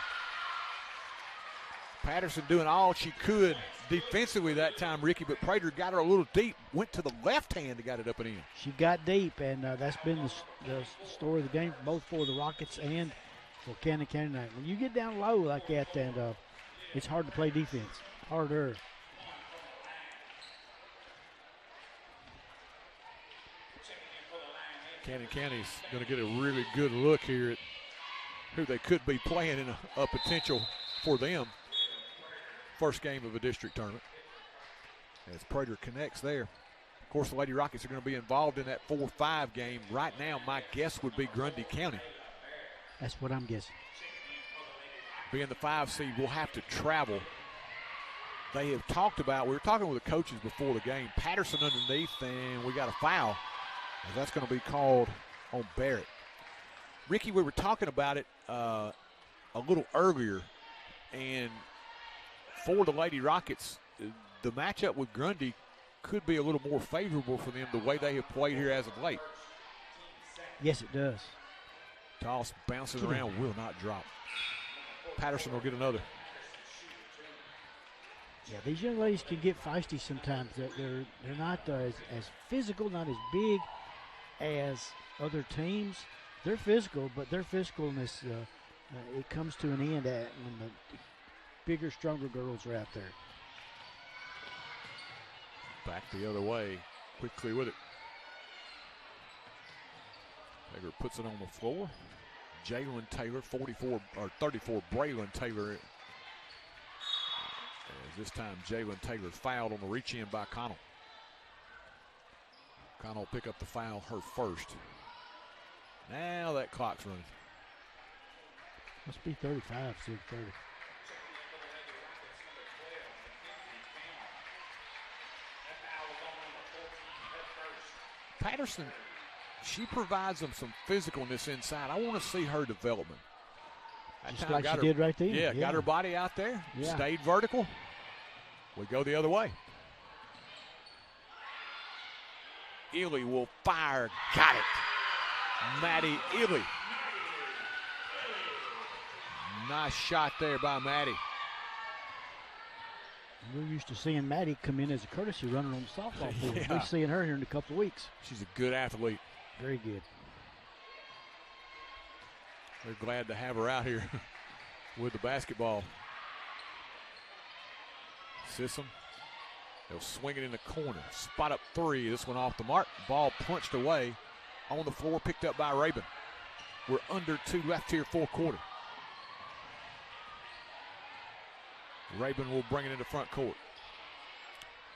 Patterson doing all she could defensively that time, Ricky, but Prater got her a little deep. Went to the left hand and got it up and in. She got deep, and that's been the story of the game, both for the Rockets and for Cannon County tonight. When you get down low like that, and it's hard to play defense. Harder. Cannon County's going to get a really good look here at who they could be playing in a potential for them. First game of a district tournament. As Prater connects there. Of course, the Lady Rockets are going to be involved in that 4-5 game. Right now, my guess would be Grundy County. That's what I'm guessing. Being the 5 seed, we'll have to travel. They have talked about, we were talking with the coaches before the game, Patterson underneath, and we got a foul. That's going to be called on Barrett. Ricky, we were talking about it a little earlier, and for the Lady Rockets, the matchup with Grundy could be a little more favorable for them the way they have played here as of late. Yes, it does. Toss bouncing around, will not drop. Patterson will get another. Yeah, these young ladies can get feisty sometimes. They're not as physical, not as big as other teams. They're physical, but their physicalness, it comes to an end when the bigger, stronger girls are out there. Back the other way, quickly with it. Taylor puts it on the floor. Jalen Taylor, 34, Braylon Taylor. As this time, Jalen Taylor fouled on the reach in by Connell. Connell pick up the foul, her first. Now that clock's running. Must be 35, 6:30. Patterson, she provides them some physicalness inside. I want to see her development. Just like she did right there. Yeah, got her body out there, Yeah. stayed vertical. We go the other way. Ely will fire. Got it. Maddie Ely. Nice shot there by Maddie. We're used to seeing Maddie come in as a courtesy runner on the softball field. Yeah. We're seeing her here in a couple of weeks. She's a good athlete. Very good. They're glad to have her out here with the basketball. Sissom, they'll swing it in the corner. Spot up three. This one off the mark. Ball punched away on the floor, picked up by Rabin. We're under 2 left here, fourth quarter. Rabin will bring it into front court.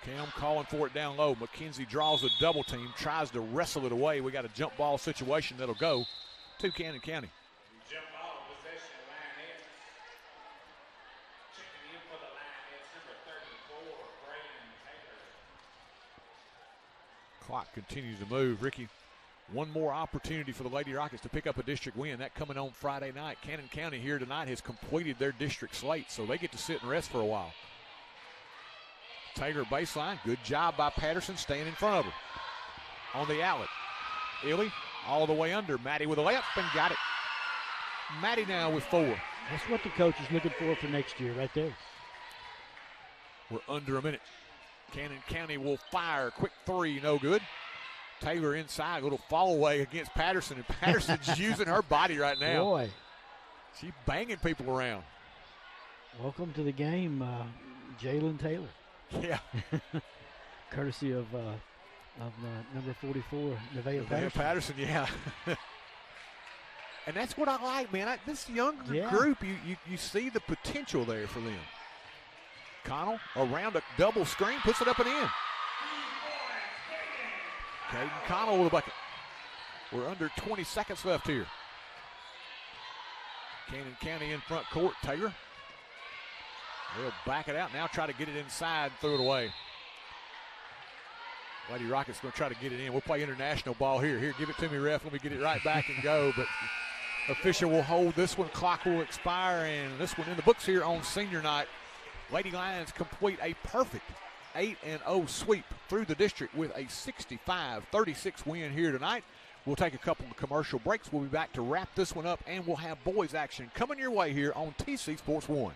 Cam calling for it down low. McKenzie draws a double team, tries to wrestle it away. We got a jump ball situation that'll go to Cannon County. Clock continues to move. Ricky, one more opportunity for the Lady Rockets to pick up a district win. That coming on Friday night. Cannon County here tonight has completed their district slate, so they get to sit and rest for a while. Taylor baseline. Good job by Patterson staying in front of her. On the outlet. Illy all the way under. Maddie with a layup and got it. Maddie now with 4. That's what the coach is looking for next year right there. We're under a minute. Cannon County will fire. Quick 3, no good. Taylor inside, a little fall away against Patterson, and Patterson's using her body right now. Boy. She's banging people around. Welcome to the game, Jalen Taylor. Yeah. Courtesy of number 44, Nevaeh Patterson, yeah. And that's what I like, man. This younger group, you see the potential there for them. Connell around a double screen, puts it up and in. Caden Connell with a bucket. We're under 20 seconds left here. Cannon County in front court. Taylor. They'll back it out now, try to get it inside, throw it away. Lady Rockets going to try to get it in. We'll play international ball here. Here, give it to me, ref. Let me get it right back and go. But official will hold this one. Clock will expire, and this one in the books here on senior night. Lady Lions complete a perfect 8-0 sweep through the district with a 65-36 win here tonight. We'll take a couple of commercial breaks. We'll be back to wrap this one up, and we'll have boys action coming your way here on TC Sports 1.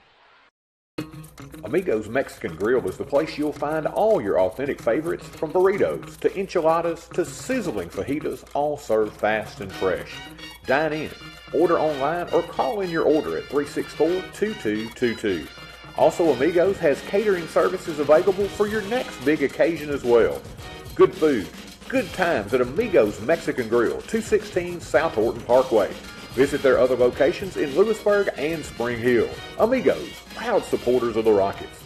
Amigos Mexican Grill is the place you'll find all your authentic favorites, from burritos to enchiladas to sizzling fajitas, all served fast and fresh. Dine in, order online, or call in your order at 364-2222. Also, Amigos has catering services available for your next big occasion as well. Good food, good times at Amigos Mexican Grill, 216 South Horton Parkway. Visit their other locations in Lewisburg and Spring Hill. Amigos, proud supporters of the Rockets.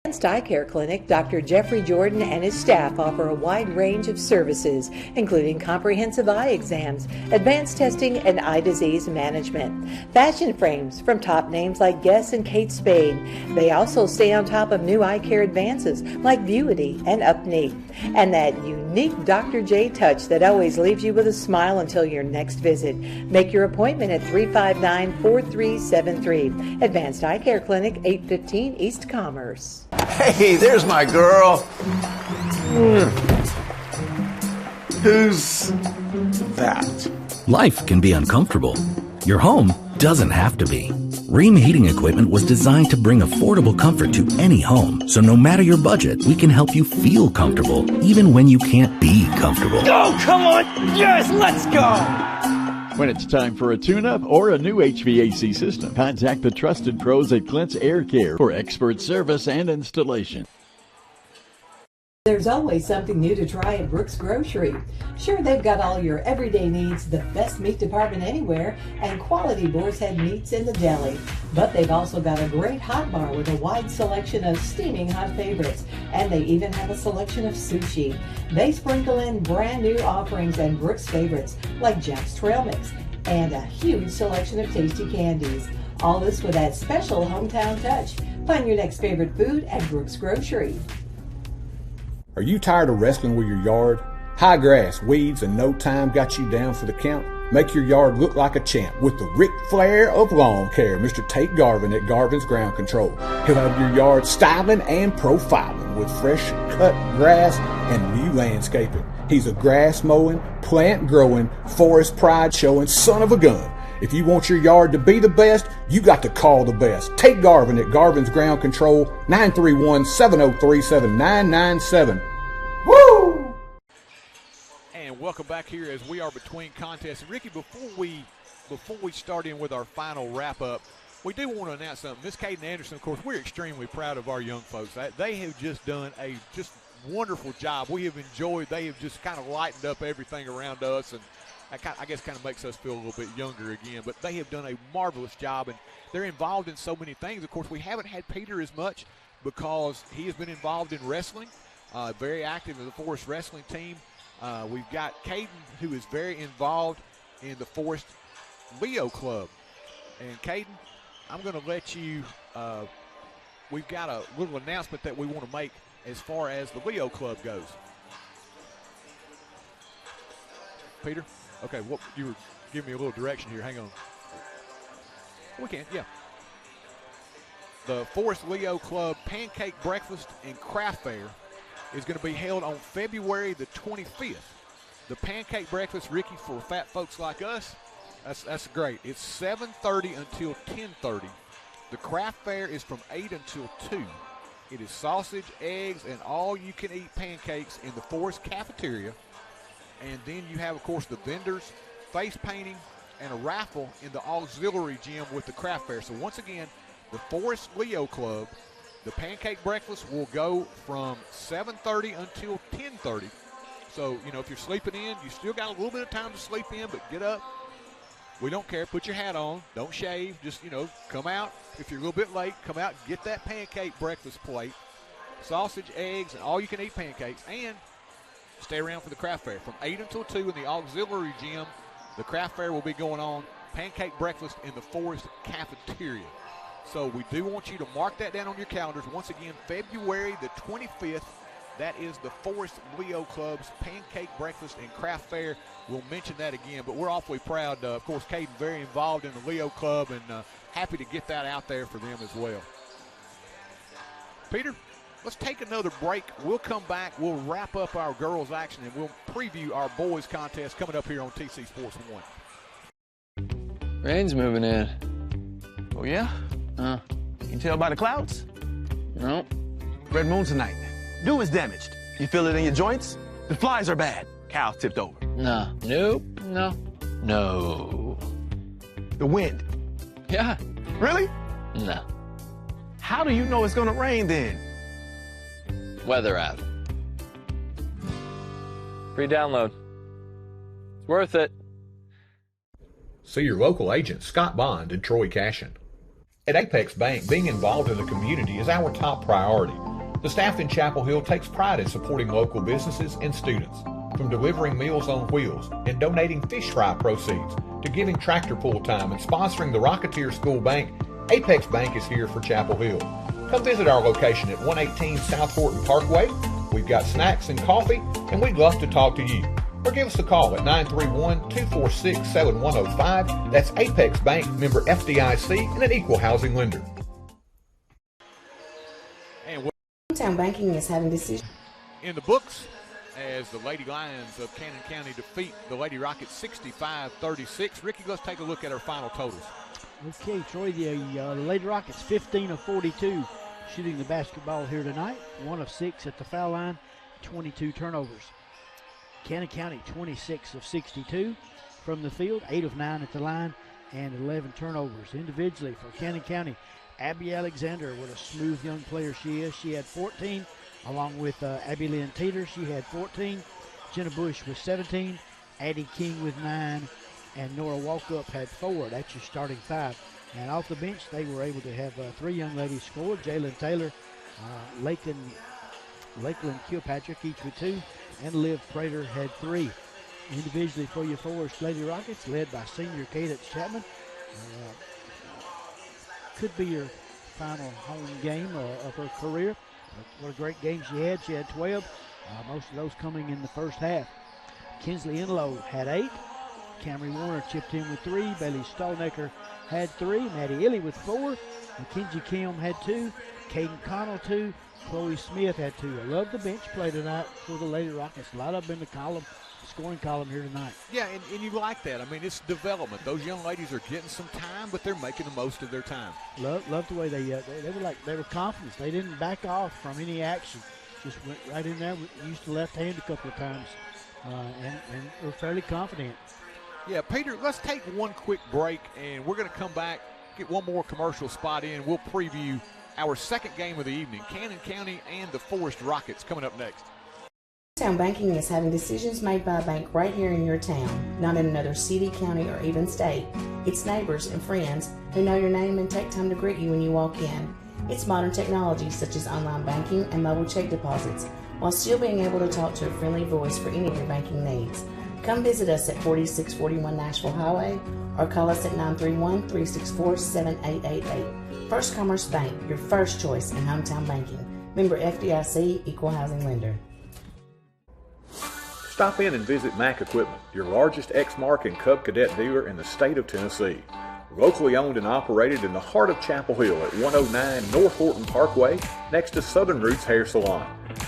Advanced Eye Care Clinic, Dr. Jeffrey Jordan and his staff offer a wide range of services, including comprehensive eye exams, advanced testing, and eye disease management. Fashion frames from top names like Guess and Kate Spade. They also stay on top of new eye care advances like Vuity and Upneat, and that unique Dr. J touch that always leaves you with a smile until your next visit. Make your appointment at 359-4373. Advanced Eye Care Clinic, 815 East Commerce. Hey, there's my girl. Who's that? Life can be uncomfortable. Your home doesn't have to be. Ream Heating Equipment was designed to bring affordable comfort to any home. So no matter your budget, we can help you feel comfortable, even when you can't be comfortable. Oh, come on! Yes, let's go! When it's time for a tune-up or a new HVAC system, contact the trusted pros at Clint's Air Care for expert service and installation. There's always something new to try at Brooks Grocery. Sure, they've got all your everyday needs, the best meat department anywhere, and quality boar's head meats in the deli. But they've also got a great hot bar with a wide selection of steaming hot favorites, and they even have a selection of sushi. They sprinkle in brand new offerings and Brooks favorites like Jack's Trail Mix and a huge selection of tasty candies. All this with that special hometown touch. Find your next favorite food at Brooks Grocery. Are you tired of wrestling with your yard? High grass, weeds, and no time got you down for the count? Make your yard look like a champ with the Ric Flair of lawn care, Mr. Tate Garvin at Garvin's Ground Control. He'll have your yard styling and profiling with fresh cut grass and new landscaping. He's a grass mowing, plant growing, forest pride showing son of a gun. If you want your yard to be the best, you got to call the best. Tate Garvin at Garvin's Ground Control, 931-703-7997. Woo! And welcome back here as we are between contests. And Ricky, before we start in with our final wrap-up, we do want to announce something. Miss Caden Anderson, of course, we're extremely proud of our young folks. They have just done a just wonderful job. We have enjoyed. They have just kind of lightened up everything around us, and I guess kind of makes us feel a little bit younger again. But they have done a marvelous job, and they're involved in so many things. Of course, we haven't had Peter as much because he has been involved in wrestling, very active in the Forrest wrestling team. We've got Caden, who is very involved in the Forrest Leo Club. And Caden, I'm going to let you we've got a little announcement that we want to make as far as the Leo Club goes. Peter? Okay, what you were giving me a little direction here. Hang on. We can, yeah. The Forrest Leo Club Pancake Breakfast and Craft Fair is going to be held on February the 25th. The Pancake Breakfast, Ricky, for fat folks like us, that's great. It's 7:30 until 10:30. The Craft Fair is from 8 until 2. It is sausage, eggs, and all-you-can-eat pancakes in the Forrest cafeteria. And then you have, of course, the vendors, face painting, and a raffle in the auxiliary gym with the Craft Fair. So once again, the Forrest Leo Club, the Pancake Breakfast will go from 7:30 until 10:30. So, you know, if you're sleeping in, you still got a little bit of time to sleep in, but get up. We don't care. Put your hat on. Don't shave. Just, you know, come out. If you're a little bit late, come out and get that pancake breakfast plate. Sausage, eggs, and all-you-can-eat pancakes. And stay around for the Craft Fair. From 8 until 2 in the auxiliary gym, the Craft Fair will be going on. Pancake breakfast in the Forrest cafeteria. So we do want you to mark that down on your calendars. Once again, February the 25th. That is the Forrest Leo Club's Pancake Breakfast and Craft Fair. We'll mention that again, but we're awfully proud. Of course, Caden very involved in the Leo Club and happy to get that out there for them as well. Peter, let's take another break. We'll come back. We'll wrap up our girls' action, and we'll preview our boys' contest coming up here on TC Sports 1. Rain's moving in. Oh, yeah? You can tell by the clouds? No. Red moon tonight. Dew is damaged. You feel it in your joints? The flies are bad. Cow's tipped over. No. Nope. No. No. The wind. Yeah. Really? No. How do you know it's gonna rain then? Weather app. Free download. It's worth it. See your local agent, Scott Bond and Troy Cashin. At Apex Bank, being involved in the community is our top priority. The staff in Chapel Hill takes pride in supporting local businesses and students. From delivering Meals on Wheels and donating fish fry proceeds to giving tractor pull time and sponsoring the Rocketeer School Bank, Apex Bank is here for Chapel Hill. Come visit our location at 118 South Horton Parkway. We've got snacks and coffee, and we'd love to talk to you. Or give us a call at 931-246-7105. That's Apex Bank, member FDIC, and an equal housing lender. Hometown banking is having decisions in the books as the Lady Lions of Cannon County defeat the Lady Rockets 65-36. Ricky, let's take a look at our final totals. Okay, Troy, the Lady Rockets 15 of 42 shooting the basketball here tonight. 1 of 6 at the foul line, 22 turnovers. Cannon County 26 of 62 from the field, 8 of 9 at the line, and 11 turnovers. Individually for Cannon County, Abby Alexander, what a smooth young player she is. She had 14, along with Abby Lynn Teeter. She had 14. Jenna Bush with 17. Addie King with 9. And Nora Walkup had 4. That's your starting 5. And off the bench, they were able to have 3 young ladies score. Jalen Taylor, Lakeland Kilpatrick, each with 2. And Liv Prater had 3. Individually for your Forrest Lady Rockets, led by senior Cadence Chapman. Could be your final home game of her career. What a great game she had. She had 12, most of those coming in the first half. Kinsley Enlow had 8. Camry Warner chipped in with 3. Bailey Stallnecker had 3. Maddie Illy with 4. Mackenzie Kim had 2. Caden Connell 2. Chloe Smith had 2. I love the bench play tonight for the Lady Rockets. A lot of them in the scoring column here tonight. Yeah, and you like that. I mean, it's development. Those young ladies are getting some time, but they're making the most of their time. Love the way they were confident. They didn't back off from any action. Just went right in there, used the left hand a couple of times, and were fairly confident. Yeah, Peter, let's take one quick break, and we're going to come back, get one more commercial spot in. We'll preview our second game of the evening, Cannon County and the Forrest Rockets, coming up next. Hometown banking is having decisions made by a bank right here in your town, not in another city, county, or even state. It's neighbors and friends who know your name and take time to greet you when you walk in. It's modern technology such as online banking and mobile check deposits, while still being able to talk to a friendly voice for any of your banking needs. Come visit us at 4641 Nashville Highway or call us at 931-364-7888. First Commerce Bank, your first choice in hometown banking. Member FDIC, Equal Housing Lender. Stop in and visit Mac Equipment, your largest Exmark and Cub Cadet dealer in the state of Tennessee. Locally owned and operated in the heart of Chapel Hill at 109 North Horton Parkway, next to Southern Roots Hair Salon.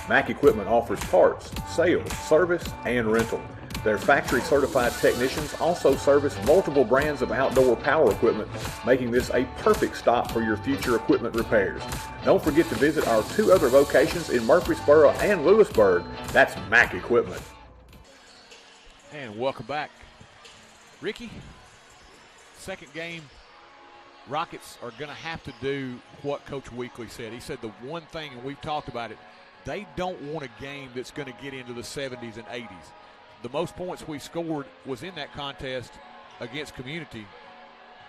Mac Equipment offers parts, sales, service, and rental. Their factory-certified technicians also service multiple brands of outdoor power equipment, making this a perfect stop for your future equipment repairs. Don't forget to visit our 2 other locations in Murfreesboro and Lewisburg. That's Mac Equipment. And welcome back. Ricky, second game, Rockets are going to have to do what Coach Weekly said. He said the one thing, and we've talked about it, they don't want a game that's going to get into the 70s and 80s. The most points we scored was in that contest against Community.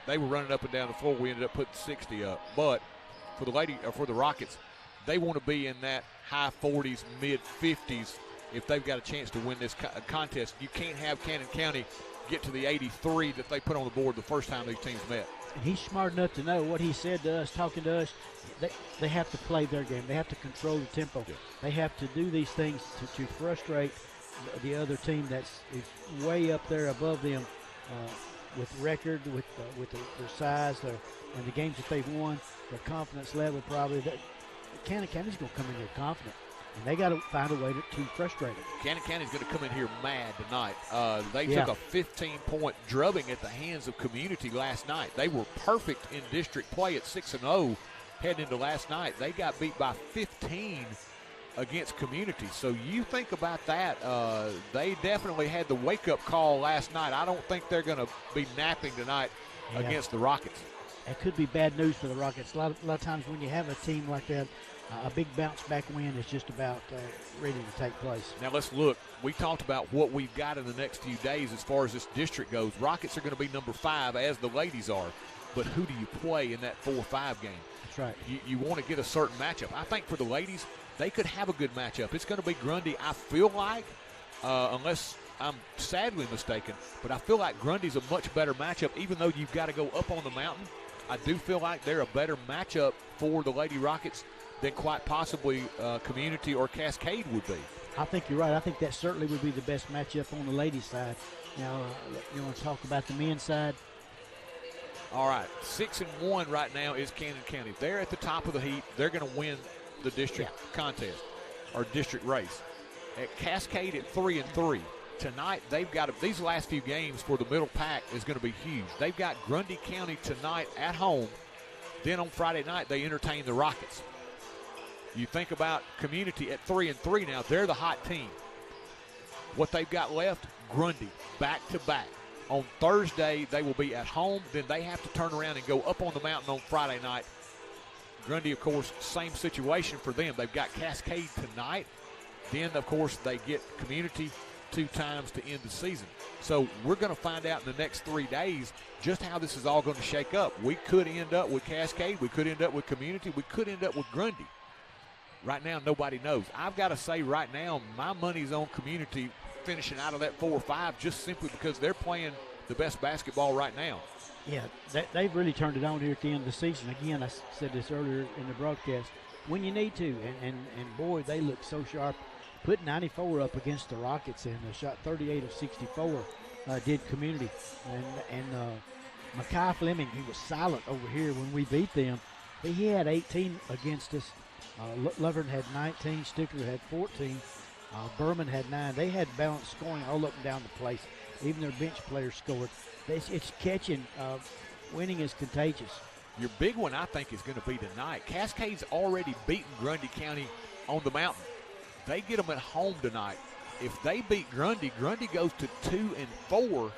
They were running up and down the floor. We ended up putting 60 up. But for the Rockets, they want to be in that high 40s, mid 50s if they've got a chance to win this contest. You can't have Cannon County get to the 83 that they put on the board the first time these teams met. And he's smart enough to know what he said to us, talking to us. They have to play their game. They have to control the tempo. Yeah. They have to do these things to frustrate the other team that's is way up there above them with record, with their size, and the games that they've won, their confidence level probably. Cannon County's going to come in here confident. And they got to find a way to frustrate it. Cannon County's going to come in here mad tonight. They took a 15-point drubbing at the hands of Community last night. They were perfect in district play at 6-0 heading into last night. They got beat by 15 against Community. So you think about that. They definitely had the wake-up call last night. I don't think they're going to be napping tonight against the Rockets. That could be bad news for the Rockets. A lot of times when you have a team like that, a big bounce-back win is just about ready to take place. Now let's look. We talked about what we've got in the next few days as far as this district goes. Rockets are going to be number 5, as the ladies are. But who do you play in that 4-5 game? That's right. You want to get a certain matchup. I think for the ladies, they could have a good matchup. It's going to be Grundy, I feel like, unless I'm sadly mistaken, but I feel like Grundy's a much better matchup, even though you've got to go up on the mountain. I do feel like they're a better matchup for the Lady Rockets than quite possibly Community or Cascade would be. I think you're right. I think that certainly would be the best matchup on the ladies' side. Now, you want to talk about the men's side? All right, 6-1 right now is Cannon County. They're at the top of the heap. They're going to win the district contest or district race. At Cascade at 3-3. Tonight, they've got these last few games for the middle pack is going to be huge. They've got Grundy County tonight at home. Then on Friday night, they entertain the Rockets. You think about Community at 3-3 now. They're the hot team. What they've got left, Grundy, back-to-back. On Thursday, they will be at home. Then they have to turn around and go up on the mountain on Friday night. Grundy, of course, same situation for them. They've got Cascade tonight. Then, of course, they get Community 2 times to end the season. So we're going to find out in the next 3 days just how this is all going to shake up. We could end up with Cascade. We could end up with Community. We could end up with Grundy. Right now, nobody knows. I've got to say right now, my money's on Community finishing out of that 4-5 just simply because they're playing the best basketball right now. Yeah, they've really turned it on here at the end of the season. Again, I said this earlier in the broadcast, when you need to. And boy, they look so sharp. Put 94 up against the Rockets and shot 38 of 64 did Community. And Makai Fleming, he was silent over here when we beat them. But he had 18 against us. Lovern had 19. Sticker had 14. Berman had 9. They had balanced scoring all up and down the place. Even their bench players scored. It's catching. Winning is contagious. Your big one, I think, is going to be tonight. Cascade's already beaten Grundy County on the mountain. They get them at home tonight. If they beat Grundy, Grundy goes to 2-4.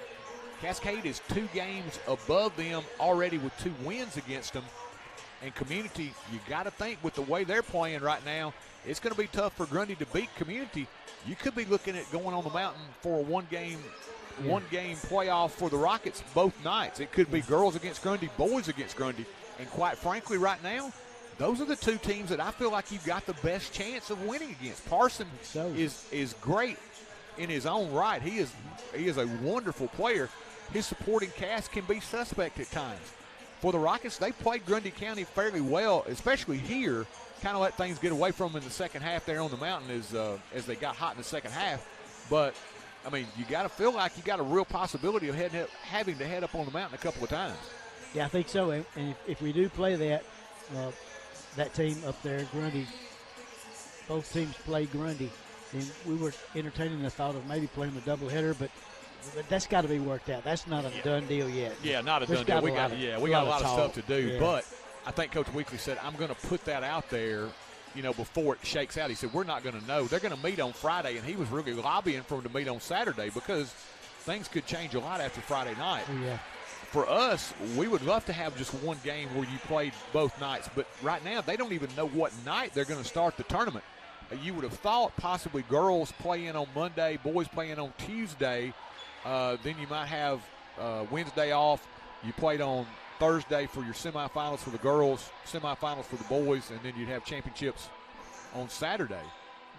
Cascade is 2 games above them already with 2 wins against them. And Community, you got to think with the way they're playing right now, it's going to be tough for Grundy to beat Community. You could be looking at going on the mountain for a one-game playoff for the Rockets both nights. It could be girls against Grundy, boys against Grundy. And quite frankly, right now, those are the 2 teams that I feel like you've got the best chance of winning against. Parson is great in his own right. He is a wonderful player. His supporting cast can be suspect at times. for the Rockets, they played Grundy County fairly well, especially here. Kind of let things get away from them in the second half there on the mountain as they got hot in the second half. But, I mean, you got to feel like you got a real possibility of having to head up on the mountain a couple of times. Yeah, I think so. And if we do play that team up there, Grundy, both teams play Grundy, then we were entertaining the thought of maybe playing a doubleheader, but that's got to be worked out. That's not a done deal yet. Yeah, not a done deal. We got a lot of stuff to do. Yeah. But I think Coach Weekly said, I'm going to put that out there, before it shakes out. He said, we're not going to know. They're going to meet on Friday, and he was really lobbying for them to meet on Saturday because things could change a lot after Friday night. Yeah. For us, we would love to have just one game where you played both nights, but right now they don't even know what night they're going to start the tournament. You would have thought possibly girls playing on Monday, boys playing on Tuesday. Then you might have Wednesday off. You played on Thursday for your semifinals for the girls, semifinals for the boys, and then you'd have championships on Saturday.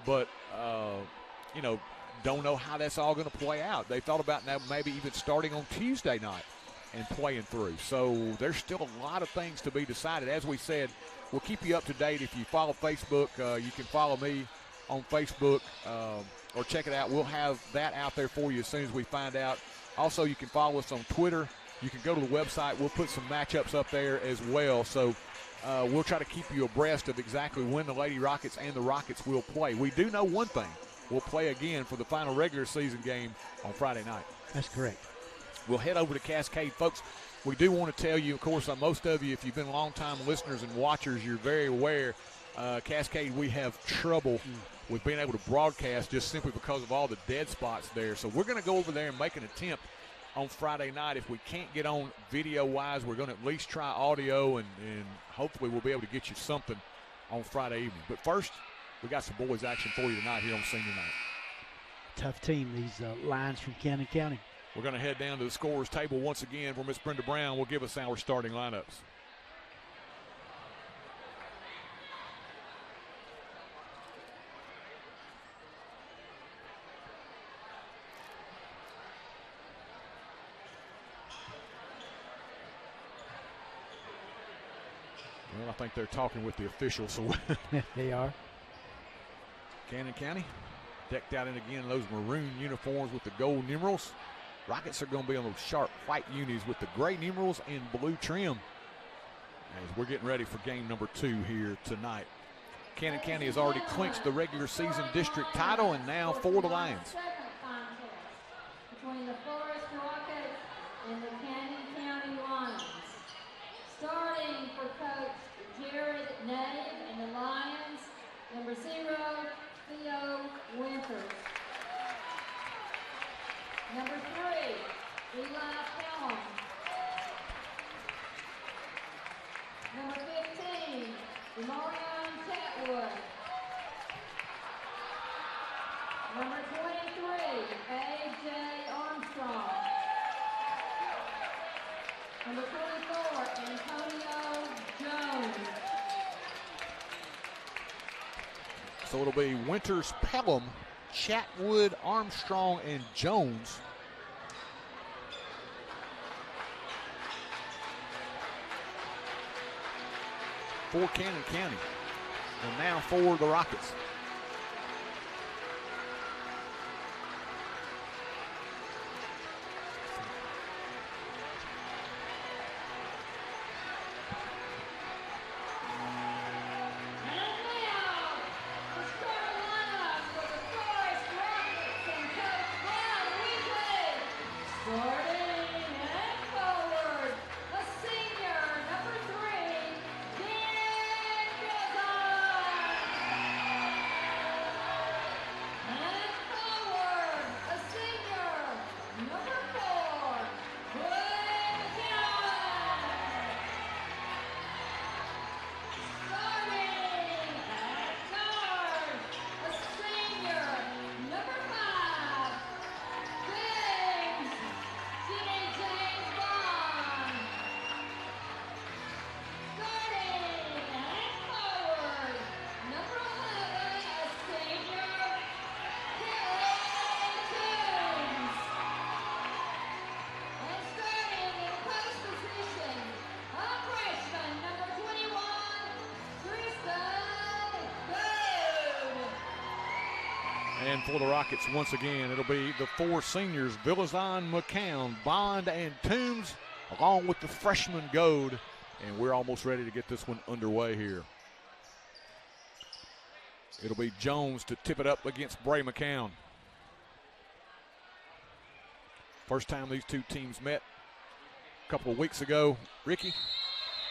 But, don't know how that's all going to play out. They thought about now maybe even starting on Tuesday night and playing through. So there's still a lot of things to be decided. As we said, we'll keep you up to date. If you follow Facebook, you can follow me on Facebook or check it out. We'll have that out there for you as soon as we find out. Also, you can follow us on Twitter. You can go to the website. We'll put some matchups up there as well. So we'll try to keep you abreast of exactly when the Lady Rockets and the Rockets will play. We do know one thing. We'll play again for the final regular season game on Friday night. That's correct. We'll head over to Cascade. Folks, we do want to tell you, of course, most of you, if you've been long-time listeners and watchers, you're very aware, Cascade, we have trouble with being able to broadcast just simply because of all the dead spots there. So we're going to go over there and make an attempt on Friday night. If we can't get on video-wise, we're going to at least try audio, and hopefully we'll be able to get you something on Friday evening. But first, we got some boys action for you tonight here on Senior Night. Tough team, these Lions from Cannon County. We're going to head down to the scorer's table once again where Miss Brenda Brown will give us our starting lineups. Well, I think they're talking with the officials. So they are. Cannon County decked out in again those maroon uniforms with the gold numerals. Rockets are going to be on those sharp white unis with the gray numerals and blue trim as we're getting ready for game number 2 here tonight. Cannon County has already clinched the regular season district title, and now for the Lions. Second contest between the Forrest Rockets and the Cannon County Lions. Starting for Coach Jared Nave and the Lions, number 0, Theo Winters. Number 3, Eli Pelham. Number 15, Demarion Chatwood. Number 23, A.J. Armstrong. Number 24, Antonio Jones. So it'll be Winters, Pelham, Chatwood, Armstrong, and Jones. For Cannon County. And now for the Rockets. And for the Rockets, once again, it'll be the 4 seniors, Villazon, McCown, Bond, and Toombs, along with the freshman Goad. And we're almost ready to get this one underway here. It'll be Jones to tip it up against Bray McCown. First time these two teams met a couple of weeks ago. Ricky,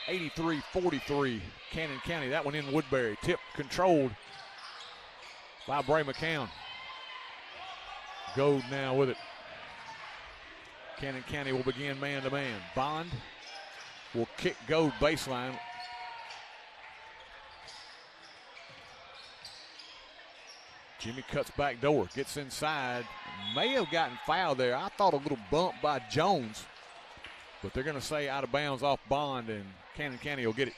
83-43, Cannon County. That one in Woodbury. Tip controlled by Bray McCown. Goad now with it. Cannon County will begin man-to-man. Bond will kick Goad baseline. Jimmy cuts back door, gets inside. May have gotten fouled there. I thought a little bump by Jones, but they're going to say out of bounds off Bond, and Cannon County will get it.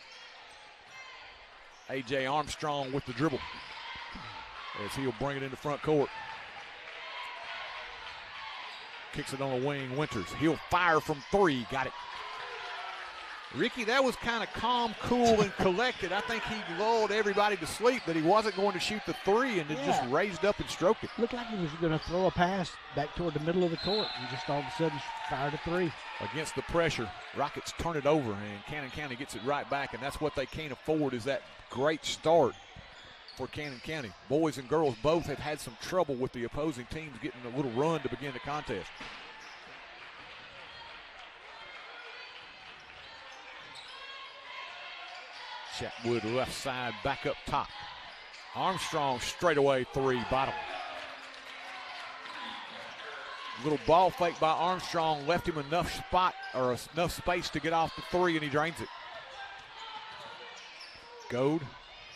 A.J. Armstrong with the dribble as he'll bring it into front court. Kicks it on the wing, Winters. He'll fire from 3, got it. Ricky, that was kind of calm, cool, and collected. I think he lulled everybody to sleep that he wasn't going to shoot the 3 and just raised up and stroked it. Looked like he was going to throw a pass back toward the middle of the court and just all of a sudden fired a 3. Against the pressure, Rockets turn it over, and Cannon County gets it right back, and that's what they can't afford is that great start for Cannon County. Boys and girls both have had some trouble with the opposing teams getting a little run to begin the contest. Chatwood left side, back up top. Armstrong straightaway 3, bottom. Little ball fake by Armstrong left him enough space to get off the 3, and he drains it. Goad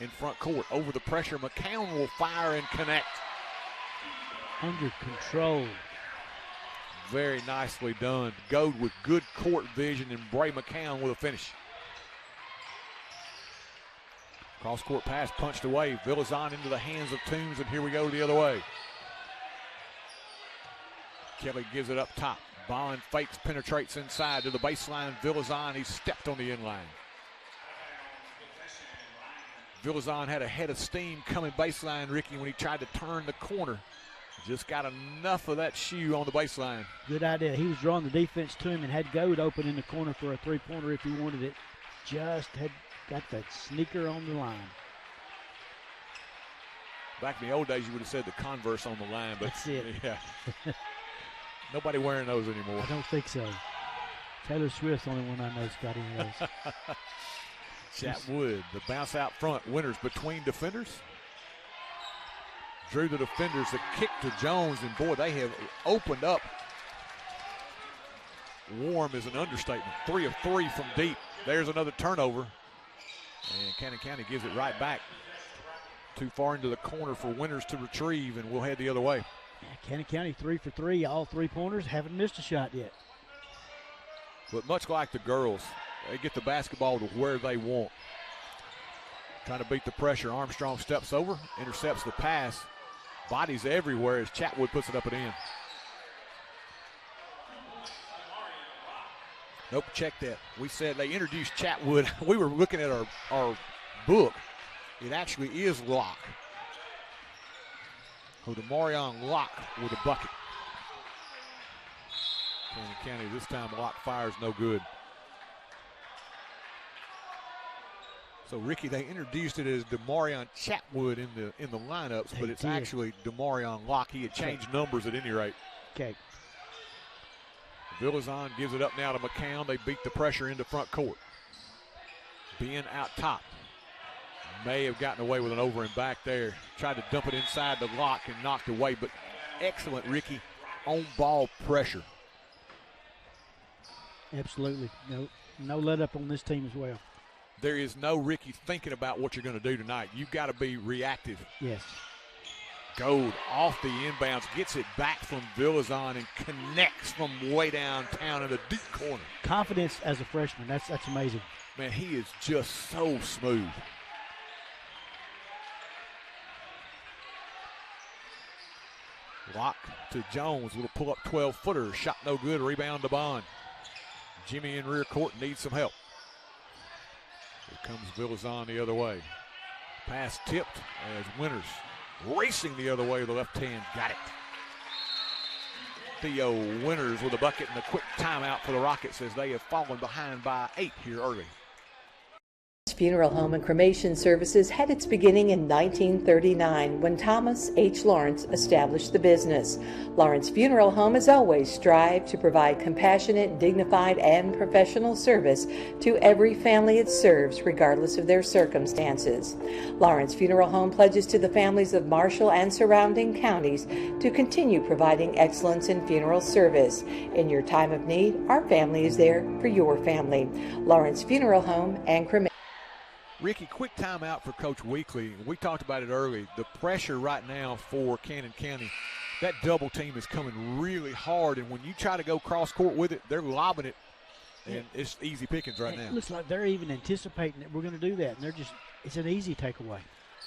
in front court. Over the pressure, McCown will fire and connect. Under control. Very nicely done. Goad with good court vision, and Bray McCown with a finish. Cross-court pass punched away. Villazon into the hands of Toombs, and here we go the other way. Kelly gives it up top. Bond fakes, penetrates inside to the baseline. Villazon, he stepped on the inline. Villazon had a head of steam coming baseline, Ricky, when he tried to turn the corner. Just got enough of that shoe on the baseline. Good idea. He was drawing the defense to him and had Goad open in the corner for a 3-pointer if he wanted it. Just had got that sneaker on the line. Back in the old days, you would have said the Converse on the line, but that's it. Yeah. Nobody wearing those anymore. I don't think so. Taylor Swift's the only one I know's got any of those. Chatwood, the bounce out front. Winters between defenders. Drew the defenders, the kick to Jones, and boy, they have opened up. Warm is an understatement. 3 of 3 from deep. There's another turnover. And Cannon County gives it right back. Too far into the corner for Winters to retrieve, and we'll head the other way. Yeah, Cannon County 3 for 3, all 3-pointers. Haven't missed a shot yet. But much like the girls, they get the basketball to where they want. Trying to beat the pressure. Armstrong steps over, intercepts the pass. Bodies everywhere as Chatwood puts it up and in. Nope, check that. We said they introduced Chatwood. We were looking at our book. It actually is Locke. Demarion Locke with a bucket. Cannon County this time Locke fires no good. So Ricky, they introduced it as Demarion Chatwood in the lineups, but it's actually Demarion Locke. He had changed numbers at any rate. Okay. Villazon gives it up now to McCown. They beat the pressure into front court. Ben out top. May have gotten away with an over and back there. Tried to dump it inside the Locke and knocked away, but excellent, Ricky, on ball pressure. Absolutely. No let up on this team as well. There is no Ricky thinking about what you're going to do tonight. You've got to be reactive. Yes. Goad off the inbounds, gets it back from Villazon and connects from way downtown in the deep corner. Confidence as a freshman, that's amazing. Man, he is just so smooth. Locke to Jones, little pull-up 12-footer, shot no good, rebound to Bond. Jimmy in rear court needs some help. Here comes Villazon the other way. Pass tipped as Winters Racing the other way with the left hand. Got it. Theo Winters with a bucket and a quick timeout for the Rockets as they have fallen behind by 8 here early. Funeral home and cremation services had its beginning in 1939 when Thomas H. Lawrence established the business. Lawrence Funeral Home has always strived to provide compassionate, dignified, and professional service to every family it serves, regardless of their circumstances. Lawrence Funeral Home pledges to the families of Marshall and surrounding counties to continue providing excellence in funeral service. In your time of need, our family is there for your family. Lawrence Funeral Home and Cremation. Ricky, quick timeout for Coach Weekly. We talked about it early. The pressure right now for Cannon County, that double team is coming really hard, and when you try to go cross court with it, they're lobbing it, and it's easy pickings right now. It looks like they're even anticipating that we're going to do that, and it's an easy takeaway.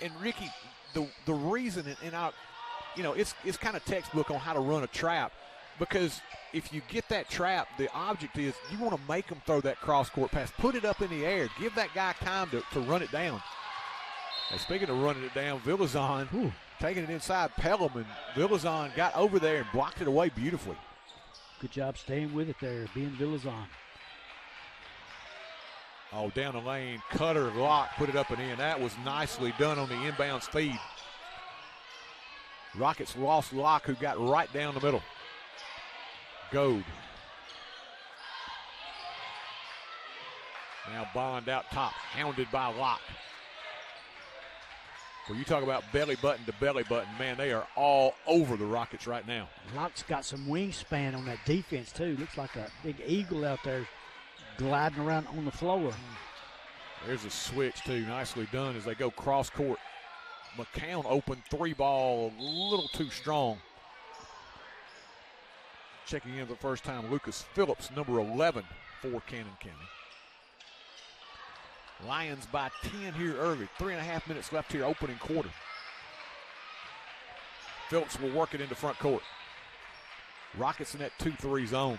And Ricky, the reason, and I, it's kind of textbook on how to run a trap, because if you get that trap, the object is you want to make them throw that cross-court pass. Put it up in the air. Give that guy time to run it down. And speaking of running it down, Villazon taking it inside Pelham, and Villazon got over there and blocked it away beautifully. Good job staying with it there, being Villazon. Oh, down the lane, Cutter, Locke, put it up and in. That was nicely done on the inbounds feed. Rockets lost Locke, who got right down the middle. Goad. Now Bond out top, hounded by Locke. Well, you talk about belly button to belly button, man, they are all over the Rockets right now. Locke's got some wingspan on that defense, too. Looks like a big eagle out there gliding around on the floor. There's a switch, too. Nicely done as they go cross court. McCown open three ball, a little too strong. Checking in for the first time, Lucas Phillips, number 11 for Cannon County. Lions by 10 here early. 3.5 minutes left here, opening quarter. Phillips will work it into front court. Rockets in that 2-3 zone.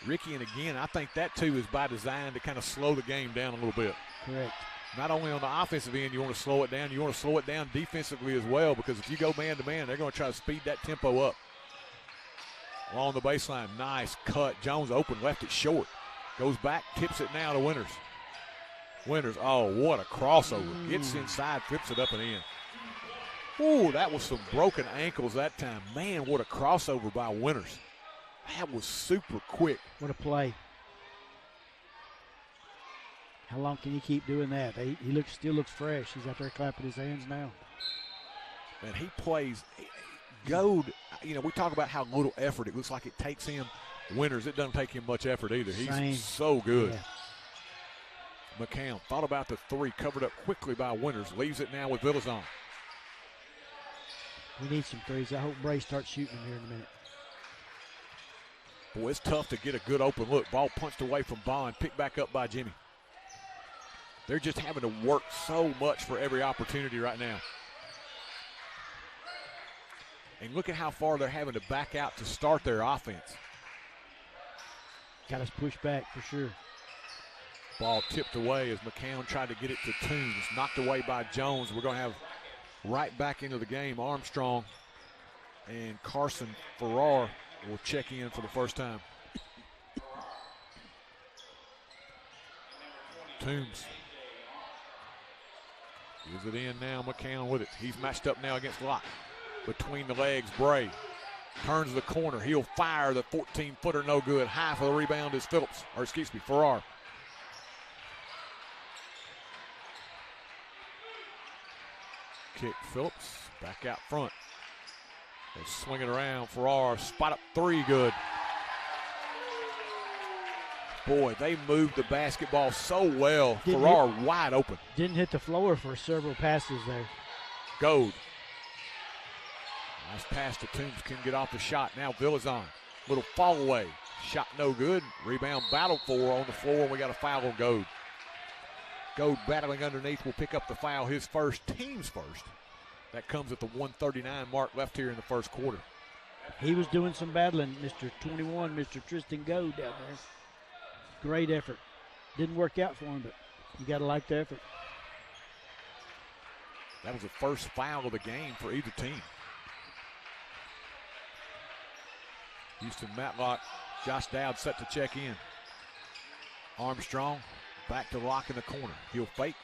Ricky, and again, I think that too is by design to kind of slow the game down a little bit. Correct. Not only on the offensive end, you want to slow it down, you want to slow it down defensively as well, because if you go man-to-man, they're going to try to speed that tempo up. Along the baseline, nice cut. Jones open, left it short. Goes back, tips it now to Winters. Winters, oh, what a crossover. Gets inside, flips it up and in. Ooh, that was some broken ankles that time. Man, what a crossover by Winters. That was super quick. What a play. How long can he keep doing that? He still looks fresh. He's out there clapping his hands now. Man, he plays. Goad, we talk about how little effort it looks like it takes him. Winters, it doesn't take him much effort either. He's so good. Yeah. McCown thought about the three, covered up quickly by Winters. Leaves it now with Villazon. We need some threes. I hope Bray starts shooting them here in a minute. Boy, it's tough to get a good open look. Ball punched away from Bond, picked back up by Jimmy. They're just having to work so much for every opportunity right now. And look at how far they're having to back out to start their offense. Got us pushed back for sure. Ball tipped away as McCown tried to get it to Toombs. Knocked away by Jones. We're going to have right back into the game Armstrong and Carson Farrar will check in for the first time. Toombs. Gives it in now, McCown with it. He's matched up now against Locke. Between the legs, Bray turns the corner. He'll fire the 14-footer, no good. High for the rebound is Farrar. Kick Phillips, back out front. They swing it around, Farrar, spot up three, good. Boy, they moved the basketball so well. Farrar wide open. Didn't hit the floor for several passes there. Goad. Nice pass to Toombs, couldn't get off the shot. Now Villazon, little fall away. Shot no good. Rebound battled for on the floor, and we got a foul on Goad. Goad battling underneath will pick up the foul, his first, team's first. That comes at the 1:39 mark left here in the first quarter. He was doing some battling, Mr. 21, Mr. Tristan Goad down there. Great effort. Didn't work out for him, but you got to like the effort. That was the first foul of the game for either team. Houston Matlock, Josh Dowd set to check in. Armstrong back to Locke in the corner. He'll fake.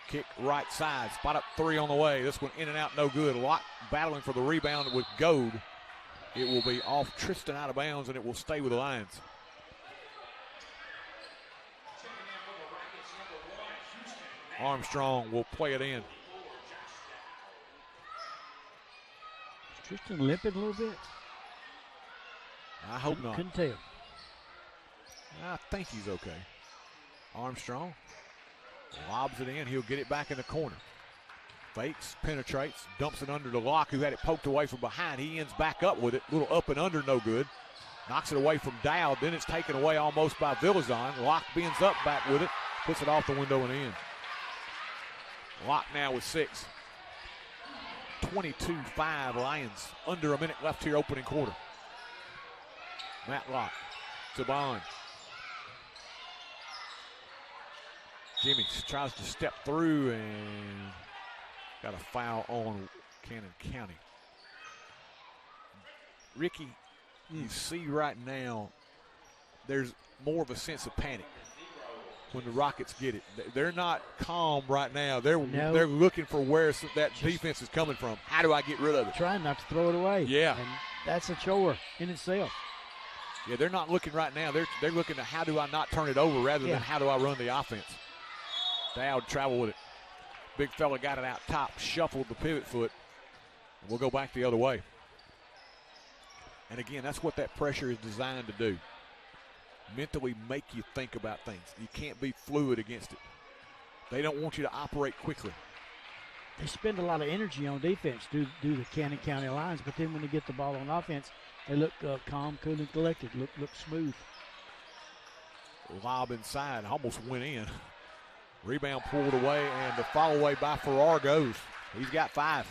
Kick right side. Spot up three on the way. This one in and out, no good. Locke battling for the rebound with Goad. It will be off Tristan out of bounds, and it will stay with the Lions. Armstrong will play it in. Is Tristan limping a little bit? I hope not. Couldn't tell. I think he's okay. Armstrong lobs it in. He'll get it back in the corner. Fakes, penetrates, dumps it under to Locke, who had it poked away from behind. He ends back up with it. Little up and under, no good. Knocks it away from Dowd. Then it's taken away almost by Villazon. Locke bends up back with it. Puts it off the window and in. Locke now with 6. 22-5 Lions. Under a minute left here, opening quarter. Matlock to Bond. Jimmy tries to step through and got a foul on Cannon County. Ricky, you see right now there's more of a sense of panic when the Rockets get it. They're not calm right now. They're looking for where that defense is coming from. How do I get rid of it? Trying not to throw it away. Yeah. And that's a chore in itself. Yeah, they're not looking right now. They're looking at how do I not turn it over rather than how do I run the offense. Dowd traveled with it. Big fella got it out top, shuffled the pivot foot. And we'll go back the other way. And again, that's what that pressure is designed to do. Mentally make you think about things. You can't be fluid against it. They don't want you to operate quickly. They spend a lot of energy on defense due to the Cannon County Lions, but then when they get the ball on offense, they look calm, cool, and collected, look smooth. Lob inside, almost went in. Rebound pulled away, and the fall away by Farrar goes. He's got 5.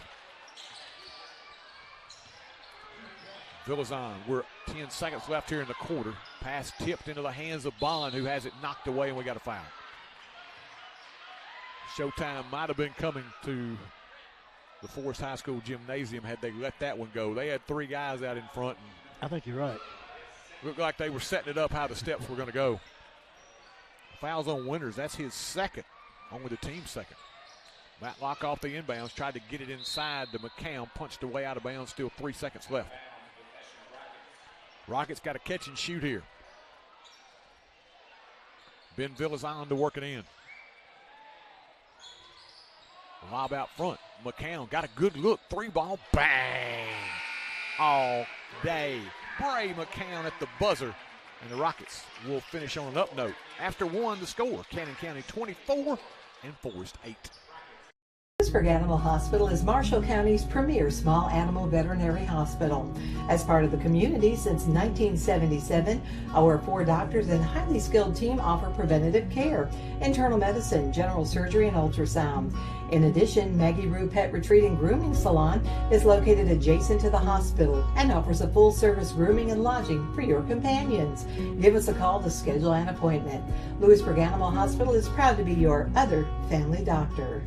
Villazon, we're 10 seconds left here in the quarter. Pass tipped into the hands of Bond, who has it knocked away, and we got a foul. Showtime might have been coming to the Forrest High School gymnasium had they let that one go. They had 3 guys out in front. And I think you're right. Looked like they were setting it up how the steps were going to go. Fouls on Winters. That's his second, only the team's second. Matlock off the inbounds, tried to get it inside to McCown, punched away out of bounds, still 3 seconds left. Rockets got to catch and shoot here. Ben Villazon to work it in. Lob out front. McCown got a good look. 3-ball. Bang! All day. Bray McCown at the buzzer. And the Rockets will finish on an up note. After 1, the score. Cannon County 24 and Forrest 8. Lewisburg Animal Hospital is Marshall County's premier small animal veterinary hospital. As part of the community since 1977, our 4 doctors and highly skilled team offer preventative care, internal medicine, general surgery, and ultrasound. In addition, Maggie Rue Pet Retreat and Grooming Salon is located adjacent to the hospital and offers a full-service grooming and lodging for your companions. Give us a call to schedule an appointment. Lewisburg Animal Hospital is proud to be your other family doctor.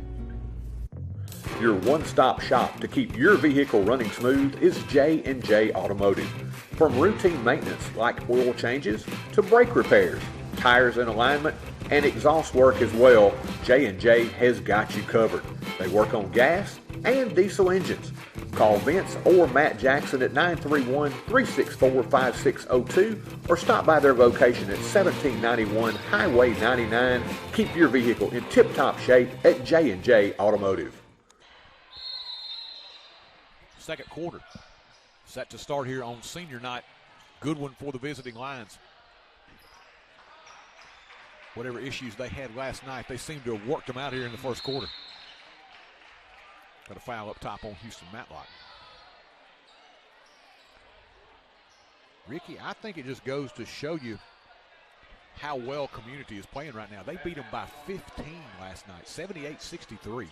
Your one-stop shop to keep your vehicle running smooth is J&J Automotive. From routine maintenance like oil changes to brake repairs, tires and alignment, and exhaust work as well, J&J has got you covered. They work on gas and diesel engines. Call Vince or Matt Jackson at 931-364-5602 or stop by their location at 1791 Highway 99. Keep your vehicle in tip-top shape at J&J Automotive. Second quarter set to start here on senior night. Good one for the visiting Lions. Whatever issues they had last night, they seem to have worked them out here in the first quarter. Got a foul up top on Houston Matlock. Ricky, I think it just goes to show you how well Community is playing right now. They beat them by 15 last night, 78-63.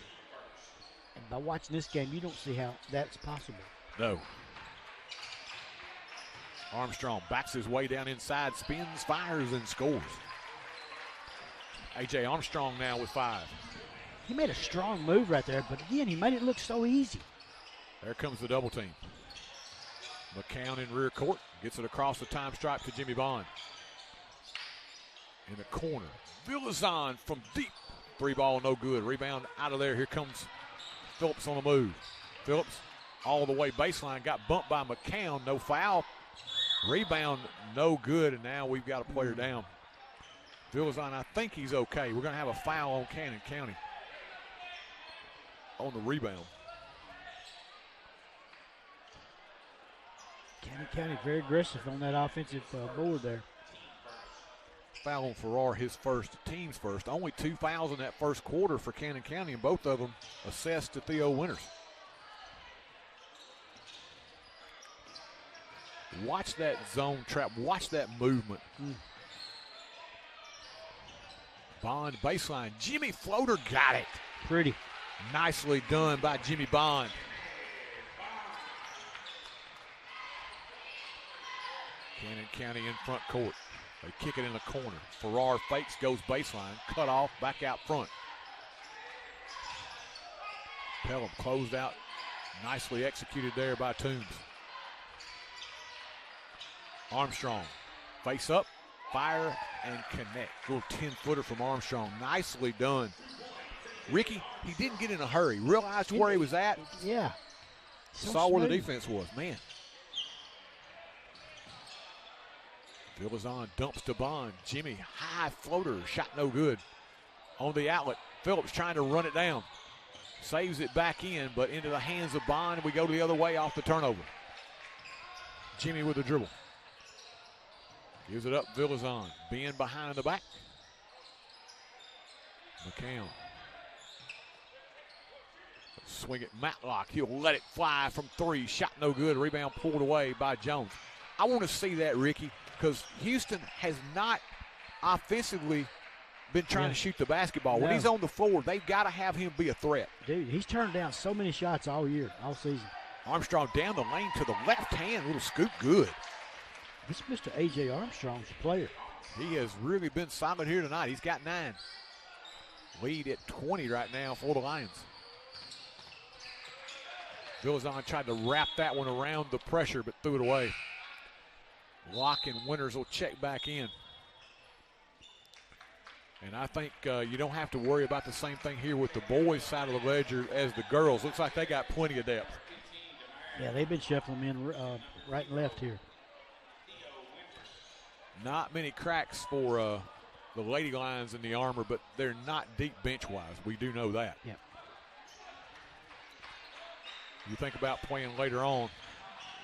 And by watching this game, you don't see how that's possible. No. Armstrong backs his way down inside, spins, fires, and scores. A.J. Armstrong now with 5. He made a strong move right there, but again, he made it look so easy. There comes the double team. McCown in rear court. Gets it across the time stripe to Jimmy Bond. In the corner. Villazon from deep. 3-ball, no good. Rebound out of there. Here comes Phillips on the move. Phillips all the way baseline. Got bumped by McCown. No foul. Rebound, no good. And now we've got a player down. Villazon, I think he's okay. We're going to have a foul on Cannon County on the rebound. Cannon County very aggressive on that offensive board there. Foul on Farrar, his first, team's first. Only 2 fouls in that first quarter for Cannon County, and both of them assessed to Theo Winters. Watch that zone trap. Watch that movement. Bond baseline. Jimmy floater got it. Pretty. Nicely done by Jimmy Bond. Cannon County in front court. They kick it in the corner. Farrar fakes, goes baseline. Cut off, back out front. Pelham closed out. Nicely executed there by Toombs. Armstrong, face up, fire, and connect. Little 10-footer from Armstrong. Nicely done. Ricky, he didn't get in a hurry. Realized where he was at. Yeah. Saw where the defense was. Man. Villazon dumps to Bond. Jimmy, high floater, shot no good. On the outlet, Phillips trying to run it down. Saves it back in, but into the hands of Bond. We go the other way off the turnover. Jimmy with the dribble. Gives it up, Villazon. Ben behind the back. McCown. Swing it, Matlock. He'll let it fly from 3. Shot no good. Rebound pulled away by Jones. I want to see that, Ricky, because Houston has not offensively been trying to shoot the basketball. When he's on the floor, they've got to have him be a threat. Dude, he's turned down so many shots all year, all season. Armstrong down the lane to the left hand. Little scoop, good. This Mr. A.J. Armstrong's a player. He has really been solid here tonight. He's got 9. Lead at 20 right now for the Lions. Villazon tried to wrap that one around the pressure, but threw it away. Locke and Winters will check back in. And I think you don't have to worry about the same thing here with the boys' side of the ledger as the girls. Looks like they got plenty of depth. Yeah, they've been shuffling in right and left here. Not many cracks for the Lady Lions in the armor, but they're not deep bench-wise. We do know that. Yeah. You think about playing later on,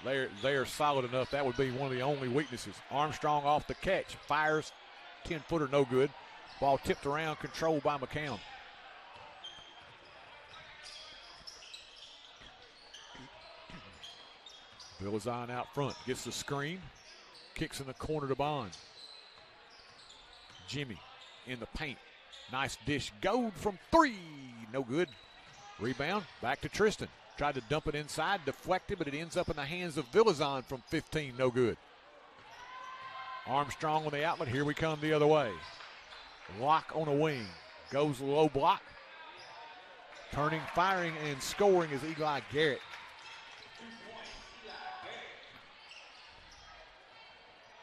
they are solid enough. That would be one of the only weaknesses. Armstrong off the catch. Fires, 10-footer, no good. Ball tipped around, controlled by McCown. Villazon out front, gets the screen. Kicks in the corner to Bond. Jimmy in the paint. Nice dish. Gold from 3. No good. Rebound. Back to Tristan. Tried to dump it inside. Deflected, but it ends up in the hands of Villazon from 15. No good. Armstrong on the outlet. Here we come the other way. Locke on a wing. Goes low block. Turning, firing, and scoring is Eli Garrett.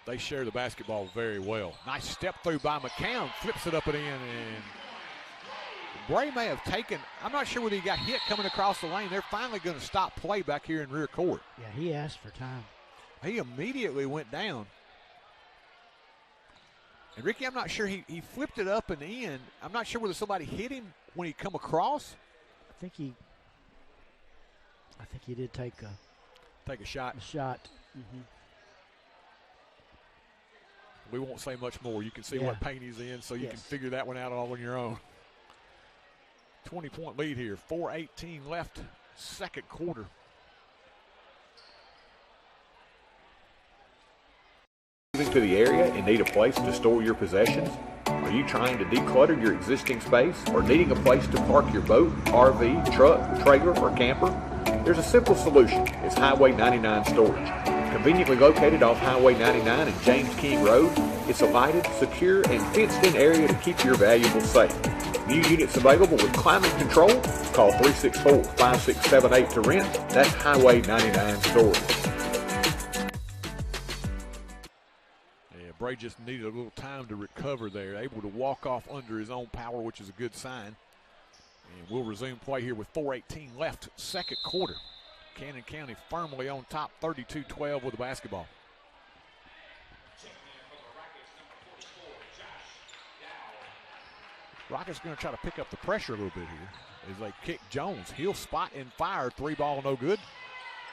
They share the basketball very well. Nice step through by McCown. Flips it up and in. And Bray may have taken, I'm not sure whether he got hit coming across the lane. They're finally going to stop play back here in rear court. Yeah, he asked for time. He immediately went down. And Ricky, I'm not sure, he flipped it up and in. I'm not sure whether somebody hit him when he come across. I think he did take a shot. Mm-hmm. We won't say much more. You can see what paint he's in, so you can figure that one out all on your own. 20-point lead here. 4:18 left, second quarter. Moving to the area and need a place to store your possessions? Are you trying to declutter your existing space or needing a place to park your boat, RV, truck, trailer, or camper? There's a simple solution. It's Highway 99 Storage. Conveniently located off Highway 99 and James King Road, it's a lighted, secure, and fenced-in area to keep your valuables safe. New units available with climate control. Call 364-5678 to rent. That's Highway 99 Storage. Yeah, Bray just needed a little time to recover there. Able to walk off under his own power, which is a good sign. And we'll resume play here with 4:18 left, second quarter. Cannon County firmly on top, 32-12 with the basketball. Rockets going to try to pick up the pressure a little bit here as they kick Jones. He'll spot and fire. 3-ball, no good.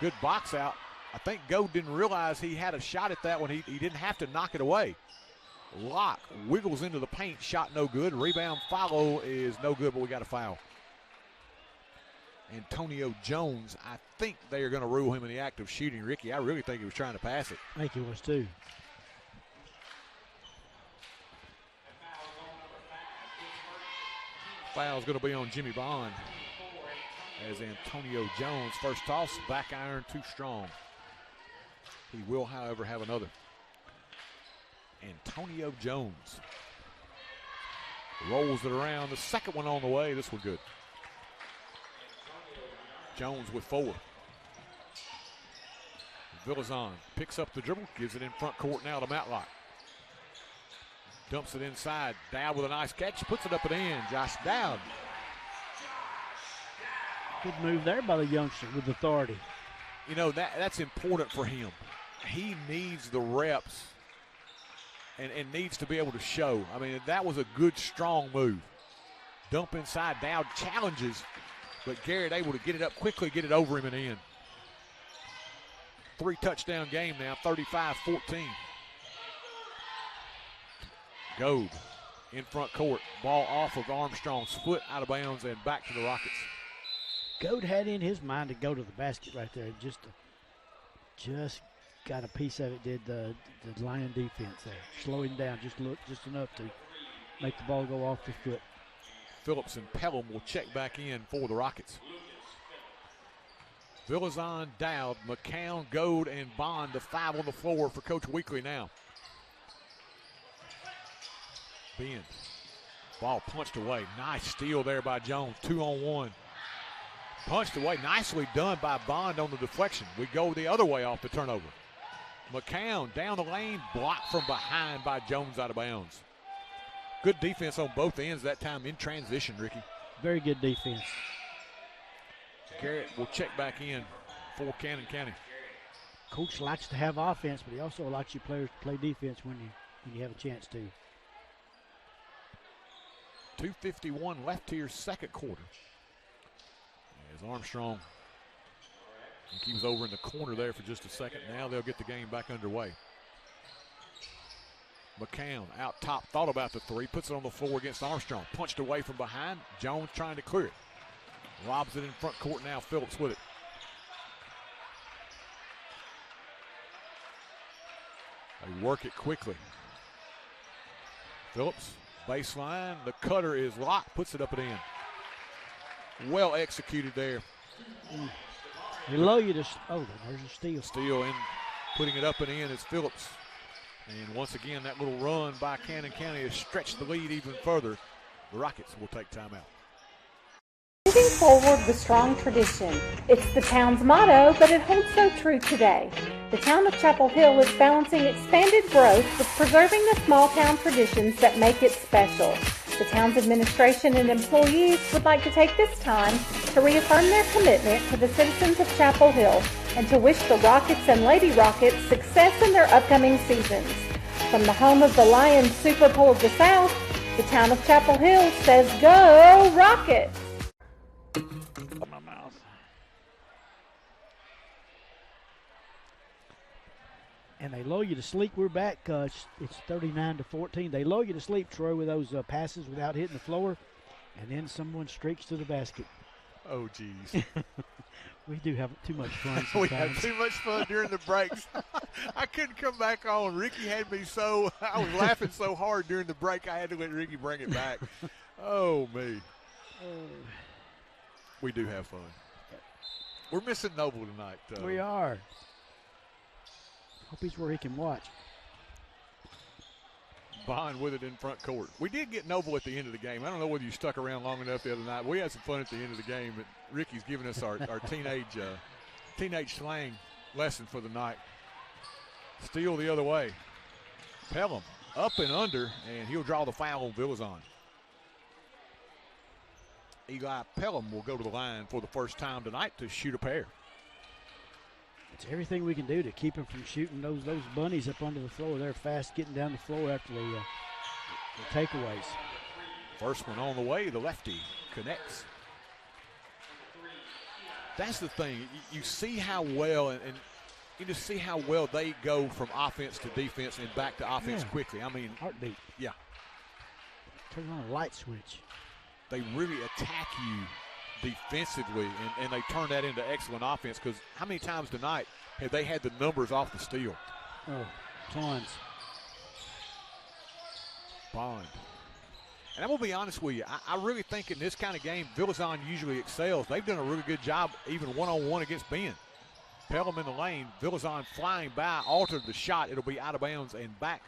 Good box out. I think Goad didn't realize he had a shot at that one. He didn't have to knock it away. Locke wiggles into the paint. Shot no good. Rebound follow is no good, but we got a foul. Antonio Jones, I think they are going to rule him in the act of shooting. Ricky, I really think he was trying to pass it. I think he was too. Foul's going to be on Jimmy Bond as Antonio Jones, first toss, back iron too strong. He will, however, have another. Antonio Jones rolls it around. The second one on the way. This one good. Jones with 4. Villazon picks up the dribble, gives it in front court now to Matlock. Dumps it inside. Dowd with a nice catch, puts it up and in. Josh Dowd. Good move there by the youngster with authority. You know, that's important for him. He needs the reps and needs to be able to show. I mean, that was a good, strong move. Dump inside. Dowd challenges, but Garrett able to get it up quickly, get it over him and in. 3-touchdown game now, 35-14. Goad in front court. Ball off of Armstrong's foot, out of bounds, and back to the Rockets. Goad had in his mind to go to the basket right there. Just got a piece of it, did the Lion defense there. Slow him down just enough to make the ball go off the foot. Phillips and Pelham will check back in for the Rockets. Villazon, Dowd, McCown, Goad, and Bond, the 5 on the floor for Coach Weekly now. Ben. Ball punched away. Nice steal there by Jones. 2-on-1. Punched away. Nicely done by Bond on the deflection. We go the other way off the turnover. McCown down the lane. Blocked from behind by Jones, out of bounds. Good defense on both ends that time in transition, Ricky. Very good defense. Garrett will check back in for Cannon County. Coach likes to have offense, but he also likes your players to play defense when you have a chance to. 2:51 left here, second quarter. As Armstrong, he was over in the corner there for just a second. Now they'll get the game back underway. McCown out top, thought about the 3, puts it on the floor against Armstrong. Punched away from behind. Jones trying to clear it. Lobs it in front court now. Phillips with it. They work it quickly. Phillips, baseline. The cutter is locked. Puts it up and in. Well executed there. They allow you to. Oh, there's a steal. Steal in, putting it up and in is Phillips. And once again, that little run by Cannon County has stretched the lead even further. The Rockets will take timeout. Moving forward with strong tradition. It's the town's motto, but it holds so true today. The town of Chapel Hill is balancing expanded growth with preserving the small town traditions that make it special. The town's administration and employees would like to take this time to reaffirm their commitment to the citizens of Chapel Hill and to wish the Rockets and Lady Rockets success in their upcoming seasons. From the home of the Lions Super Bowl of the South, the town of Chapel Hill says, "Go Rockets!" My mouth. And they lull you to sleep. We're back. It's 39-14. They lull you to sleep, Troy, with those passes without hitting the floor, and then someone streaks to the basket. Oh, geez. We do have too much fun sometimes. We have too much fun during the breaks. I couldn't come back on. Ricky had me so – I was laughing so hard during the break I had to let Ricky bring it back. Oh, me. We do have fun. We're missing Noble tonight. We are. Hope he's where he can watch. Bond with it in front court. We did get Noble at the end of the game. I don't know whether you stuck around long enough the other night. We had some fun at the end of the game, but Ricky's giving us our teenage slang lesson for the night. Steal the other way. Pelham up and under, and he'll draw the foul on Villazon. Eli Pelham will go to the line for the first time tonight to shoot a pair. It's everything we can do to keep him from shooting those bunnies up onto the floor. They're fast getting down the floor after the takeaways. First one on the way, the lefty connects. That's the thing. You see how well, and you just see how well they go from offense to defense and back to offense quickly. I mean, heartbeat. Yeah. Turn on a light switch. They really attack you defensively, and they turn that into excellent offense, because how many times tonight have they had the numbers off the steal? Oh, tons. Bond. And I'm going to be honest with you, I really think in this kind of game, Villazon usually excels. They've done a really good job even one-on-one against Ben. Pelham in the lane, Villazon flying by, altered the shot. It'll be out of bounds and back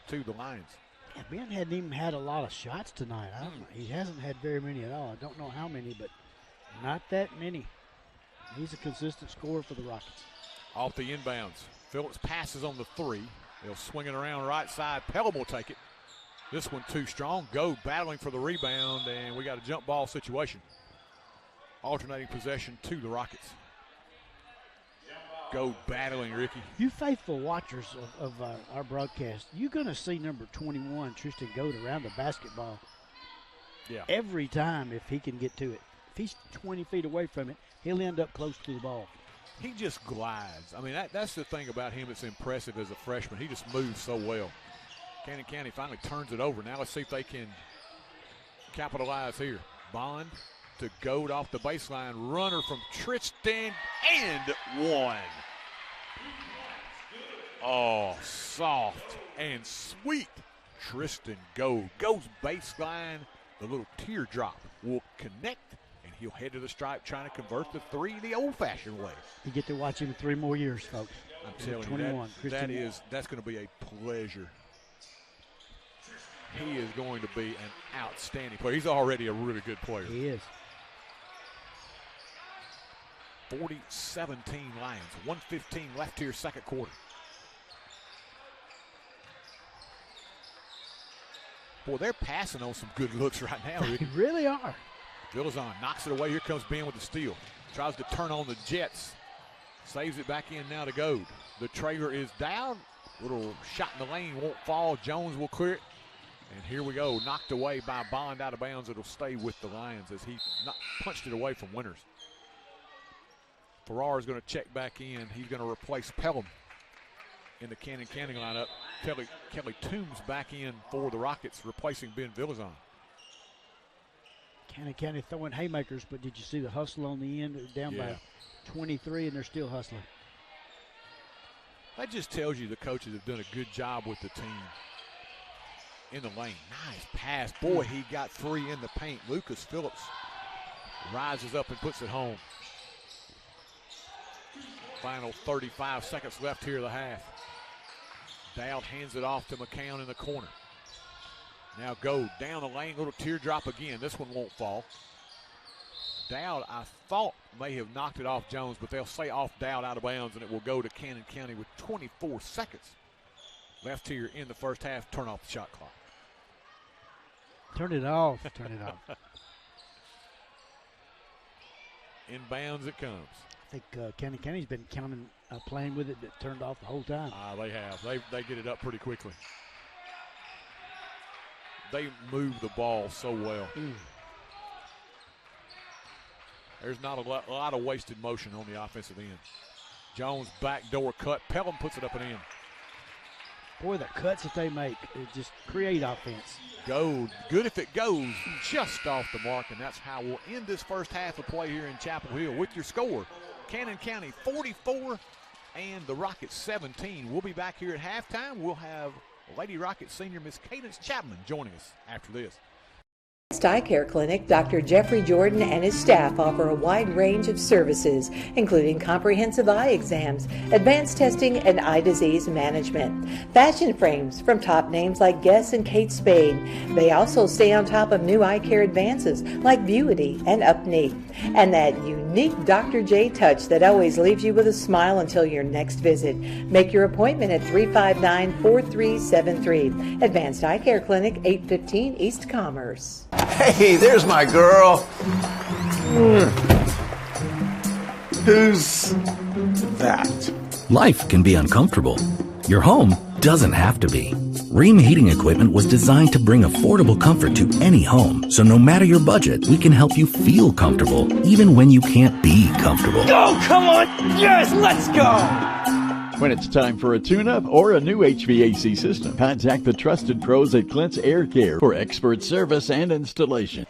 to the lines. Yeah, Ben hadn't even had a lot of shots tonight. I don't know. He hasn't had very many at all. I don't know how many, but not that many. He's a consistent scorer for the Rockets. Off the inbounds. Phillips passes on the three. They'll swing it around right side. Pelham will take it. This one too strong. Go battling for the rebound, and we got a jump ball situation. Alternating possession to the Rockets. Go battling, Ricky. You faithful watchers of our broadcast, you're going to see number 21, Tristan Goad, around the basketball every time if he can get to it. If he's 20 feet away from it, he'll end up close to the ball. He just glides. I mean, that's the thing about him that's impressive as a freshman. He just moves so well. Cannon County finally turns it over. Now let's see if they can capitalize here. Bond to Goad off the baseline. Runner from Tristan, and one. Oh, soft and sweet. Tristan Goad goes baseline. The little teardrop will connect, and he'll head to the stripe trying to convert the three the old-fashioned way. You get to watch him 3 more years, folks. I'm telling 21, you, that's going to be a pleasure. He is going to be an outstanding player. He's already a really good player. He is. 40-17 Lions. 1:15 left here, second quarter. Boy, they're passing on some good looks right now. They really are. Villazon knocks it away. Here comes Ben with the steal. Tries to turn on the Jets. Saves it back in now to Goad. The trailer is down. Little shot in the lane won't fall. Jones will clear it. And here we go. Knocked away by Bond out of bounds. It'll stay with the Lions as he punched it away from Winters. Farrar is going to check back in. He's going to replace Pelham in the Cannon County lineup. Kelly Toombs back in for the Rockets, replacing Ben Villazon. Cannon County throwing haymakers, but did you see the hustle on the end? Down by 23, and they're still hustling. That just tells you the coaches have done a good job with the team. In the lane, nice pass. Boy, he got 3 in the paint. Lucas Phillips rises up and puts it home. Final 35 seconds left here of the half. Dowd hands it off to McCown in the corner. Now go down the lane, little teardrop again. This one won't fall. Dowd, I thought, may have knocked it off Jones, but they'll say off Dowd out of bounds, and it will go to Cannon County with 24 seconds left here in the first half. Turn off the shot clock. Turn it off. Turn it off. Inbounds it comes. I think Cannon County's been playing with it, but turned off the whole time. They have. They get it up pretty quickly. They move the ball so well. There's not a lot of wasted motion on the offensive end. Jones backdoor cut. Pelham puts it up and in. Boy, the cuts that they make just create offense. Good if it goes just off the mark, and that's how we'll end this first half of play here in Chapel Hill with your score. Cannon County 44 and the Rockets 17. We'll be back here at halftime. We'll have Lady Rockets senior Miss Cadence Chapman joining us after this. Eye Care Clinic, Dr. Jeffrey Jordan and his staff offer a wide range of services, including comprehensive eye exams, advanced testing, and eye disease management. Fashion frames from top names like Guess and Kate Spade. They also stay on top of new eye care advances like Vuity and Upneat. And that unique Dr. J touch that always leaves you with a smile until your next visit. Make your appointment at 359-4373. Advanced Eye Care Clinic, 815 East Commerce. Hey, there's my girl. Who's that? Life can be uncomfortable. Your home doesn't have to be. Ream Heating Equipment was designed to bring affordable comfort to any home. So no matter your budget, we can help you feel comfortable, even when you can't be comfortable. Oh, come on. Yes, let's go. When it's time for a tune-up or a new HVAC system, contact the trusted pros at Clint's Air Care for expert service and installation.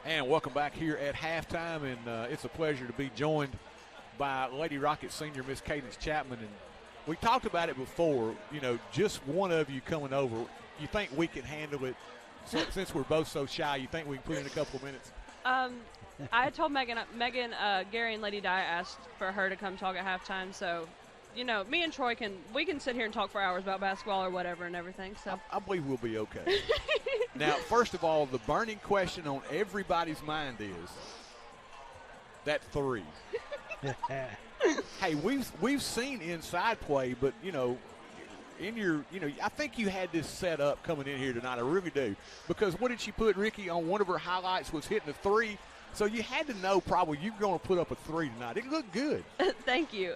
And welcome back here at halftime, and it's a pleasure to be joined by Lady Rockets senior Miss Cadence Chapman. And we talked about it before, you know, just one of you coming over. You think we can handle it? So, since we're both so shy, you think we can put in a couple of minutes? I told Megan, Gary and Lady Di asked for her to come talk at halftime, so – you know, me and Troy can sit here and talk for hours about basketball or whatever and everything. So I believe we'll be okay. Now, first of all, the burning question on everybody's mind is that three. Hey, we've seen inside play, but you know, I think you had this set up coming in here tonight. I really do, because what did she put, Ricky, on one of her highlights was hitting a three. So you had to know probably you're going to put up a three tonight. It looked good. Thank you.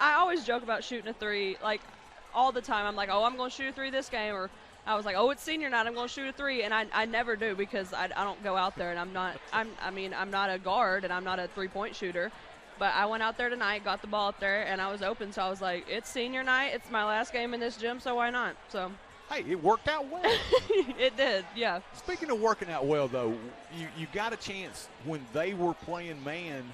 I always joke about shooting a three, like, all the time. I'm like, oh, I'm going to shoot a three this game. Or I was like, oh, it's senior night, I'm going to shoot a three. And I never do, because I don't go out there, and I'm not a guard, and I'm not a three-point shooter. But I went out there tonight, got the ball up there, and I was open. So I was like, it's senior night. It's my last game in this gym, so why not? So. Hey, it worked out well. It did, yeah. Speaking of working out well, though, you got a chance when they were playing man.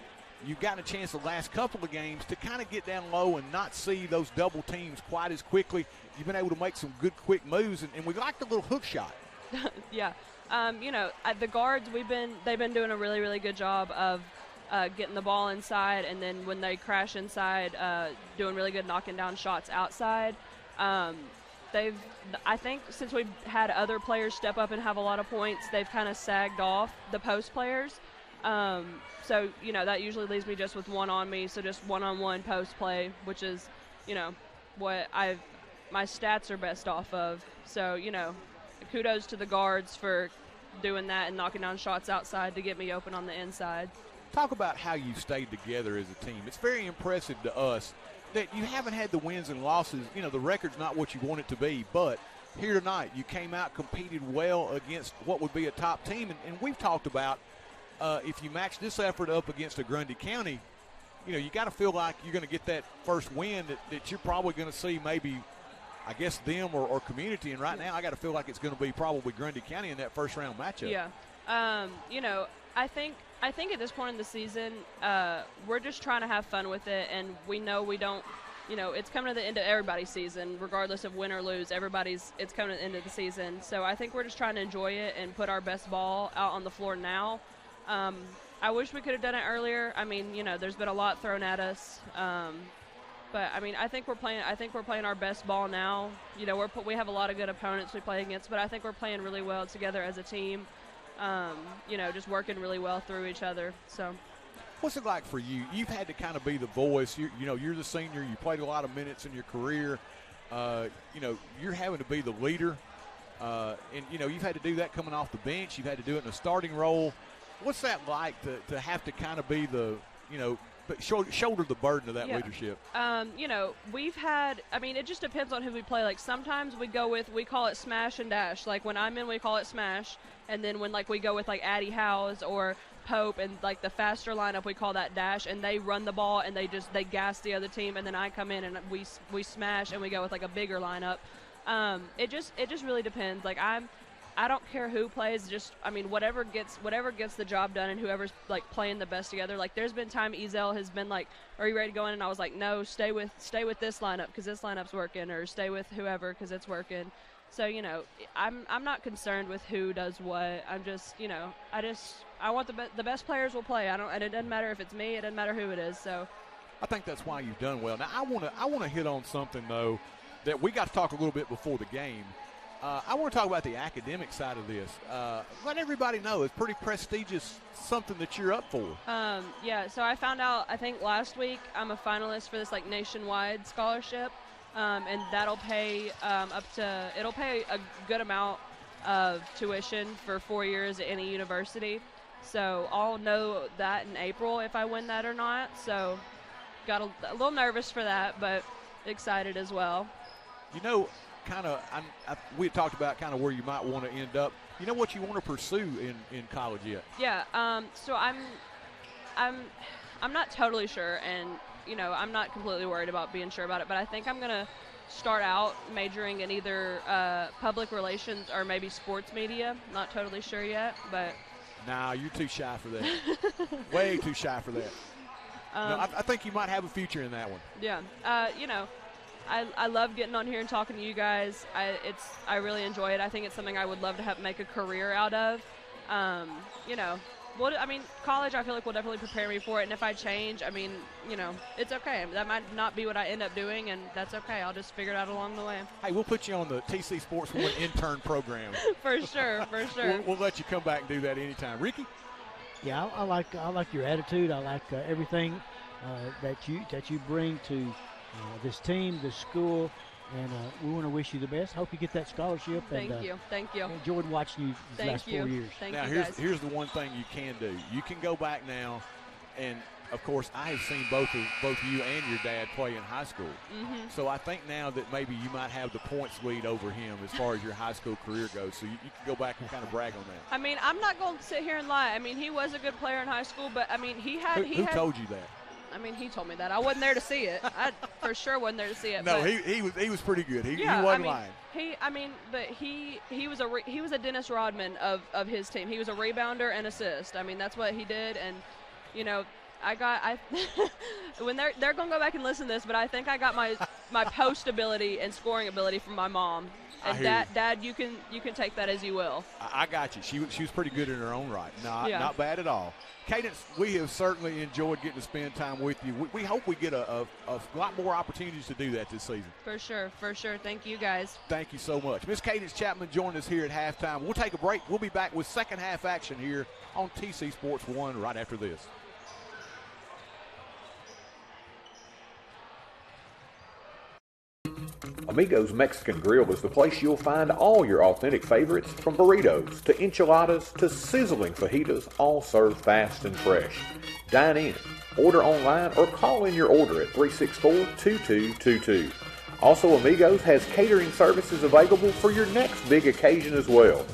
You've gotten a chance the last couple of games to kind of get down low and not see those double teams quite as quickly. You've been able to make some good quick moves, and we like the little hook shot. Yeah. You know, the guards, they've been doing a really, really good job of getting the ball inside, and then when they crash inside, doing really good knocking down shots outside. I think since we've had other players step up and have a lot of points, they've kind of sagged off the post players. So, you know, that usually leaves me just with one on me, so just one-on-one post play, which is, you know, what my stats are best off of. So, you know, kudos to the guards for doing that and knocking down shots outside to get me open on the inside. Talk about how you stayed together as a team. It's very impressive to us that you haven't had the wins and losses. You know, the record's not what you want it to be, but here tonight you came out, competed well against what would be a top team, and we've talked about if you match this effort up against a Grundy County, you know, you got to feel like you're going to get that first win that you're probably going to see maybe, I guess, them or community. And right now I got to feel like it's going to be probably Grundy County in that first round matchup. Yeah. You know, I think at this point in the season, we're just trying to have fun with it, and we know we don't, you know, it's coming to the end of everybody's season, regardless of win or lose. It's coming to the end of the season. So I think we're just trying to enjoy it and put our best ball out on the floor now. I wish we could have done it earlier. I mean, you know, there's been a lot thrown at us. But I mean, I think we're playing our best ball now. You know, we have a lot of good opponents we play against, but I think we're playing really well together as a team. You know, just working really well through each other. So, what's it like for you? You've had to kind of be the voice. You know, you're the senior. You played a lot of minutes in your career. You know, you're having to be the leader. And you know, you've had to do that coming off the bench. You've had to do it in a starting role. What's that like to have to kind of be the, you know, shoulder the burden of that leadership? You know, it just depends on who we play. Like, sometimes we call it smash and dash. Like, when I'm in, we call it smash. And then when, like, we go with, like, Addie Howes or Pope and, like, the faster lineup, we call that dash. And they run the ball and they gas the other team. And then I come in and we smash and we go with, like, a bigger lineup. It just really depends. Like, I don't care who plays, whatever gets the job done and whoever's, like, playing the best together. Like, there's been time Ezel has been like, are you ready to go in? And I was like, no, stay with this lineup because this lineup's working, or stay with whoever because it's working. So, I'm not concerned with who does what. I'm just, I want the best players will play. And it doesn't matter if it's me. It doesn't matter who it is. So I think that's why you've done well. Now, I want to hit on something, though, that we got to talk a little bit before the game. I want to talk about the academic side of this. Let everybody know it's pretty prestigious, something that you're up for. Yeah, so I found out, I think last week, I'm a finalist for this nationwide scholarship, and that'll pay it'll pay a good amount of tuition for 4 years at any university. So I'll know that in April if I win that or not. So got a little nervous for that, but excited as well. We had talked about kind of where you might want to end up. You know what you want to pursue in college yet? Yeah. So I'm not totally sure, and I'm not completely worried about being sure about it. But I think I'm gonna start out majoring in either public relations or maybe sports media. Not totally sure yet, but. Nah, you're too shy for that. Way too shy for that. No, I think you might have a future in that one. Yeah. I love getting on here and talking to you guys. I really enjoy it. I think it's something I would love to make a career out of. College I feel like will definitely prepare me for it. And if I change, it's okay. That might not be what I end up doing, and that's okay. I'll just figure it out along the way. Hey, we'll put you on the TC Sports 1 intern program. For sure. We'll let you come back and do that anytime. Ricky? Yeah, I like your attitude. I like everything that you bring to this team, this school, and we want to wish you the best. Hope you get that scholarship. Thank you. Enjoyed watching you these last 4 years. Thank now, you guys. Here's the one thing you can do. You can go back now, and of course, I have seen both you and your dad play in high school. Mm-hmm. So I think now that maybe you might have the points lead over him as far as your high school career goes. So you can go back and kind of brag on that. I'm not going to sit here and lie. He was a good player in high school, but Who told you that? He told me that. I wasn't there to see it. I for sure wasn't there to see it. No, but he was pretty good. He yeah, wasn't lying. He was a Dennis Rodman of his team. He was a rebounder and assist. That's what he did. And when they're gonna go back and listen to this, but I think I got my post ability and scoring ability from my mom. And Dad, you can take that as you will. I got you. She was pretty good in her own right. Not bad at all. Cadence, we have certainly enjoyed getting to spend time with you. We hope we get a lot more opportunities to do that this season. For sure. Thank you, guys. Thank you so much. Miss Cadence Chapman joined us here at halftime. We'll take a break. We'll be back with second half action here on TC Sports 1 right after this. Amigos Mexican Grill is the place you'll find all your authentic favorites, from burritos to enchiladas to sizzling fajitas, all served fast and fresh. Dine in, order online, or call in your order at 364-2222. Also, Amigos has catering services available for your next big occasion as well.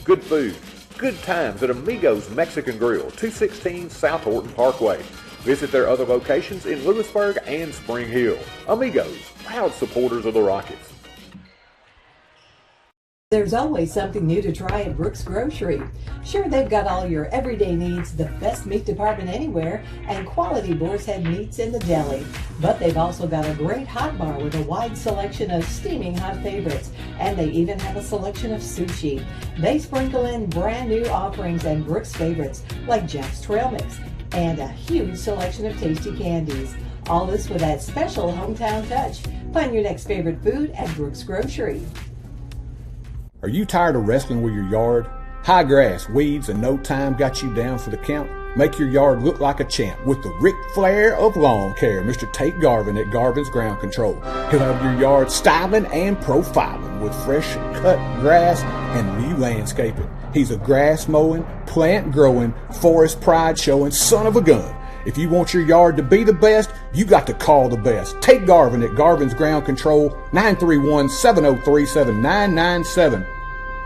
Good food, good times at Amigos Mexican Grill, 216 South Horton Parkway. Visit their other locations in Lewisburg and Spring Hill. Amigos, proud supporters of the Rockets. There's always something new to try at Brooks Grocery. Sure, they've got all your everyday needs, the best meat department anywhere, and quality boar's head meats in the deli. But they've also got a great hot bar with a wide selection of steaming hot favorites, and they even have a selection of sushi. They sprinkle in brand new offerings and Brooks favorites like Jack's Trail Mix, and a huge selection of tasty candies. All this with that special hometown touch. Find your next favorite food at Brooks Grocery. Are you tired of wrestling with your yard? High grass, weeds, and no time got you down for the count? Make your yard look like a champ with the Ric Flair of lawn care, Mr. Tate Garvin at Garvin's Ground Control. He'll have your yard styling and profiling with fresh cut grass and new landscaping. He's a grass mowing, plant growing, forest pride showing son of a gun. If you want your yard to be the best, you got to call the best. Tate Garvin at Garvin's Ground Control, 931-703-7997.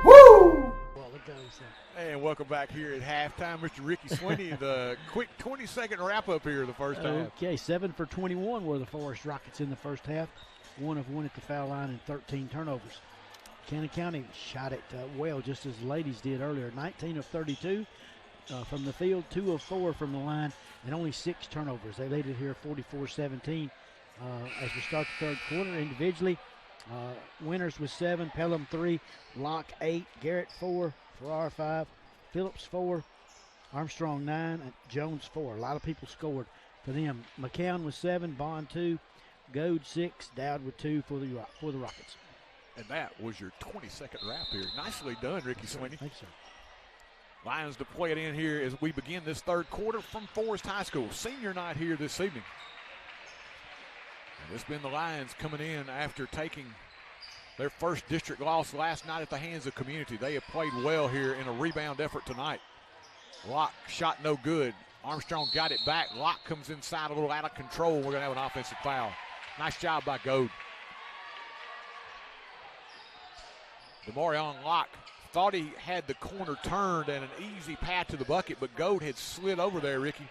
Woo! And welcome back here at halftime. Mr. Ricky Swinney, the quick 20-second wrap-up here of the first half. Okay, 7 for 21 were the Forrest Rockets in the first half. 1 of 1 at the foul line and 13 turnovers. Cannon County shot it well, just as the ladies did earlier. 19 of 32 from the field, 2 of 4 from the line, and only 6 turnovers. They lead it here 44-17 as we start the third quarter. Individually, Winters with 7, Pelham 3, Locke 8, Garrett 4, Farrar 5, Phillips 4, Armstrong 9, and Jones 4. A lot of people scored for them. McCown with 7, Bond 2, Goad 6, Dowd with 2 for the Rockets. And that was your 22nd wrap here. Nicely done, Ricky Sweeney. Thanks, sir. Lions to play it in here as we begin this third quarter from Forrest High School. Senior night here this evening. And it's been the Lions coming in after taking their first district loss last night at the hands of Community. They have played well here in a rebound effort tonight. Locke shot no good. Armstrong got it back. Locke comes inside a little out of control. We're going to have an offensive foul. Nice job by Goad. DeMarion Locke thought he had the corner turned and an easy path to the bucket, but Goad had slid over there, Ricky.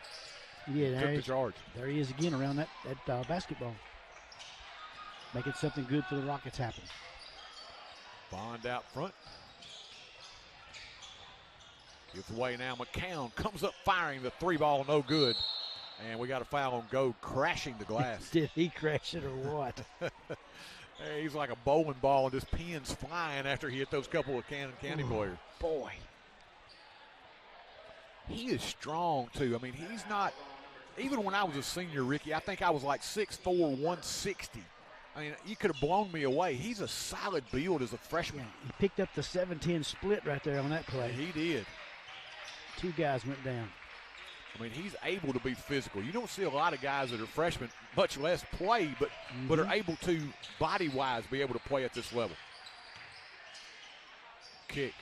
Yeah, took the charge. There he is again around that basketball. Making something good for the Rockets happen. Bond out front. Gives away now. McCown comes up firing the 3-ball, no good. And we got a foul on Goad, crashing the glass. Did he crash it or what? Hey, he's like a bowling ball and just pins flying after he hit those couple of Cannon County players. Boy. He is strong, too. I mean, he's not, even when I was a senior, Ricky, I think I was like 6'4", 160. I mean, you could have blown me away. He's a solid build as a freshman. Yeah, he picked up the 7-10 split right there on that play. He did. 2 guys went down. I mean, he's able to be physical. You don't see a lot of guys that are freshmen, much less play, but are able to, body-wise, be able to play at this level. Kick.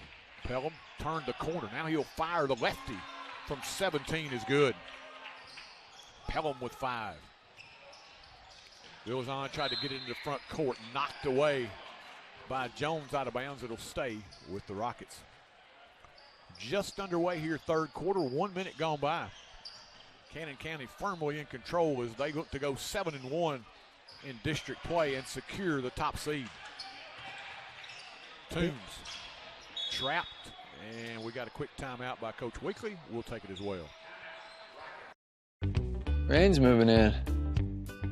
Pelham turned the corner. Now he'll fire the lefty from 17 is good. Pelham with 5. Villazon tried to get it into the front court, knocked away by Jones out of bounds. It'll stay with the Rockets. Just underway here, third quarter, 1 minute gone by. Cannon County firmly in control as they look to go 7-1 in district play and secure the top seed. Toombs trapped, and we got a quick timeout by Coach Weekly. We'll take it as well. Rain's moving in.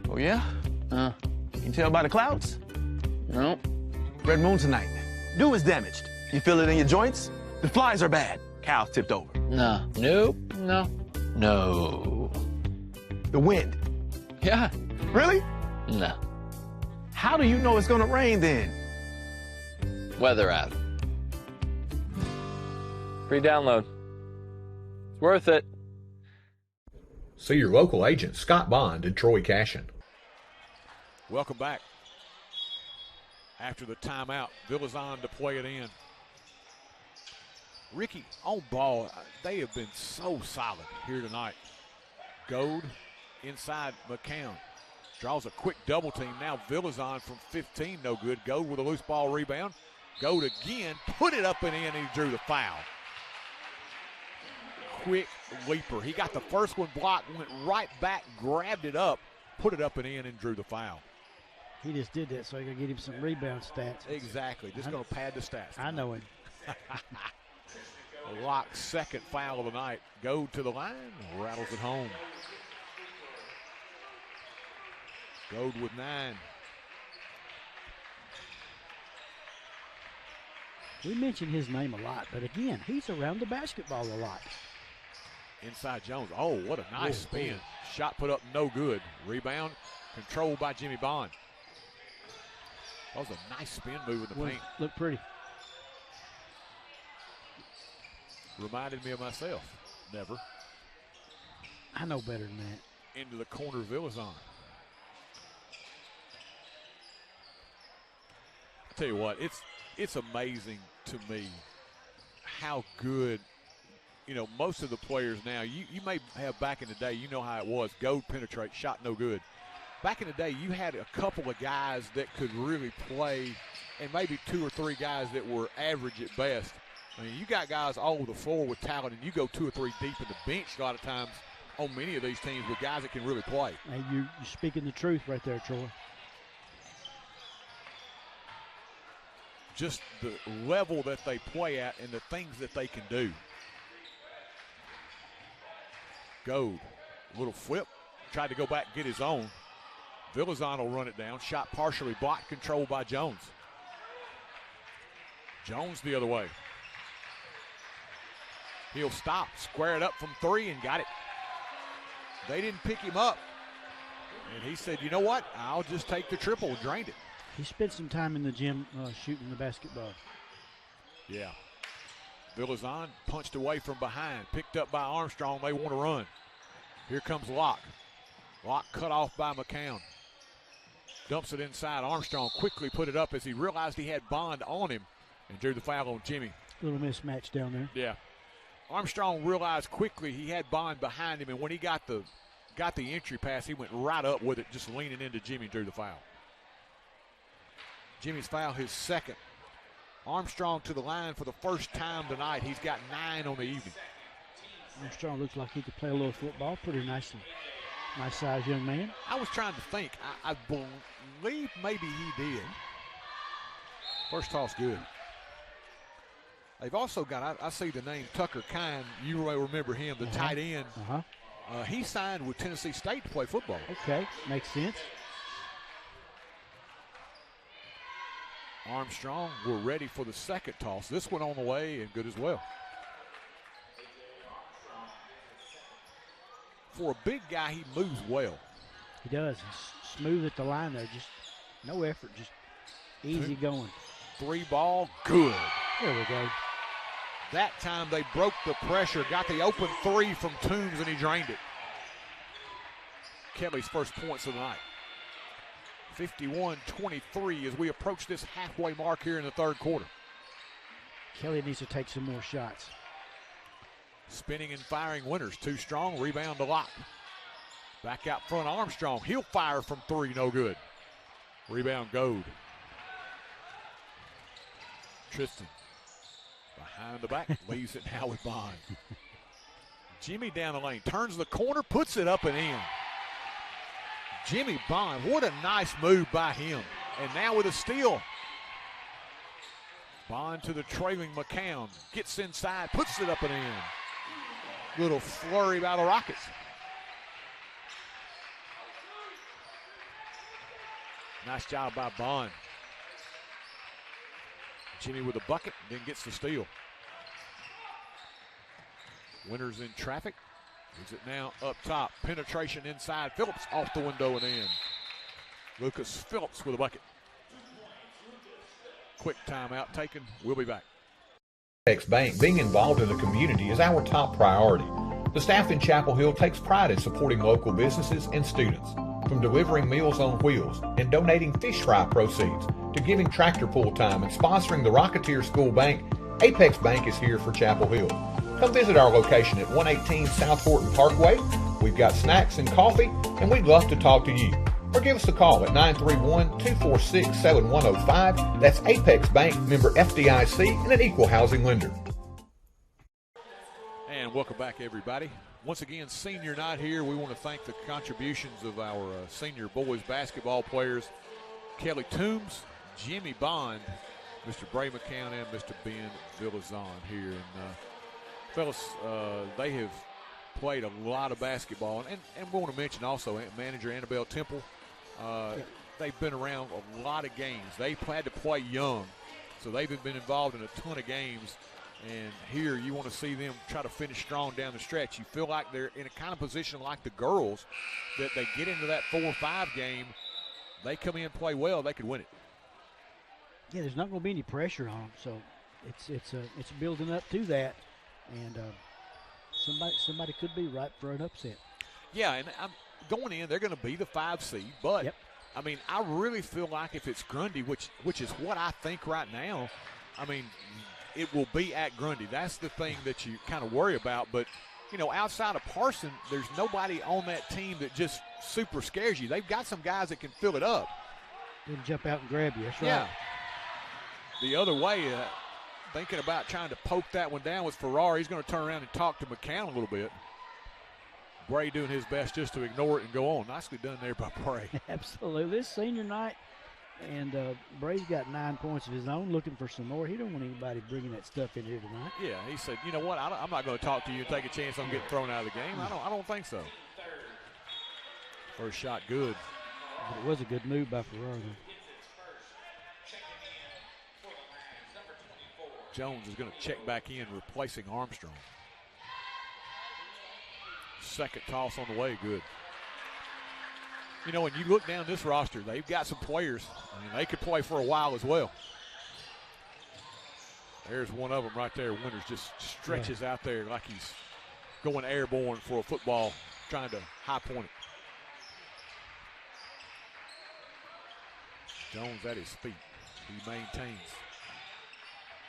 Oh, yeah? You can tell by the clouds? No. Red moon tonight. Dew is damaged. You feel it in your joints? The flies are bad. Cow's tipped over. No. Nope. No. No. The wind. Yeah. Really? No. How do you know it's gonna rain then? Weather app. Free download. It's worth it. See your local agent, Scott Bond and Troy Cashin. Welcome back. After the timeout, Villazon to play it in. Ricky, on ball, they have been so solid here tonight. Goad inside McCown. Draws a quick double team. Now Villazon from 15, no good. Goad with a loose ball rebound. Goad again, put it up and in, and he drew the foul. Quick leaper. He got the first one blocked, went right back, grabbed it up, put it up and in, and drew the foul. He just did that so he could get him some rebound stats. Exactly. Just going to pad the stats. I know him. Locke's second foul of the night. Goad to the line, rattles it home. Goad with 9. We mention his name a lot, but again, he's around the basketball a lot. Inside Jones. Oh, what a nice spin. Shot put up, no good. Rebound controlled by Jimmy Bond. That was a nice spin move in the paint. Looked pretty. Reminded me of myself. Never. I know better than that. Into the corner, Villazon. I tell you what, it's amazing to me how good, you know, most of the players now, you may have back in the day, you know how it was, Goad penetrate, shot no good. Back in the day, you had a couple of guys that could really play and maybe 2 or 3 guys that were average at best. I mean, you got guys all over the floor with talent, and you go 2 or 3 deep in the bench a lot of times on many of these teams with guys that can really play. And you're speaking the truth right there, Troy. Just the level that they play at and the things that they can do. Goad, little flip, tried to go back and get his own. Villazon will run it down. Shot partially blocked, controlled by Jones. Jones the other way. He'll stop, square it up from 3, and got it. They didn't pick him up. And he said, you know what? I'll just take the triple. Drained it. He spent some time in the gym shooting the basketball. Yeah. Villazon punched away from behind. Picked up by Armstrong. They want to run. Here comes Locke. Locke cut off by McCown. Dumps it inside. Armstrong quickly put it up as he realized he had Bond on him and drew the foul on Jimmy. Little mismatch down there. Yeah. Armstrong realized quickly he had Bond behind him, and when he got the entry pass, he went right up with it, just leaning into Jimmy, drew the foul. Jimmy's foul, his second. Armstrong to the line for the first time tonight. He's got 9 on the evening. Armstrong looks like he could play a little football pretty nicely. Nice size young man. I was trying to think. I believe maybe he did. First toss good. They've also got, I see the name Tucker Kine. You may remember him, the tight end. He signed with Tennessee State to play football. Okay, makes sense. Armstrong, we're ready for the second toss. This one on the way and good as well. For a big guy, he moves well. He does. He's smooth at the line there. Just no effort, just easy going. 3 ball, good. There we go. That time they broke the pressure, got the open 3 from Toombs, and he drained it. Kelly's first points of the night. 51-23 as we approach this halfway mark here in the third quarter. Kelly needs to take some more shots. Spinning and firing Winters, too strong, rebound to Locke. Back out front, Armstrong, he'll fire from 3, no good. Rebound Goad. Tristan, behind the back, leaves it now with Bond. Jimmy down the lane, turns the corner, puts it up and in. Jimmy Bond, what a nice move by him. And now with a steal. Bond to the trailing McCown, gets inside, puts it up and in. Little flurry by the Rockets. Nice job by Bond. Jimmy with a bucket, then gets the steal. Winters in traffic. Moves it now up top. Penetration inside. Phillips off the window and in. Lucas Phillips with a bucket. Quick timeout taken. We'll be back. Apex Bank, being involved in the community is our top priority. The staff in Chapel Hill takes pride in supporting local businesses and students. From delivering Meals on Wheels and donating fish fry proceeds to giving tractor pull time and sponsoring the Rocketeer School Bank, Apex Bank is here for Chapel Hill. Come visit our location at 118 South Horton Parkway. We've got snacks and coffee, and we'd love to talk to you. Or give us a call at 931-246-7105. That's Apex Bank, member FDIC, and an equal housing lender. And welcome back, everybody. Once again, senior night here. We want to thank the contributions of our senior boys basketball players, Kelly Toombs, Jimmy Bond, Mr. Bray McCown, and Mr. Ben Villazon here. And fellas, they have played a lot of basketball. And we want to mention also manager Annabelle Temple. They've been around a lot of games. They've had to play young, so they've been involved in a ton of games. And here you want to see them try to finish strong down the stretch. You feel like they're in a kind of position like the girls, that they get into that 4 or 5 game, they come in and play well, they could win it. Yeah, there's not going to be any pressure on them, so it's building up to that, and somebody could be ripe for an upset. Yeah, and I'm going in, they're going to be the 5 seed, but I mean, I really feel like if it's Grundy, which is what I think right now, I mean, it will be at Grundy. That's the thing that you kind of worry about. But, you know, outside of Parson, there's nobody on that team that just super scares you. They've got some guys that can fill it up. They'll jump out and grab you. That's right. Yeah. The other way, thinking about trying to poke that one down with Ferrari. He's going to turn around and talk to McCown a little bit. Bray doing his best just to ignore it and go on. Nicely done there by Bray. Absolutely. This senior night, and Bray's got 9 points of his own, looking for some more. He don't want anybody bringing that stuff in here tonight. Yeah, he said, you know what, I'm not going to talk to you and take a chance on getting thrown out of the game. I don't think so. First shot good. But it was a good move by Ferraro. Jones is going to check back in, replacing Armstrong. Second toss on the way, good. You know, when you look down this roster, they've got some players. I mean, they could play for a while as well. There's one of them right there. Winters just stretches out there like he's going airborne for a football, trying to high point it. Jones at his feet. He maintains.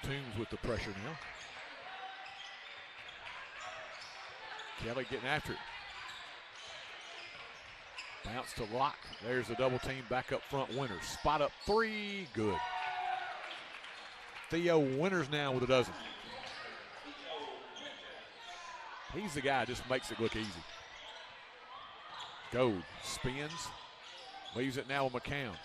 Toombs with the pressure now. Kelly getting after it. Bounce to Locke. There's the double team back up front. Winters. Spot up three. Good. Theo Winters now with a dozen. He's the guy that just makes it look easy. Gold spins. Leaves it now with McCown.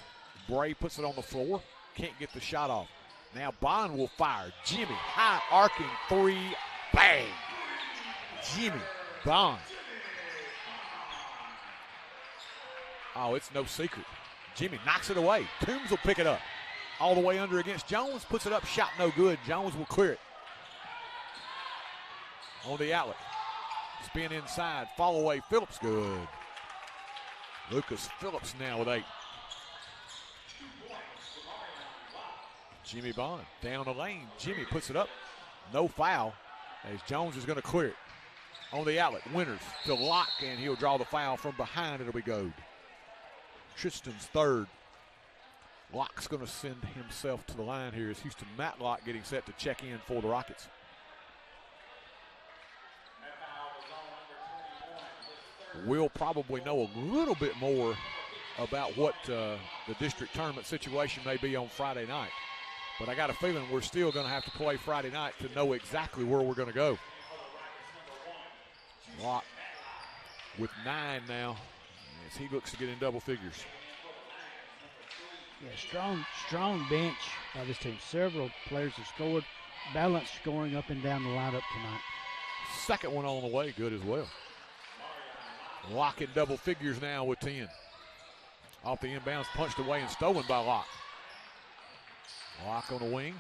Bray puts it on the floor. Can't get the shot off. Now Bond will fire. Jimmy, high arcing three. Bang! Jimmy Bond. Oh, it's no secret. Jimmy knocks it away. Toombs will pick it up. All the way under against Jones. Puts it up. Shot no good. Jones will clear it. On the outlet. Spin inside. Fall away. Phillips good. Lucas Phillips now with 8. Jimmy Bond down the lane. Jimmy puts it up. No foul as Jones is going to clear it. On the outlet. Winters to Locke, and he'll draw the foul from behind. It'll be good. Tristan's third. Locke's going to send himself to the line here as Houston Matlock getting set to check in for the Rockets. We'll probably know a little bit more about what the district tournament situation may be on Friday night. But I got a feeling we're still going to have to play Friday night to know exactly where we're going to go. Locke with 9 now as he looks to get in double figures. Yeah, strong bench by this team. Several players have scored. Balanced scoring up and down the lineup tonight. Second one on the way, good as well. Locke in double figures now with 10. Off the inbounds, punched away and stolen by Locke. Locke on the wing.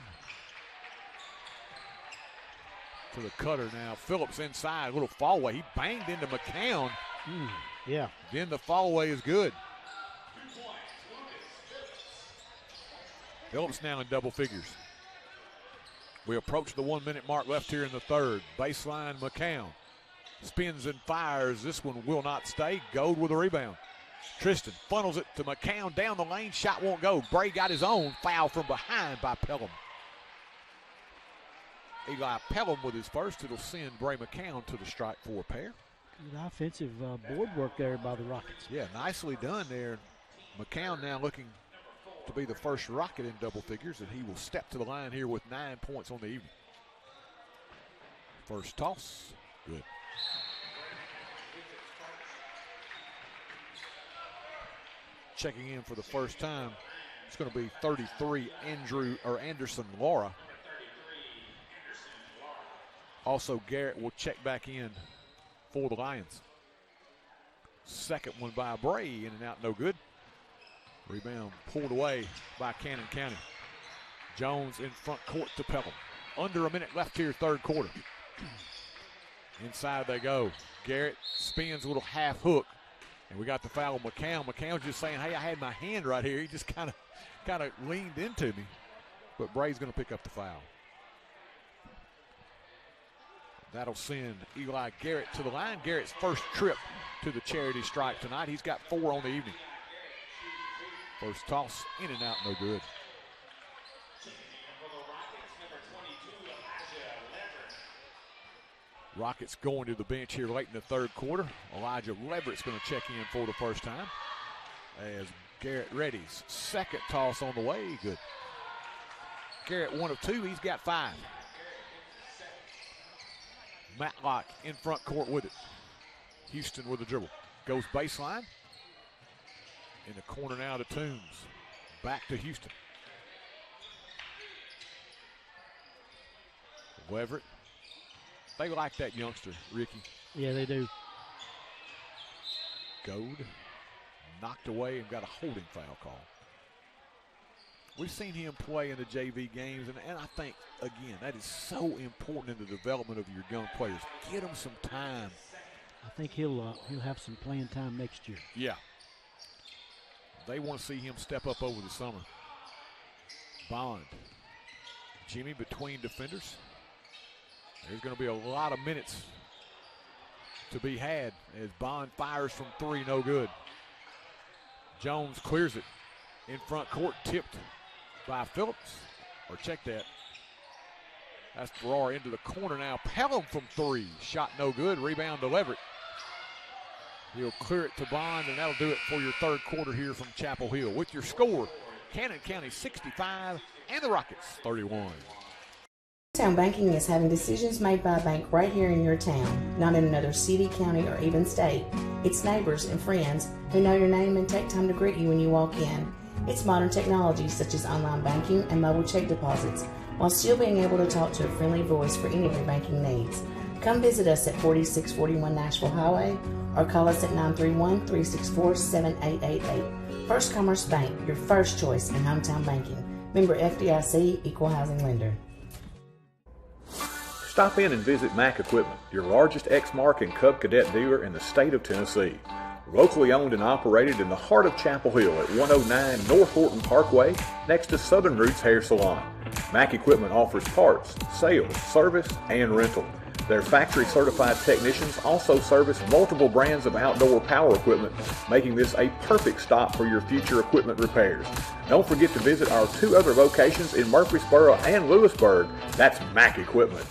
To the cutter now. Phillips inside, a little fall away. He banged into McCown. Yeah. Then the fall away is good. Phillips now in double figures. We approach the 1 minute mark left here in the third. Baseline McCown. Spins and fires. This one will not stay. Gold with a rebound. Tristan funnels it to McCown down the lane. Shot won't go. Bray got his own. Foul from behind by Pelham. Eli Pelham with his first. It'll send Bray McCown to the strike for a pair. Good offensive board work there by the Rockets. Yeah, nicely done there. McCown now looking to be the first Rocket in double figures, and he will step to the line here with 9 points on the evening. First toss, good. Checking in for the first time, it's going to be 33 Anderson Laura. Also, Garrett will check back in for the Lions. Second one by Bray, in and out, no good. Rebound pulled away by Cannon County. Jones in front court to Pelham. Under a minute left here, third quarter. Inside they go. Garrett spins a little half hook, and we got the foul on McCown. McCown's just saying, hey, I had my hand right here. He just kind of leaned into me. But Bray's going to pick up the foul. That'll send Eli Garrett to the line. Garrett's first trip to the charity stripe tonight. He's got 4 on the evening. First toss, in and out, no good. Rockets going to the bench here late in the third quarter. Elijah Leverett's going to check in for the first time as Garrett readies. Second toss on the way, good. Garrett 1 of 2, he's got 5. Matlock in front court with it. Houston with the dribble. Goes baseline. In the corner now to Toombs. Back to Houston. Leverett. They like that youngster, Ricky. Yeah, they do. Gold. knocked away and got a holding foul call. We've seen him play in the JV games, and I think, again, that is so important in the development of your young players. Get them some time. I think he'll have some playing time next year. Yeah. They want to see him step up over the summer. Bond. Jimmy between defenders. There's going to be a lot of minutes to be had as Bond fires from three, no good. Jones clears it in front court, tipped by Phillips, or check that. That's Farrar into the corner now. Pelham from three, shot no good, rebound to Leverett. He'll clear it to Bond, and that'll do it for your third quarter here from Chapel Hill. With your score, Cannon County 65 and the Rockets 31. Hometown banking is having decisions made by a bank right here in your town, not in another city, county, or even state. It's neighbors and friends who know your name and take time to greet you when you walk in. It's modern technology such as online banking and mobile check deposits, while still being able to talk to a friendly voice for any of your banking needs. Come visit us at 4641 Nashville Highway or call us at 931-364-7888. First Commerce Bank, your first choice in hometown banking. Member FDIC, Equal Housing Lender. Stop in and visit Mac Equipment, your largest Exmark and Cub Cadet dealer in the state of Tennessee. Locally owned and operated in the heart of Chapel Hill at 109 North Horton Parkway, next to Southern Roots Hair Salon. Mac Equipment offers parts, sales, service, and rental. Their factory-certified technicians also service multiple brands of outdoor power equipment, making this a perfect stop for your future equipment repairs. Don't forget to visit our two other locations in Murfreesboro and Lewisburg. That's Mac Equipment.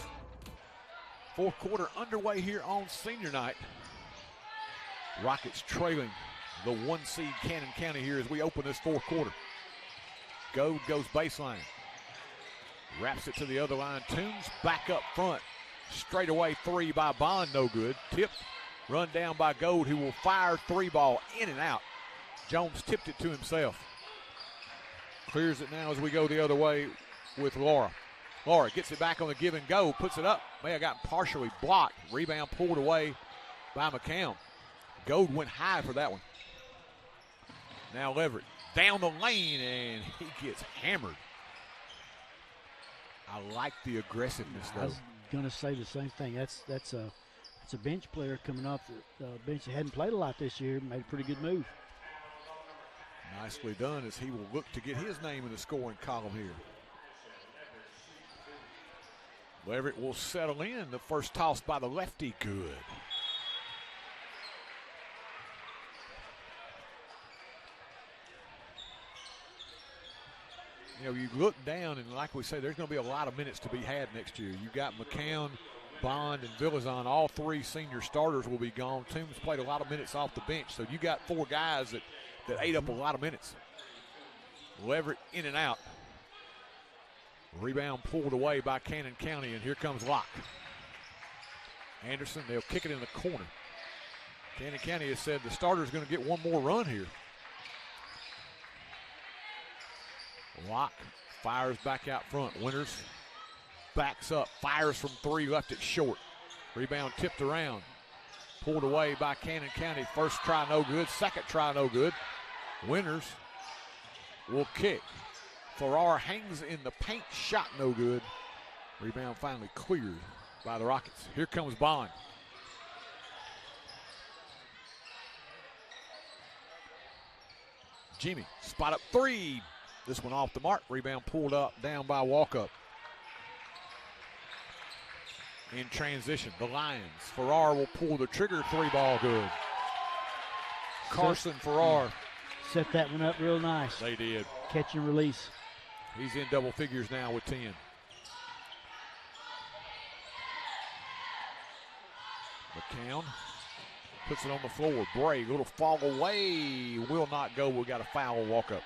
Fourth quarter underway here on senior night. Rockets trailing the 1 seed Cannon County here as we open this fourth quarter. Goad goes baseline. Wraps it to the other line. Toombs back up front. Straight away three by Bond, no good. Tipped, run down by Gold, who will fire three ball in and out. Jones tipped it to himself. Clears it now as we go the other way with Laura. Laura gets it back on the give and go, puts it up. May have gotten partially blocked. Rebound pulled away by McCown. Gold went high for that one. Now Leverett down the lane, and he gets hammered. I like the aggressiveness, though. I was going to say the same thing. That's a bench player coming off the bench that hadn't played a lot this year. Made a pretty good move. Nicely done as he will look to get his name in the scoring column here. Leverett will settle in. The first toss by the lefty, good. You know, you look down, and like we say, there's going to be a lot of minutes to be had next year. You got McCown, Bond, and Villazon. All three senior starters will be gone. Toombs played a lot of minutes off the bench, so you got four guys that ate up a lot of minutes. Leverett in and out. Rebound pulled away by Cannon County, and here comes Locke. Anderson, they'll kick it in the corner. Cannon County has said the starter's going to get one more run here. Locke fires back out front. Winters backs up, fires from three, left it short. Rebound tipped around. Pulled away by Cannon County. First try no good, second try no good. Winters will kick. Farrar hangs in the paint, shot no good. Rebound finally cleared by the Rockets. Here comes Bond. Jimmy, spot up three. This one off the mark. Rebound pulled up, down by Walkup. In transition, the Lions. Farrar will pull the trigger, three ball good. Carson Farrar. Set that one up real nice. They did. Catch and release. He's in double figures now with 10. McCown puts it on the floor. Bray, little fall away. Will not go. We got a foul walk up.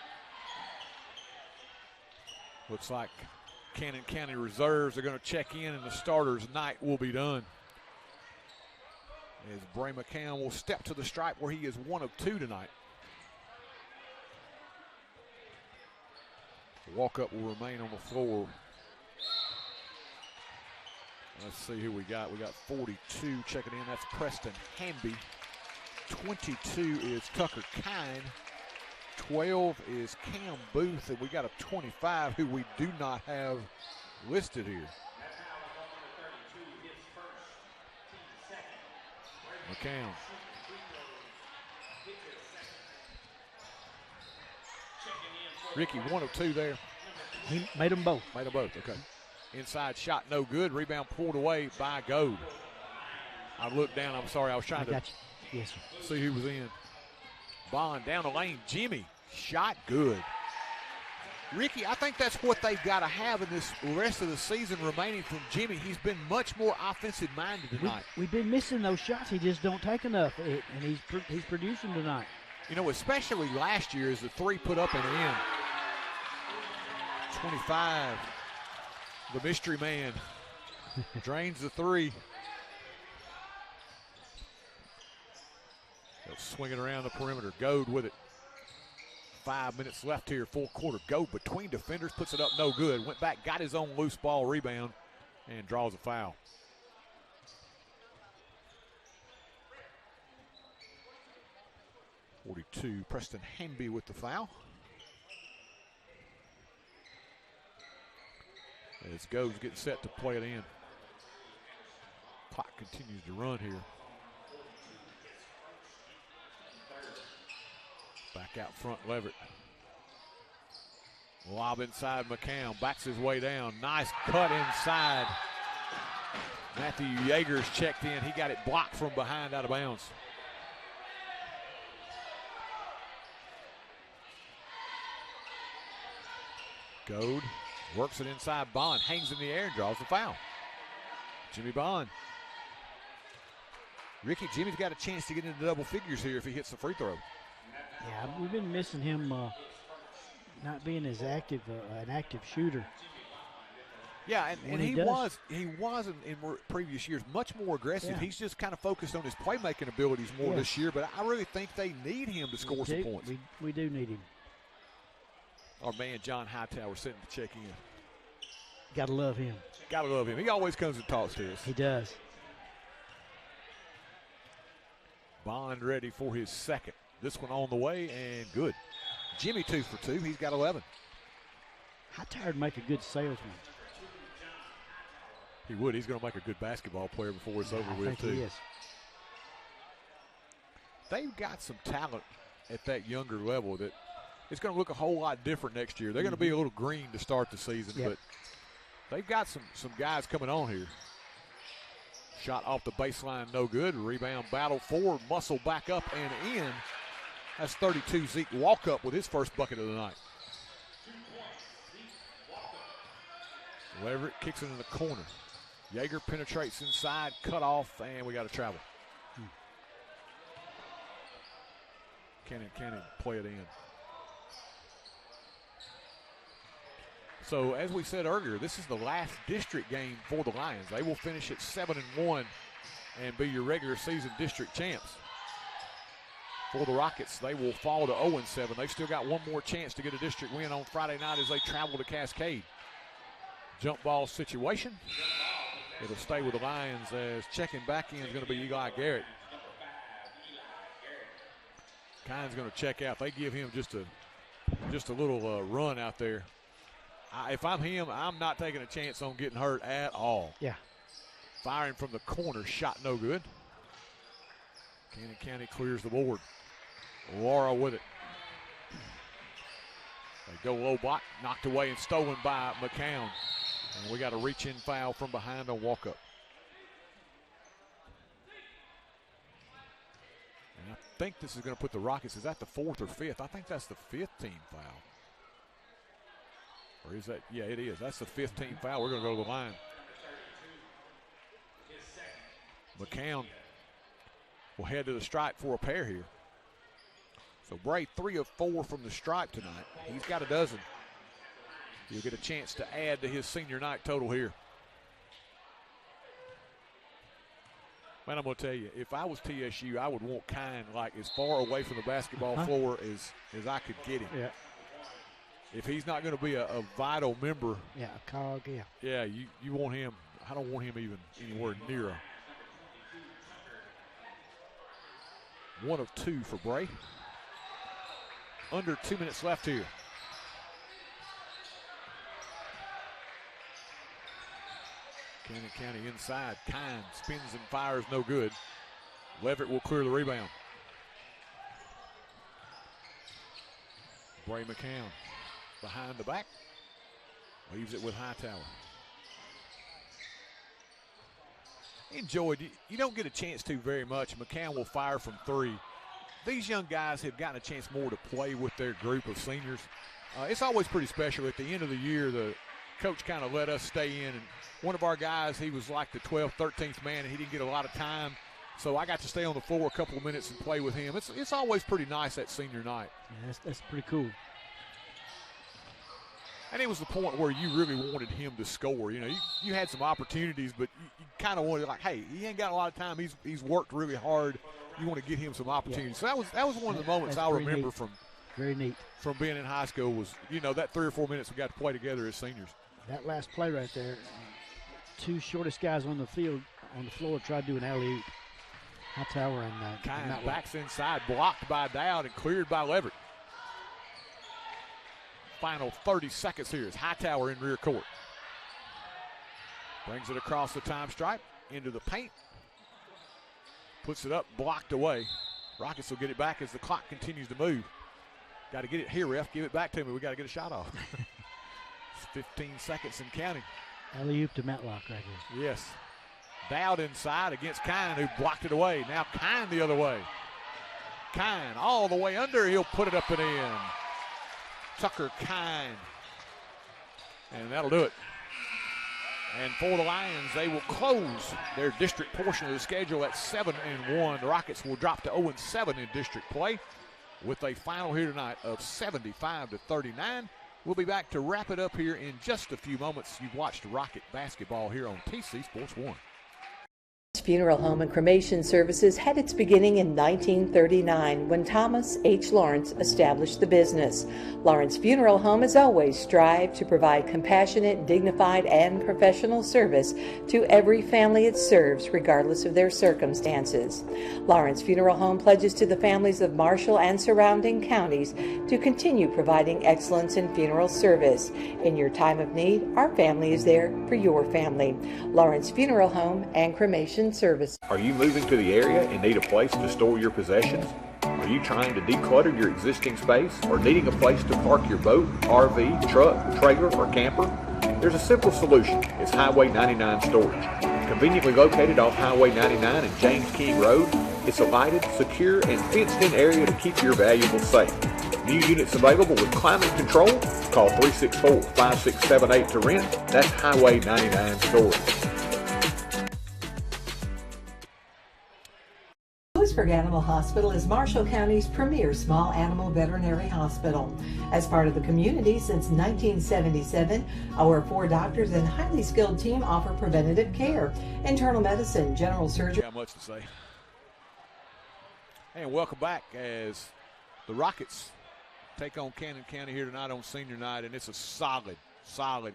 Looks like Cannon County reserves are going to check in, and the starters' night will be done. As Bray McCown will step to the stripe where he is 1 of 2 tonight. Walk-up will remain on the floor. Let's see who we got. We got 42 checking in. That's Preston Hamby. 22 is Tucker Kine. 12 is Cam Booth, and we got a 25 who we do not have listed here. McCown. Ricky, 1 of 2 there. He made them both. Made them both, okay. Inside shot, no good. Rebound pulled away by Gold. I looked down, I'm sorry, I was trying to yes, see who was in. Bond down the lane, Jimmy, shot good. Ricky, I think that's what they've got to have in this rest of the season remaining from Jimmy. He's been much more offensive-minded tonight. We've been missing those shots. He just don't take enough, and he's producing tonight. You know, especially last year as the 3 put up and in. 25, the mystery man, drains the 3. They'll swing it around the perimeter. Goad with it. 5 minutes left here, full quarter. Goad between defenders, puts it up, no good. Went back, got his own loose ball rebound, and draws a foul. .42, Preston Hamby with the foul. As Goad's getting set to play it in. Clock continues to run here. Back out front, Leverett. Lob inside McCown, backs his way down. Nice cut inside. Matthew Yeager's checked in. He got it blocked from behind out of bounds. Goad works it inside. Bond hangs in the air and draws the foul. Jimmy Bond. Ricky, Jimmy's got a chance to get into double figures here if he hits the free throw. Yeah, we've been missing him not being as active, an active shooter. Yeah, and he was in previous years much more aggressive. Yeah. He's just kind of focused on his playmaking abilities more this year, but I really think they need him to score some points. We do need him. Our man John Hightower sitting to check in. Gotta love him. Gotta love him. He always comes and talks to us. He does. Bond ready for his second. This one on the way and good. Jimmy 2 for 2. He's got 11. Hightower would make a good salesman. He would. He's going to make a good basketball player before it's over with, I think too. He is. They've got some talent at that younger level that it's going to look a whole lot different next year. They're going to be a little green to start the season, but they've got some guys coming on here. Shot off the baseline, no good. Rebound battle forward, muscle back up and in. That's 32, Zeke Walkup with his first bucket of the night. Leverett kicks it in the corner. Yeager penetrates inside, cut off, and we got to travel. Can he play it in? So, as we said earlier, this is the last district game for the Lions. They will finish at 7-1 and be your regular season district champs. For the Rockets, they will fall to 0-7. They've still got one more chance to get a district win on Friday night as they travel to Cascade. Jump ball situation. It'll stay with the Lions as checking back in is going to be Eli Garrett. Kine's going to check out. They give him just a little run out there. If I'm him, I'm not taking a chance on getting hurt at all. Yeah. Firing from the corner, shot no good. Cannon County clears the board. Laura with it. They go low block, knocked away and stolen by McCown. And we got a reach-in foul from behind on walk-up. And I think this is going to put the Rockets, is that the 4th or 5th? I think that's the 5th team foul. Or is that? Yeah, it is. That's the 5th team foul. We're going to go to the line. McCown will head to the stripe for a pair here. So Bray 3 of 4 from the stripe tonight. He's got a dozen. He'll get a chance to add to his senior night total here. Man, I'm going to tell you, if I was TSU, I would want Kine like as far away from the basketball floor as I could get him. Yeah. If he's not going to be a vital member. Yeah, a cog, yeah. Yeah, you want him. I don't want him even anywhere near 1 of 2 for Bray. Under 2 minutes left here. Cannon County inside. Kine spins and fires, no good. Leverett will clear the rebound. Bray McCown behind the back. Leaves it with Hightower. Enjoyed. You don't get a chance to very much. McCown will fire from 3. These young guys have gotten a chance more to play with their group of seniors. It's always pretty special. At the end of the year, the coach kind of let us stay in, and one of our guys, he was like the 12th, 13th man, and he didn't get a lot of time. So I got to stay on the floor a couple of minutes and play with him. It's always pretty nice that senior night. Yeah, that's pretty cool. And it was the point where you really wanted him to score. You know, you had some opportunities, but you kind of wanted, like, hey, he ain't got a lot of time. He's worked really hard. You want to get him some opportunities. Yeah. So that was one of the moments I remember from very neat from being in high school was, you know, that 3 or 4 minutes we got to play together as seniors. That last play right there, 2 shortest guys on the field, on the floor, tried to do an alley-oop. Hightower and Kine backs inside, blocked by Dowd and cleared by Leverett. Final 30 seconds here is Hightower in rear court. Brings it across the time stripe, into the paint. Puts it up, blocked away. Rockets will get it back as the clock continues to move. Got to get it here, ref. Give it back to me. We got to get a shot off. 15 seconds and counting. Alley-oop to Matlock right here. Yes. Dowd inside against Kine, who blocked it away. Now Kine the other way. Kine all the way under. He'll put it up and in. Tucker Kine. And that'll do it. And for the Lions, they will close their district portion of the schedule at 7-1. The Rockets will drop to 0-7 in district play with a final here tonight of 75-39. We'll be back to wrap it up here in just a few moments. You've watched Rocket basketball here on TC Sports 1. Funeral home and cremation services had its beginning in 1939 when Thomas H. Lawrence established the business. Lawrence Funeral Home has always strived to provide compassionate, dignified, and professional service to every family it serves, regardless of their circumstances. Lawrence Funeral Home pledges to the families of Marshall and surrounding counties to continue providing excellence in funeral service. In your time of need, our family is there for your family. Lawrence Funeral Home and Cremation Service. Are you moving to the area and need a place to store your possessions? Are you trying to declutter your existing space or needing a place to park your boat, RV, truck, trailer, or camper? There's a simple solution. It's Highway 99 Storage. Conveniently located off Highway 99 and James King Road, it's a lighted, secure, and fenced-in area to keep your valuables safe. New units available with climate control. Call 364-5678 to rent. That's Highway 99 Storage. Lewisburg Animal Hospital is Marshall County's premier small animal veterinary hospital. As part of the community since 1977, our 4 doctors and highly skilled team offer preventative care, internal medicine, general surgery. Got much to say. And welcome back as the Rockets take on Cannon County here tonight on senior night, and it's a solid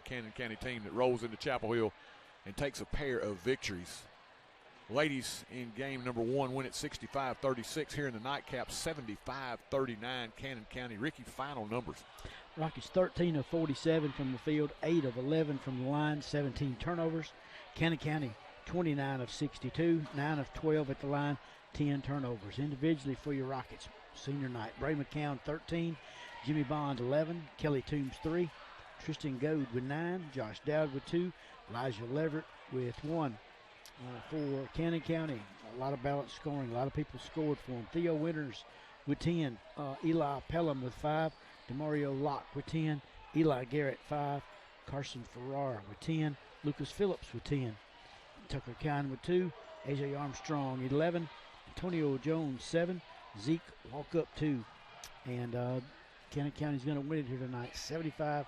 Cannon County team that rolls into Chapel Hill and takes a pair of victories. Ladies in game number 1 win at 65-36. Here in the nightcap, 75-39 Cannon County. Ricky, final numbers. Rockets 13 of 47 from the field, 8 of 11 from the line, 17 turnovers. Cannon County 29 of 62, 9 of 12 at the line, 10 turnovers. Individually for your Rockets, senior night, Bray McCown 13, Jimmy Bond 11, Kelly Toombs 3, Tristan Goad with 9, Josh Dowd with 2, Elijah Leverett with 1. For Cannon County, a lot of balanced scoring. A lot of people scored for them. Theo Winters with 10. Eli Pelham with 5. DeMario Locke with 10. Eli Garrett 5. Carson Farrar with 10. Lucas Phillips with 10. Tucker Kine with 2. AJ Armstrong 11. Antonio Jones 7. Zeke Walkup 2. And Cannon County's going to win it here tonight, 75-39.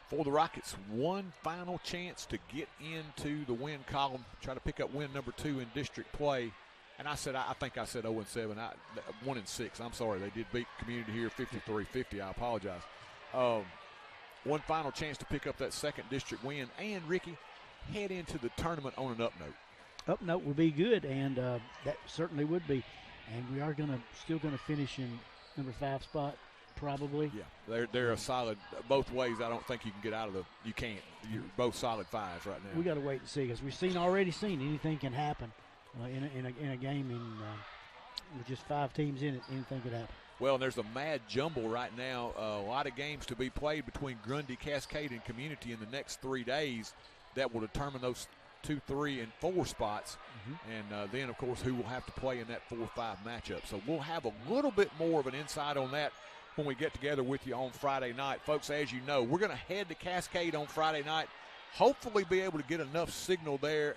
For the Rockets, one final chance to get into the win column, try to pick up win number 2 in district play. And I think I said 0-7, 1-6. I'm sorry, they did beat Community here 53-50. I apologize. One final chance to pick up that second district win, and Ricky, head into the tournament on an up note. up note will be good, and that certainly would be. And we are still gonna finish in number 5 spot, probably. Yeah, they're a solid both ways. I don't think you can get out of you can't. You're both solid 5s right now. We got to wait and see, because we've already seen anything can happen in a game with just 5 teams in it. Anything could happen. Well, there's a mad jumble right now. A lot of games to be played between Grundy, Cascade, and Community in the next 3 days that will determine those 2, 3, and 4 spots. And then, of course, who will have to play in that 4-5 matchup. So we'll have a little bit more of an insight on that when we get together with you on Friday night. Folks, as you know, we're going to head to Cascade on Friday night, hopefully be able to get enough signal there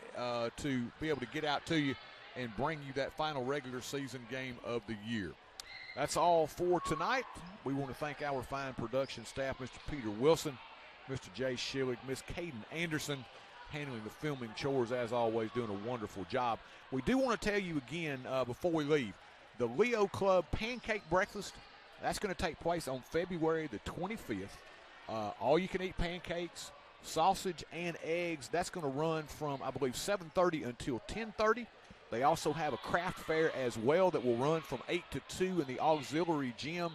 to be able to get out to you and bring you that final regular season game of the year. That's all for tonight. We want to thank our fine production staff, Mr. Peter Wilson, Mr. Jay Schillig, Miss Caden Anderson, handling the filming chores as always, doing a wonderful job. We do want to tell you again before we leave, the Leo Club Pancake Breakfast, that's going to take place on February the 25th. All you can eat pancakes, sausage, and eggs. That's going to run from, I believe, 7:30 until 10:30. They also have a craft fair as well that will run from 8 to 2 in the auxiliary gym.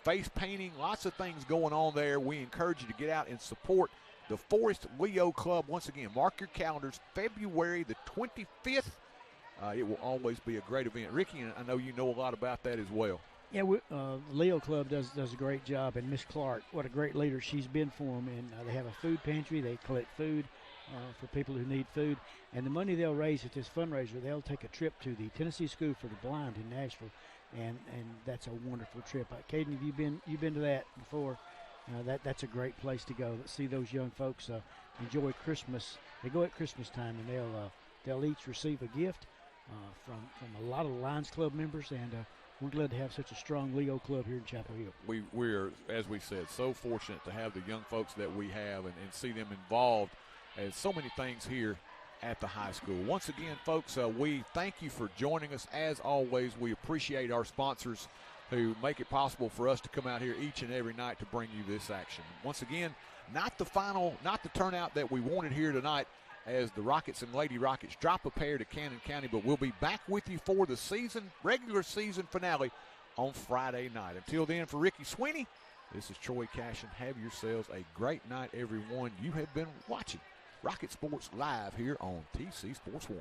Face painting, lots of things going on there. We encourage you to get out and support the Forrest Leo Club. Once again, mark your calendars, February the 25th. It will always be a great event. Ricky, I know you know a lot about that as well. Yeah, the Leo Club does a great job, and Miss Clark, what a great leader she's been for them. And they have a food pantry. They collect food for people who need food. And the money they'll raise at this fundraiser, they'll take a trip to the Tennessee School for the Blind in Nashville, and that's a wonderful trip. Caden, have you been to that before? That's a great place to go. See those young folks enjoy Christmas. They go at Christmas time, and they'll each receive a gift from a lot of the Lions Club members, and we're glad to have such a strong Leo Club here in Chapel Hill. We're, as we said, so fortunate to have the young folks that we have and see them involved in so many things here at the high school. Once again, folks, we thank you for joining us. As always, we appreciate our sponsors who make it possible for us to come out here each and every night to bring you this action. Once again, not the turnout that we wanted here tonight as the Rockets and Lady Rockets drop a pair to Cannon County, but we'll be back with you for the regular season finale on Friday night. Until then, for Ricky Sweeney, this is Troy Cashin. Have yourselves a great night, everyone. You have been watching Rocket Sports Live here on TC Sports 1.